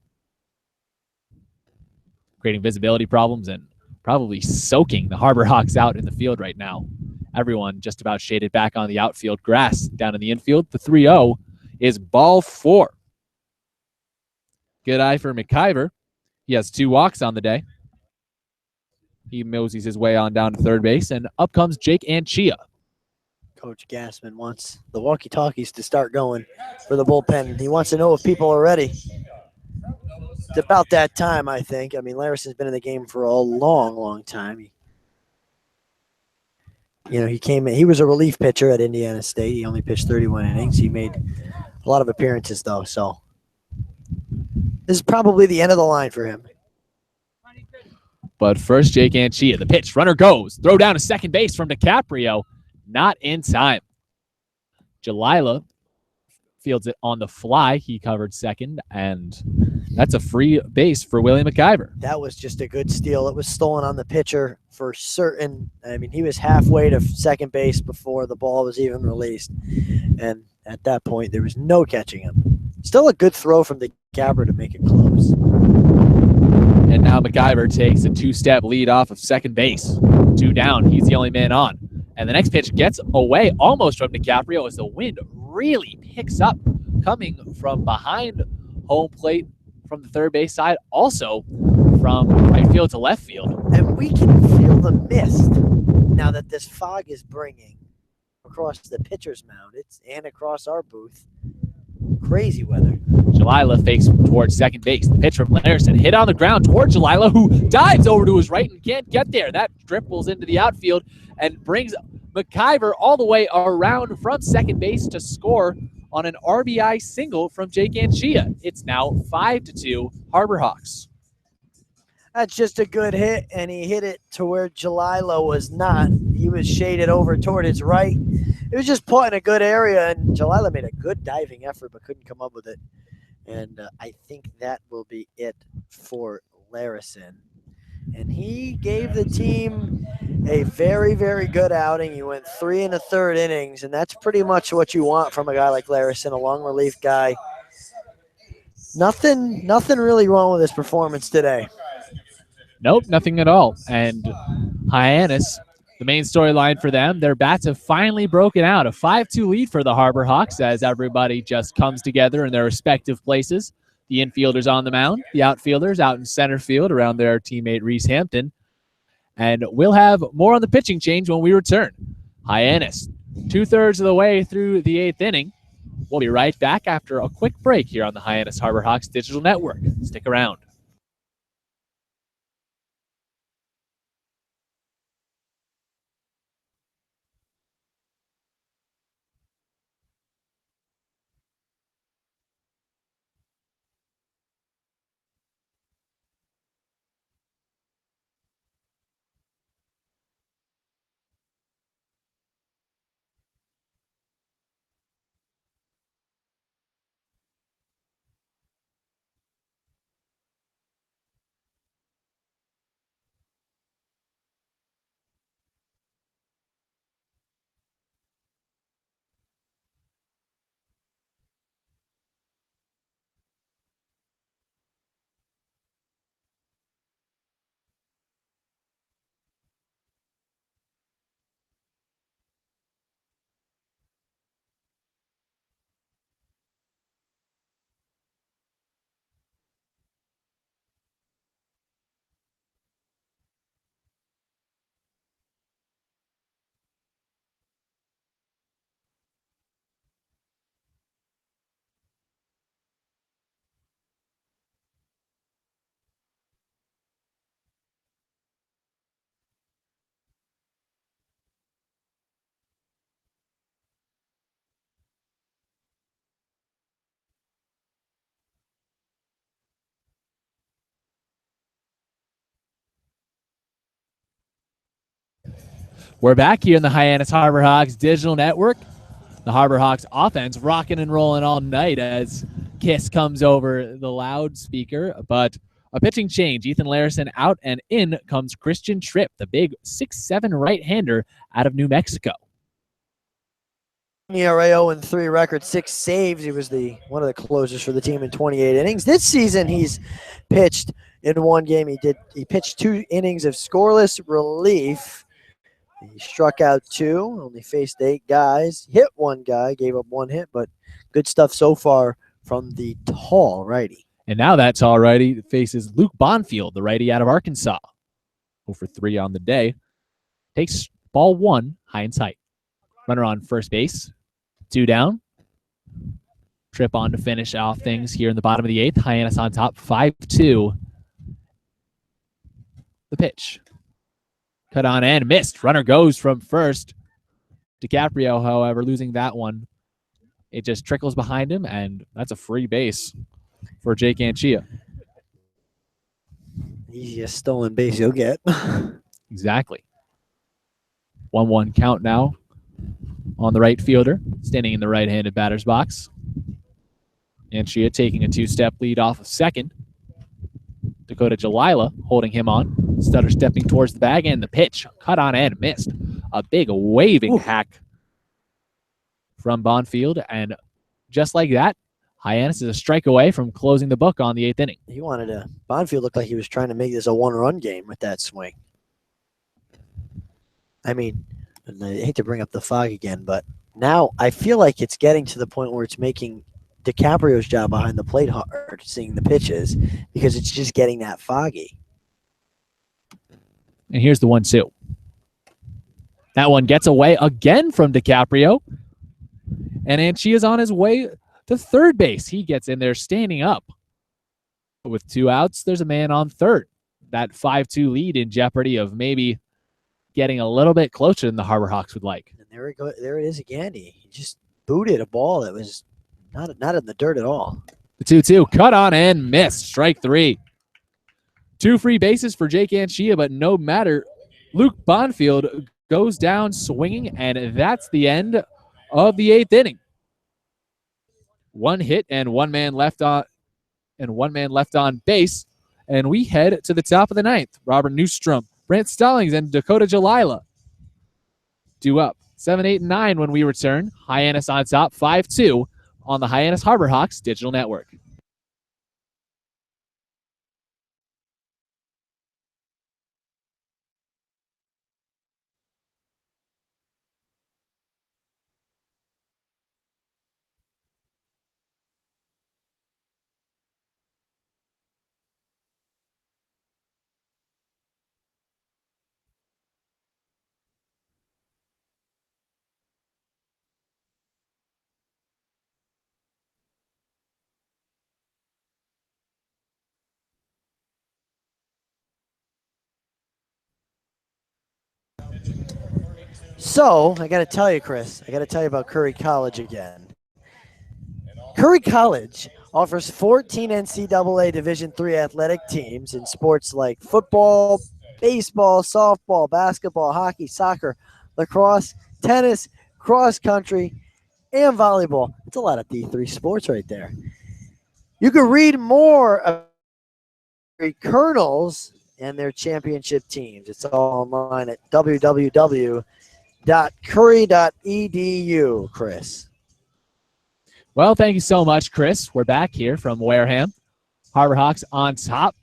Speaker 2: Creating visibility problems and probably soaking the Harbor Hawks out in the field right now. Everyone just about shaded back on the outfield grass down in the infield. The 3-0 is ball 4. Good eye for McIver. He has 2 walks on the day. He moseys his way on down to third base, and up comes Jake Anchia.
Speaker 1: Coach Gassman wants the walkie-talkies to start going for the bullpen. He wants to know if people are ready. It's about that time, I think. Larison's been in the game for a long, long time. He came in. He was a relief pitcher at Indiana State. He only pitched 31 innings. He made a lot of appearances, though. So this is probably the end of the line for him.
Speaker 2: But first, Jake Anchia. The pitch. Runner goes. Throw down to second base from DiCaprio. Not in time. Jalila fields it on the fly. He covered second, and that's a free base for Willie McIver.
Speaker 1: That was just a good steal. It was stolen on the pitcher for certain. He was halfway to second base before the ball was even released. And at that point, there was no catching him. Still a good throw from DiCaprio to make it close.
Speaker 2: And now McIver takes a 2-step lead off of second base. 2 down. He's the only man on. And the next pitch gets away almost from DiCaprio as the wind really picks up coming from behind home plate from the third base side, also from right field to left field.
Speaker 1: And we can feel the mist now that this fog is bringing. across the pitcher's mound. And across our booth. Crazy weather.
Speaker 2: Jalila fakes towards second base. The pitch from Larison hit on the ground towards Jalila, who dives over to his right and can't get there. That dribbles into the outfield and brings McIver all the way around from second base to score on an RBI single from Jake Anchia. It's now 5-2 Harbor Hawks.
Speaker 1: That's just a good hit, and he hit it to where Jalila was not. He was shaded over toward his right. It was just put in a good area, and Jalila made a good diving effort but couldn't come up with it. And I think that will be it for Larison. And he gave the team a very, very good outing. He went 3 1/3 innings, and that's pretty much what you want from a guy like Larison, a long relief guy. Nothing really wrong with his performance today.
Speaker 2: Nope, nothing at all. And Hyannis, the main storyline for them, their bats have finally broken out. A 5-2 lead for the Harbor Hawks as everybody just comes together in their respective places. The infielders on the mound, the outfielders out in center field around their teammate Reese Hampton. And we'll have more on the pitching change when we return. Hyannis, 2/3 of the way through the 8th inning. We'll be right back after a quick break here on the Hyannis Harbor Hawks Digital Network. Stick around. We're back here in the Hyannis Harbor Hawks Digital Network. The Harbor Hawks offense rocking and rolling all night as Kiss comes over the loudspeaker. But a pitching change. Ethan Larison out, and in comes Christian Tripp, the big 6'7" right-hander out of New Mexico.
Speaker 1: ERA 0-3 record, 6 saves. He was one of the closers for the team in 28 innings. This season, he's pitched in one game. He pitched 2 innings of scoreless relief. He struck out 2, only faced 8 guys, hit 1 guy, gave up 1 hit, but good stuff so far from the tall righty.
Speaker 2: And now that tall righty faces Luke Bonfield, the righty out of Arkansas. 0-for-3 on the day. Takes ball 1 high and tight. Runner on first base. 2 down. Tripp on to finish off things here in the bottom of the 8th. Hyannis on top, 5-2. The pitch. Cut on and missed. Runner goes from first. DiCaprio, however, losing that one. It just trickles behind him, and that's a free base for Jake Anchia.
Speaker 1: Easiest stolen base you'll get.
Speaker 2: Exactly. 1-1 count now on the right fielder, standing in the right-handed batter's box. Anchia taking a 2-step lead off of second. Dakota Jalila holding him on. Stutter stepping towards the bag, and the pitch. Cut on and missed. A big waving hack from Bonfield, and just like that, Hyannis is a strike away from closing the book on the 8th inning.
Speaker 1: Bonfield looked like he was trying to make this a 1-run game with that swing. I mean, I hate to bring up the fog again, but now I feel like it's getting to the point where it's making DiCaprio's job behind the plate hard, seeing the pitches, because it's just getting that foggy.
Speaker 2: And here's the 1-2. That one gets away again from DiCaprio. And Anchi is on his way to third base. He gets in there standing up. With 2 outs, there's a man on third. That 5-2 lead in jeopardy of maybe getting a little bit closer than the Harbor Hawks would like.
Speaker 1: And there it is again. He just booted a ball that was not in the dirt at all.
Speaker 2: The 2-2 cut on and missed. Strike 3. 2 free bases for Jake Anchia, but no matter. Luke Bonfield goes down swinging, and that's the end of the 8th inning. 1 hit and 1 man left on base, and we head to the top of the 9th. Robert Newstrom, Brant Stallings, and Dakota Jalila due up 7, 8, and 9 when we return. Hyannis on top, 5-2 on the Hyannis Harbor Hawks digital network.
Speaker 1: So I got to tell you, Chris, I got to tell you about Curry College again. Curry College offers 14 NCAA Division III athletic teams in sports like football, baseball, softball, basketball, hockey, soccer, lacrosse, tennis, cross country, and volleyball. It's a lot of D3 sports right there. You can read more about Colonels and their championship teams. It's all online at www.curry.edu, Chris.
Speaker 2: Well, thank you so much, Chris. We're back here from Wareham. Harbor Hawks on top,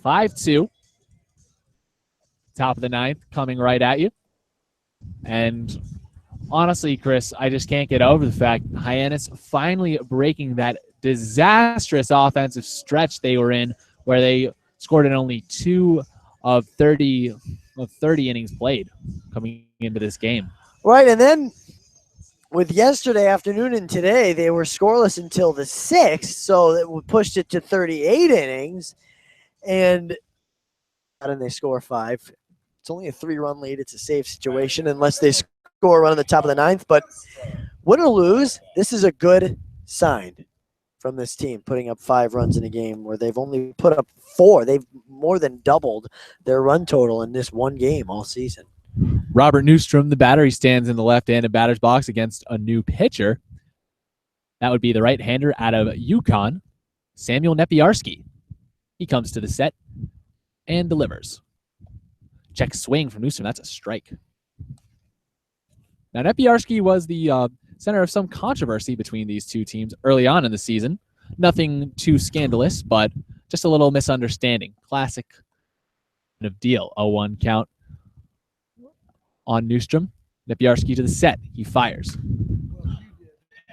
Speaker 2: 5-2. Top of the 9th, coming right at you. And honestly, Chris, I just can't get over the fact Hyannis finally breaking that disastrous offensive stretch they were in, where they scored in only 2 of 30 innings played coming into this game.
Speaker 1: Right, and then with yesterday afternoon and today, they were scoreless until the 6th, so it pushed it to 38 innings, and they score 5. It's only a 3-run lead. It's a safe situation unless they score a run on the top of the 9th, but win or lose, this is a good sign from this team, putting up 5 runs in a game where they've only put up 4. They've more than doubled their run total in this one game all season.
Speaker 2: Robert Newstrom, the batter, he stands in the left-handed batter's box against a new pitcher. That would be the right-hander out of UConn, Samuel Nepiarski. He comes to the set and delivers. Check swing from Newstrom. That's a strike. Now, Nepiarski was the center of some controversy between these two teams early on in the season. Nothing too scandalous, but just a little misunderstanding. Classic kind of deal. 0-1 count on Newstrom. Nepiarski to the set. He fires.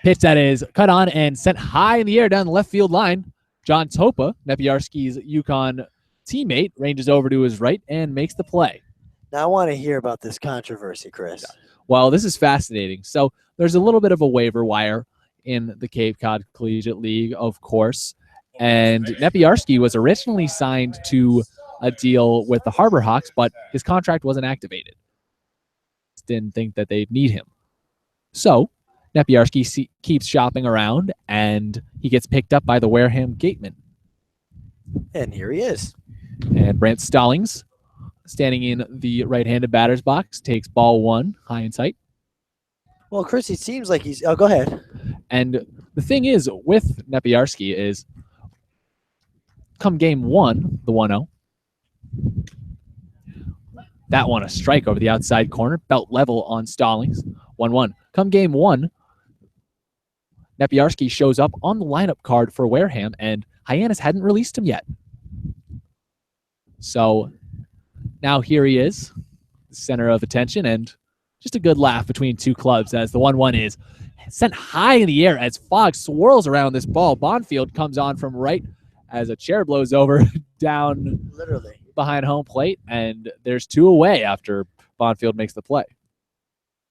Speaker 2: Pitch that is cut on and sent high in the air down the left field line. John Topa, Nepiarski's UConn teammate, ranges over to his right and makes the play.
Speaker 1: Now I want to hear about this controversy, Chris.
Speaker 2: Well, this is fascinating. So there's a little bit of a waiver wire in the Cape Cod Collegiate League, of course. And Nepiarski was originally signed to a deal with the Harbor Hawks, but his contract wasn't activated. Didn't think that they'd need him. So Nepiarski keeps shopping around, and he gets picked up by the Wareham Gateman.
Speaker 1: And here he is.
Speaker 2: And Brant Stallings, standing in the right-handed batter's box, takes ball 1 high and tight.
Speaker 1: Well, Chris, it seems like he's... Oh, go ahead.
Speaker 2: And the thing is with Nepiarski is come game 1, the 1-0, that one a strike over the outside corner, belt level on Stallings, 1-1. Come game 1, Nepiarski shows up on the lineup card for Wareham, and Hyannis hadn't released him yet. So now here he is, the center of attention, and just a good laugh between two clubs as the 1-1 is sent high in the air as fog swirls around this ball. Bonfield comes on from right as a chair blows over down
Speaker 1: literally
Speaker 2: behind home plate, and there's 2 away after Bonfield makes the play.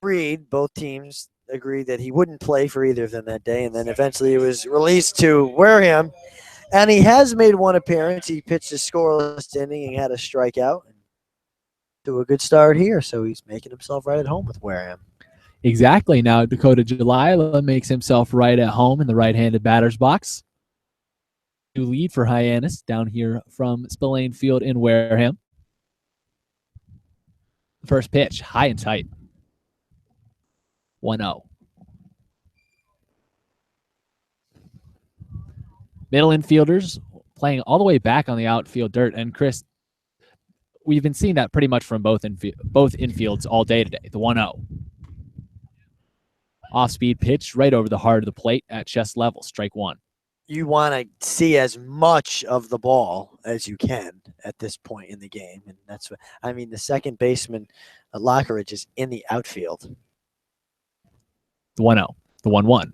Speaker 1: agreed. Both teams agreed that he wouldn't play for either of them that day, and then eventually he was released to Wareham. And he has made one appearance. He pitched a scoreless inning and had a strikeout. To a good start here, so he's making himself right at home with Wareham.
Speaker 2: Exactly. Now Dakota Jalila makes himself right at home in the right-handed batter's box. New lead for Hyannis down here from Spillane Field in Wareham. First pitch, high and tight. 1-0. Middle infielders playing all the way back on the outfield dirt. And Chris, we've been seeing that pretty much from both infields all day today. The 1-0. Off-speed pitch right over the heart of the plate at chest level, strike one.
Speaker 1: You want to see as much of the ball as you can at this point in the game. And that's what I mean. The second baseman, Lockeridge, is in the outfield.
Speaker 2: The 1-0. The 1-1.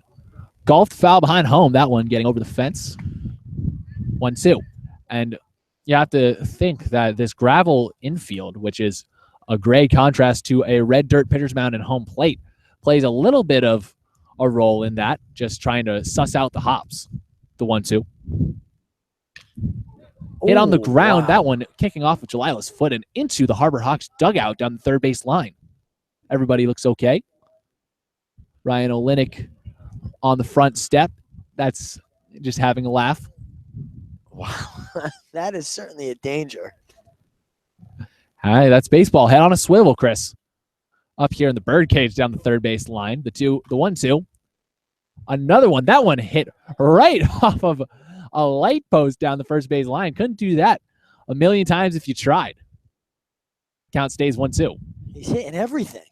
Speaker 2: Golfed foul behind home. That one getting over the fence. 1-2. And you have to think that this gravel infield, which is a gray contrast to a red dirt pitcher's mound and home plate, plays a little bit of a role in that, just trying to suss out the hops. The 1-2. Hit on the ground. Wow. That one kicking off with Jalila's foot and into the Harbor Hawks dugout down the third base line. Everybody looks okay. Ryan Olenek on the front step. That's just having a laugh.
Speaker 1: Wow. That is certainly a danger.
Speaker 2: Hi, that's baseball. Head on a swivel, Chris. Up here in the birdcage down the third base line. The 1-2. Another one. That one hit right off of a light post down the first base line. Couldn't do that a million times if you tried. Count stays 1-2.
Speaker 1: He's hitting everything.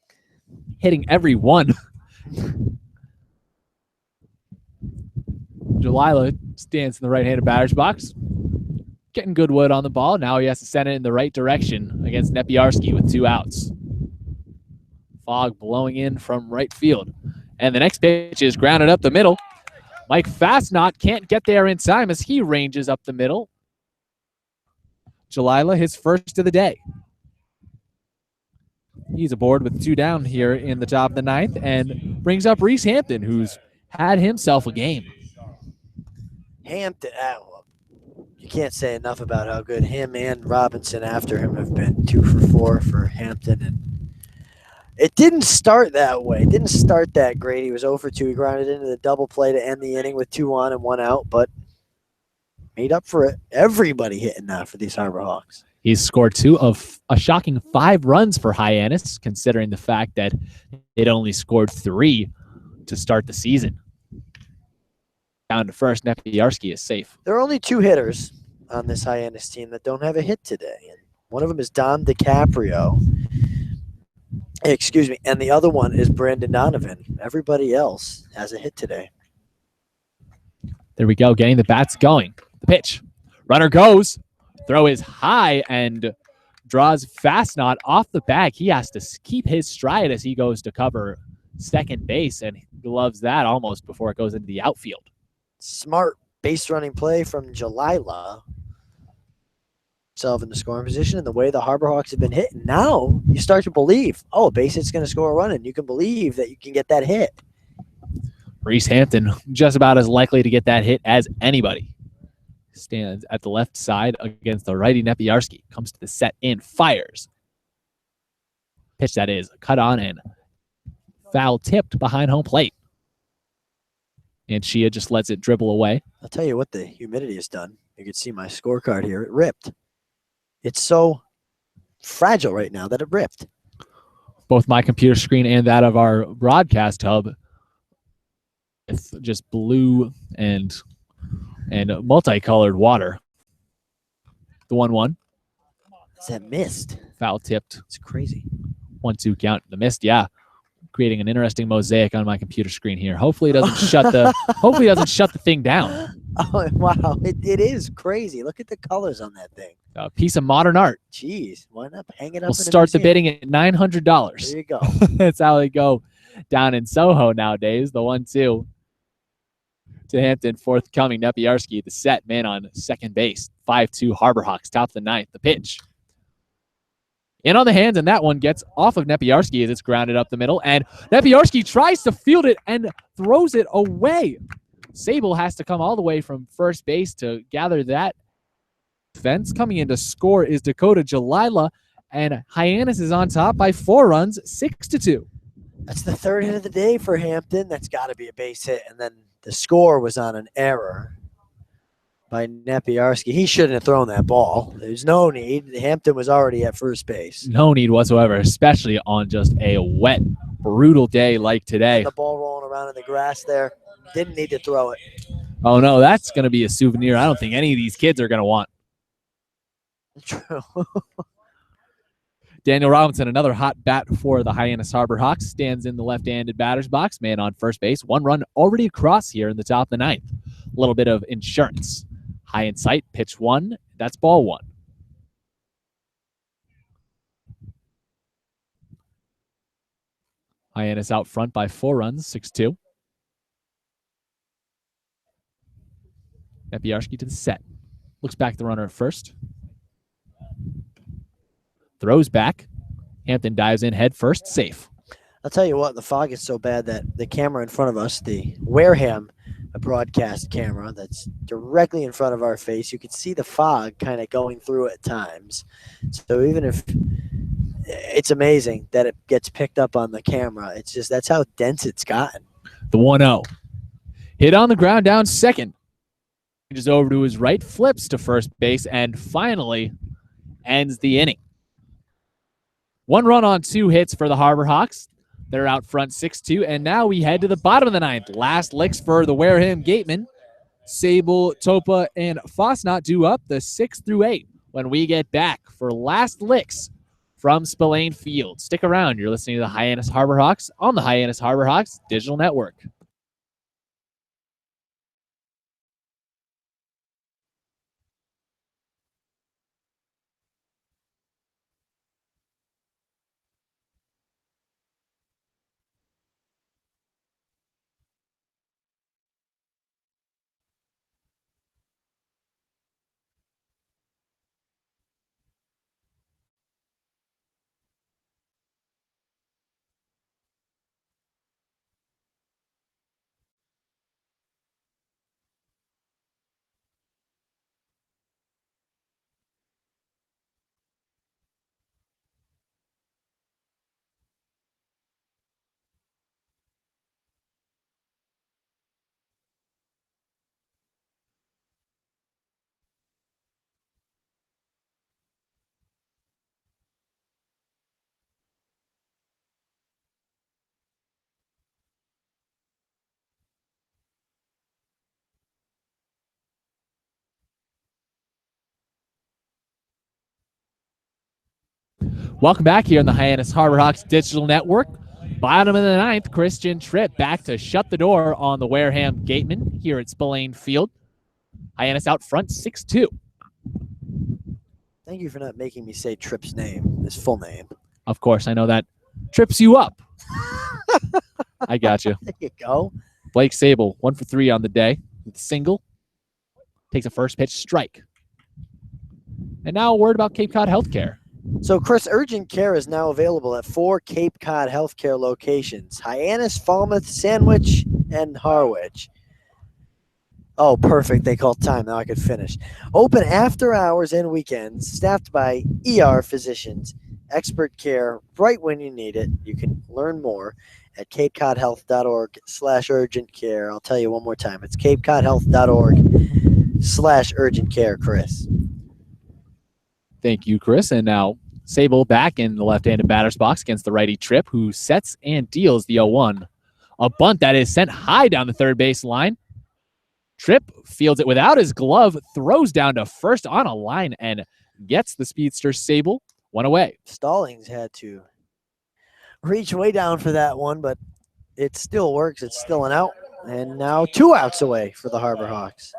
Speaker 2: Hitting every one. Jalila stands in the right-handed batter's box. Getting good wood on the ball. Now he has to send it in the right direction against Nepiarski with 2 outs. Fog blowing in from right field. And the next pitch is grounded up the middle. Mike Fastnot can't get there in time as he ranges up the middle. Jalila, his first of the day. He's aboard with 2 down here in the top of the 9th and brings up Reese Hampton, who's had himself a game.
Speaker 1: Hampton, you can't say enough about how good him and Robinson after him have been. 2 for 4 for Hampton. And it didn't start that way. It didn't start that great. He was 0 for 2. He grounded into the double play to end the inning with 2 on and 1 out, but made up for it. Everybody hitting now for these Harbor Hawks.
Speaker 2: He's scored 2 of a shocking 5 runs for Hyannis, considering the fact that it only scored 3 to start the season. Down to first, Nepiarski is safe.
Speaker 1: There are only 2 hitters on this Hyannis team that don't have a hit today. And one of them is Don DiCaprio. Excuse me. And the other one is Brandon Donovan. Everybody else has a hit today.
Speaker 2: There we go, getting the bats going. The pitch. Runner goes. Throw is high and draws Fastnot off the bag. He has to keep his stride as he goes to cover second base and gloves that almost before it goes into the outfield.
Speaker 1: Smart base running play from Jalila. Himself in the scoring position and the way the Harbor Hawks have been hitting. Now you start to believe, a base hit's going to score a run, and you can believe that you can get that hit.
Speaker 2: Reese Hampton, just about as likely to get that hit as anybody. Stands at the left side against the righty Nepiarski. Comes to the set in, fires. Pitch that is cut on and foul tipped behind home plate. And Shia just lets it dribble away.
Speaker 1: I'll tell you what the humidity has done. You can see my scorecard here. It ripped. It's so fragile right now that it ripped.
Speaker 2: Both my computer screen and that of our broadcast hub. It's just blue and multicolored water. The 1-1.
Speaker 1: It's that mist.
Speaker 2: Foul tipped.
Speaker 1: It's crazy.
Speaker 2: 1-2 count. The mist, yeah. Creating an interesting mosaic on my computer screen here. Hopefully it doesn't shut the thing down.
Speaker 1: Oh wow. It is crazy. Look at the colors on that thing.
Speaker 2: A piece of modern art.
Speaker 1: Jeez. Why not hang it up?
Speaker 2: We'll start the bidding at $900.
Speaker 1: There you go.
Speaker 2: That's how they go down in Soho nowadays. The 1-2 to Hampton, forthcoming. Nepiarski, the set man on second base. 5-2 Harbor Hawks, top of the 9th. The pitch. In on the hands, and that one gets off of Nepiarski as it's grounded up the middle. And Nepiarski tries to field it and throws it away. Sable has to come all the way from first base to gather that fence. Coming in to score is Dakota Jalila, and Hyannis is on top by 4 runs, 6-2.
Speaker 1: That's the third hit of the day for Hampton. That's got to be a base hit. And then the score was on an error by Nepiarski. He shouldn't have thrown that ball. There's no need. Hampton was already at first base.
Speaker 2: No need whatsoever, especially on just a wet, brutal day like today.
Speaker 1: The ball rolling around in the grass there. Didn't need to throw it.
Speaker 2: Oh, no, that's going to be a souvenir I don't think any of these kids are going to want.
Speaker 1: True.
Speaker 2: Daniel Robinson, another hot bat for the Hyannis Harbor Hawks, stands in the left-handed batter's box. Man on first base. 1 run already across here in the top of the 9th. A little bit of insurance. High in sight, pitch 1. That's ball 1. Hyannis out front by 4 runs, 6-2. Nepiarski to the set. Looks back at the runner at first. Throws back. Hampton dives in head first, safe.
Speaker 1: I'll tell you what, the fog is so bad that the camera in front of us, the Wareham broadcast camera that's directly in front of our face, you can see the fog kind of going through at times. So even if it's amazing that it gets picked up on the camera, it's just that's how dense it's gotten.
Speaker 2: The 1-0. Hit on the ground down second. Changes over to his right, flips to first base, and finally ends the inning. 1 run on 2 hits for the Harbor Hawks. They're out front 6-2, and now we head to the bottom of the 9th. Last licks for the Wareham Gatemen. Sable, Topa, and Fosnot do up the 6 through 8 when we get back for last licks from Spillane Field. Stick around. You're listening to the Hyannis Harbor Hawks on the Hyannis Harbor Hawks Digital Network. Welcome back here on the Hyannis Harbor Hawks Digital Network. Bottom of the 9th, Christian Tripp back to shut the door on the Wareham Gatemen here at Spillane Field. Hyannis out front 6-2.
Speaker 1: Thank you for not making me say Tripp's name, his full name.
Speaker 2: Of course, I know that trips you up. I got you.
Speaker 1: There you go.
Speaker 2: Blake Sable, 1 for 3 on the day with a single. Takes a first pitch strike. And now a word about Cape Cod Healthcare.
Speaker 1: So, Chris, urgent care is now available at 4 Cape Cod healthcare locations: Hyannis, Falmouth, Sandwich, and Harwich. Oh, perfect. They called time. Now I could finish. Open after hours and weekends, staffed by ER physicians. Expert care right when you need it. You can learn more at capecodhealth.org/urgent care. I'll tell you one more time. It's capecodhealth.org/urgent care, Chris.
Speaker 2: Thank you, Chris. And now Sable back in the left-handed batter's box against the righty Tripp, who sets and deals the 0-1. A bunt that is sent high down the third base line. Tripp fields it without his glove, throws down to first on a line, and gets the speedster Sable 1 away.
Speaker 1: Stallings had to reach way down for that one, but it still works. It's still an out. And now 2 outs away for the Harbor Hawks.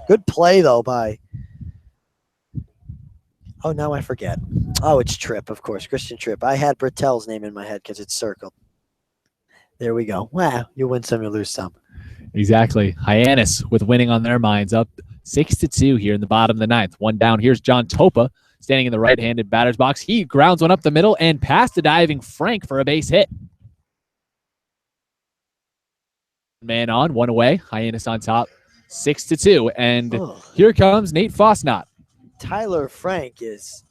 Speaker 1: Good play, though, by... Oh, now I forget. Oh, it's Tripp, of course. Christian Tripp. I had Bertel's name in my head because it's circled. There we go. Wow, you win some, you lose some.
Speaker 2: Exactly. Hyannis with winning on their minds, up 6-2 here in the bottom of the 9th. 1 down. Here's John Topa. standing in the right-handed batter's box. He grounds one up the middle and past the diving Frank for a base hit. Man on, one away. Hyannis on top, 6-2. And here comes Nate Fosnot.
Speaker 1: Tyler Frank is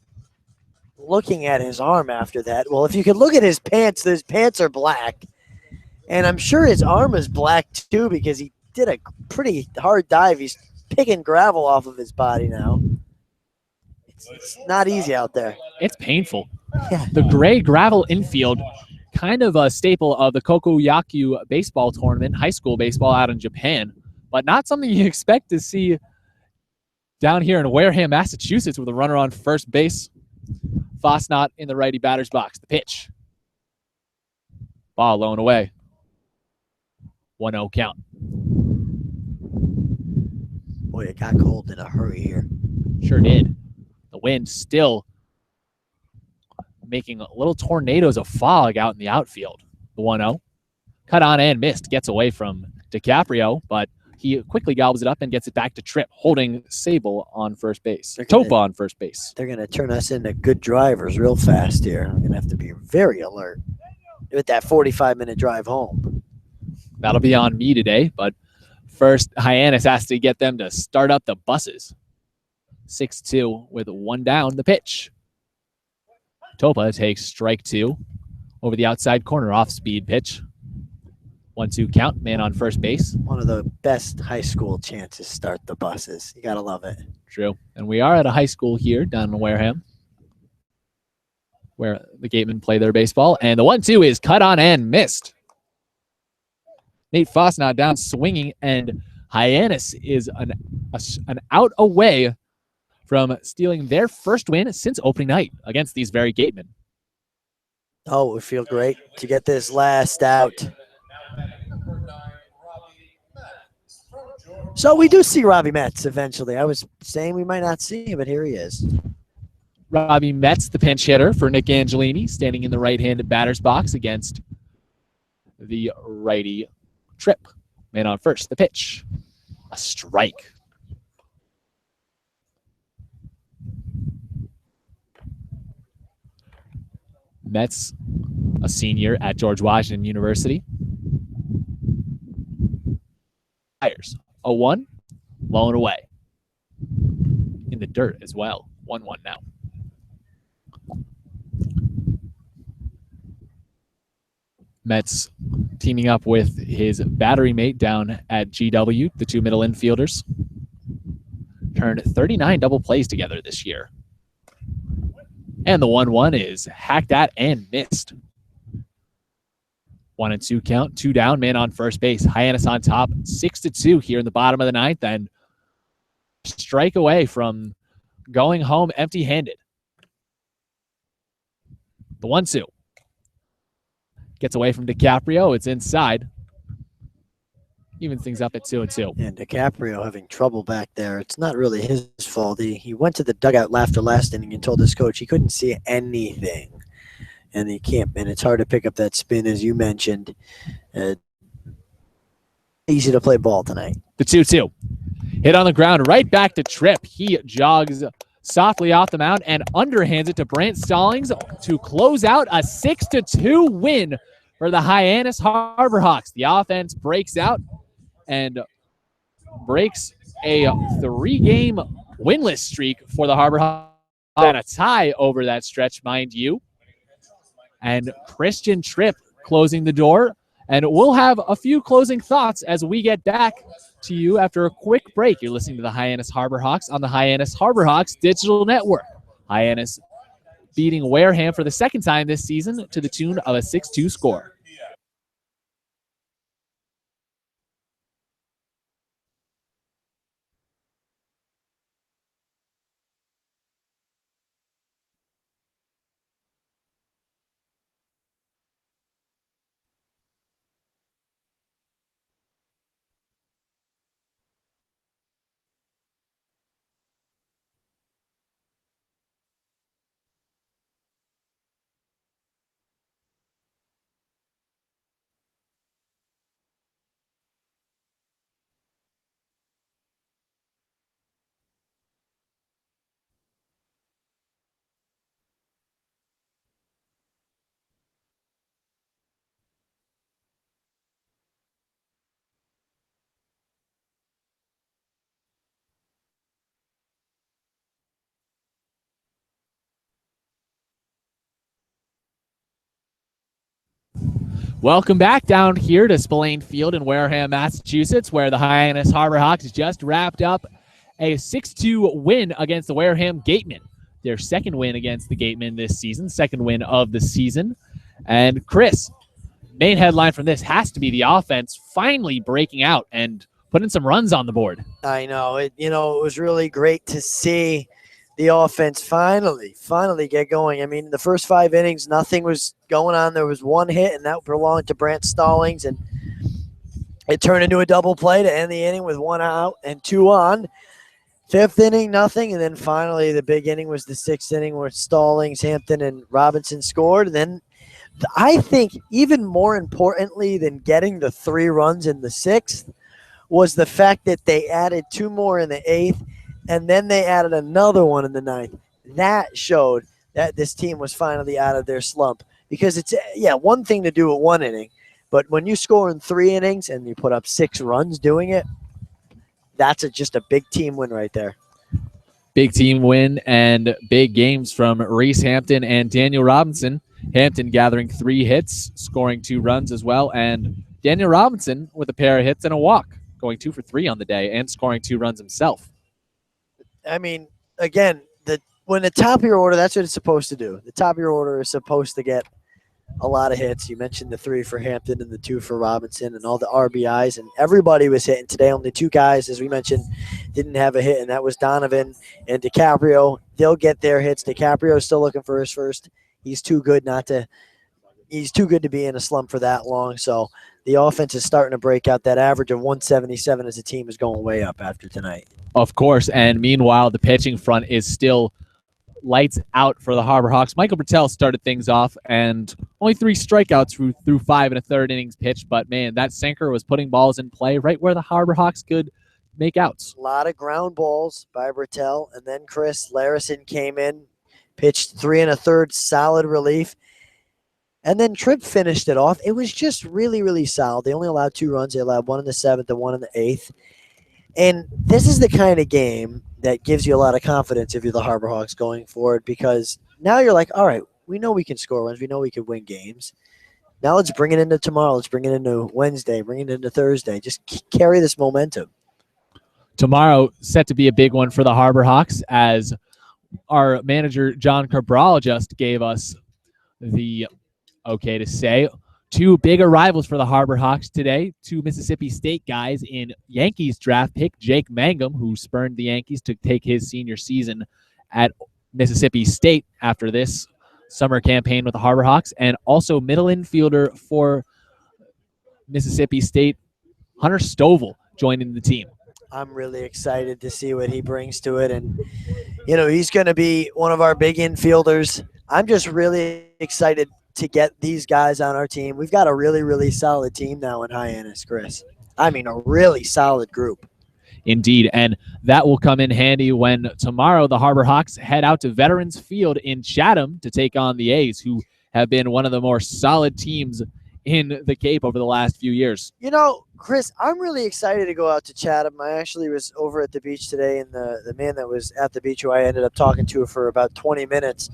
Speaker 1: looking at his arm after that. Well, if you could look at his pants are black. And I'm sure his arm is black too because he did a pretty hard dive. He's picking gravel off of his body now. It's not easy out there.
Speaker 2: It's painful.
Speaker 1: Yeah.
Speaker 2: The gray gravel infield, kind of a staple of the Kokoyaku baseball tournament, high school baseball out in Japan, but not something you expect to see down here in Wareham, Massachusetts, with a runner on first base. Fosnot in the righty batter's box. The pitch. Ball low and away. 1-0 count.
Speaker 1: Boy, it got cold in a hurry here.
Speaker 2: Sure did. The wind still making little tornadoes of fog out in the outfield. The 1-0. Cut on and missed. Gets away from DiCaprio, but he quickly gobbles it up and gets it back to Tripp, holding Sable on first base. Topa on first base.
Speaker 1: They're going to turn us into good drivers real fast here. I'm going to have to be very alert with that 45-minute drive home.
Speaker 2: That'll be on me today, but first, Hyannis has to get them to start up the buses. 6-2 with one down. The pitch. Topa takes strike two over the outside corner, off-speed pitch. 1-2 count, man on first base.
Speaker 1: One of the best high school chances start the buses. You got to love it.
Speaker 2: True. And we are at a high school here down in Wareham where the Gatemen play their baseball. And the 1-2 is cut on and missed. Nate Fosnot down swinging, and Hyannis is an out away from stealing their first win since opening night against these very Gatemen.
Speaker 1: Oh, it would feel great to get this last out. So we do see Robbie Metz eventually. I was saying we might not see him, but here he is.
Speaker 2: Robbie Metz, the pinch hitter for Nick Angelini, standing in the right-handed batter's box against the righty Tripp. Man on first, the pitch. A strike. Metz, a senior at George Washington University. Fires. 0-1, low and away. In the dirt as well. 1-1 now. Metz teaming up with his battery mate down at GW, the two middle infielders. Turned 39 double plays together this year. And the 1-1 is hacked at and missed. 1-2 count, two down, man on first base. Hyannis on top, 6-2 here in the bottom of the ninth, and strike away from going home empty-handed. The 1-2. Gets away from DiCaprio. It's inside. Evens things up at 2-2.
Speaker 1: And DiCaprio having trouble back there. It's not really his fault. He went to the dugout after last inning and told his coach he couldn't see anything. And he can't. And it's hard to pick up that spin, as you mentioned. Easy to play ball tonight.
Speaker 2: The 2-2. Hit on the ground, right back to Tripp. He jogs softly off the mound and underhands it to Brant Stallings to close out a 6-2 win for the Hyannis Harbor Hawks. The offense breaks out and breaks a 3-game winless streak for the Harbor Hawks, and a tie over that stretch, mind you. And Christian Tripp closing the door. And we'll have a few closing thoughts as we get back to you after a quick break. You're listening to the Hyannis Harbor Hawks on the Hyannis Harbor Hawks Digital Network. Hyannis beating Wareham for the second time this season to the tune of a 6-2 score. Welcome back down here to Spillane Field in Wareham, Massachusetts, where the Hyannis Harbor Hawks just wrapped up a 6-2 win against the Wareham Gatemen. Their second win against the Gatemen this season, second win of the season. And Chris, main headline from this has to be the offense finally breaking out and putting some runs on the board.
Speaker 1: I know it. It was really great to see the offense finally get going. I mean, the first 5 innings, nothing was going on. There was one hit, and that belonged to Brant Stallings, and it turned into a double play to end the inning with 1 out and 2 on. 5th inning, nothing, and then finally the big inning was the 6th inning where Stallings, Hampton, and Robinson scored. And then I think even more importantly than getting the 3 runs in the 6th was the fact that they added 2 more in the 8th, and then they added another one in the 9th. That showed that this team was finally out of their slump, because it's one thing to do it 1 inning, but when you score in 3 innings and you put up 6 runs doing it, that's just a big team win right there.
Speaker 2: Big team win and big games from Reese Hampton and Daniel Robinson. Hampton gathering 3 hits, scoring 2 runs as well, and Daniel Robinson with a pair of hits and a walk, going 2 for 3 on the day and scoring 2 runs himself.
Speaker 1: I mean, again, when the top of your order, that's what it's supposed to do. The top of your order is supposed to get a lot of hits. You mentioned the 3 for Hampton and the 2 for Robinson and all the RBIs, and everybody was hitting today. Only 2 guys, as we mentioned, didn't have a hit, and that was Donovan and DiCaprio. They'll get their hits. DiCaprio is still looking for his first. He's too good to be in a slump for that long. So the offense is starting to break out. That average of 177 as a team is going way up after tonight.
Speaker 2: Of course, and meanwhile, the pitching front is still lights out for the Harbor Hawks. Michael Bertel started things off, and only 3 strikeouts through 5 1/3 innings pitched. But, man, that sinker was putting balls in play right where the Harbor Hawks could make outs.
Speaker 1: A lot of ground balls by Bertel, and then Chris Larison came in, pitched 3 1/3 solid relief. And then Tripp finished it off. It was just really, really solid. They only allowed 2 runs. They allowed 1 in the 7th and 1 in the 8th. And this is the kind of game that gives you a lot of confidence if you're the Harbor Hawks going forward, because now you're like, all right, we know we can score runs. We know we can win games. Now let's bring it into tomorrow. Let's bring it into Wednesday. Bring it into Thursday. Just carry this momentum.
Speaker 2: Tomorrow set to be a big one for the Harbor Hawks, as our manager John Cabral just gave us the okay to say. 2 big arrivals for the Harbor Hawks today. 2 Mississippi State guys in Yankees draft pick Jake Mangum, who spurned the Yankees to take his senior season at Mississippi State after this summer campaign with the Harbor Hawks, and also middle infielder for Mississippi State, Hunter Stovall, joining the team.
Speaker 1: I'm really excited to see what he brings to it, and he's going to be one of our big infielders. I'm just really excited to get these guys on our team. We've got a really, really solid team now in Hyannis, Chris. I mean, a really solid group.
Speaker 2: Indeed, and that will come in handy when tomorrow the Harbor Hawks head out to Veterans Field in Chatham to take on the A's, who have been one of the more solid teams in the Cape over the last few years.
Speaker 1: Chris, I'm really excited to go out to Chatham. I actually was over at the beach today, and the man that was at the beach, who I ended up talking to for about 20 minutes,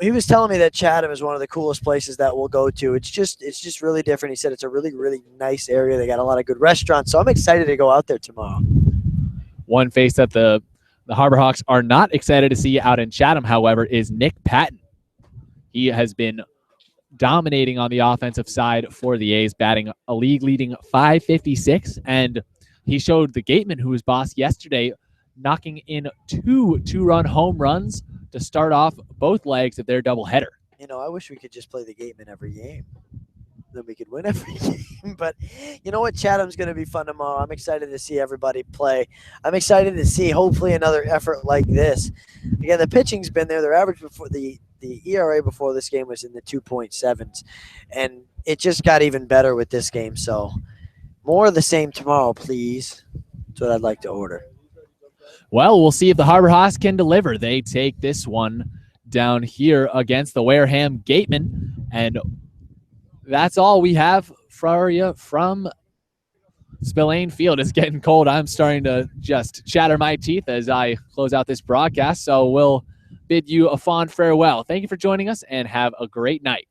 Speaker 1: he was telling me that Chatham is one of the coolest places that we'll go to. It's just really different. He said it's a really, really nice area. They got a lot of good restaurants, so I'm excited to go out there tomorrow.
Speaker 2: One face that the Harbor Hawks are not excited to see out in Chatham, however, is Nick Patton. He has been dominating on the offensive side for the A's, batting a league-leading .556, and he showed the Gateman, who was boss yesterday, knocking in 2 two-run home runs to start off both legs of their doubleheader.
Speaker 1: I wish we could just play the Gateman every game. Then we could win every game. But you know what? Chatham's going to be fun tomorrow. I'm excited to see everybody play. I'm excited to see hopefully another effort like this. Again, the pitching's been there. Their average before the ERA before this game was in the 2.7s. And it just got even better with this game. So more of the same tomorrow, please. That's what I'd like to order.
Speaker 2: Well, we'll see if the Harbor Hawks can deliver. They take this one down here against the Wareham Gatemen. And that's all we have for you from Spillane Field. It's getting cold. I'm starting to just chatter my teeth as I close out this broadcast. So we'll bid you a fond farewell. Thank you for joining us, and have a great night.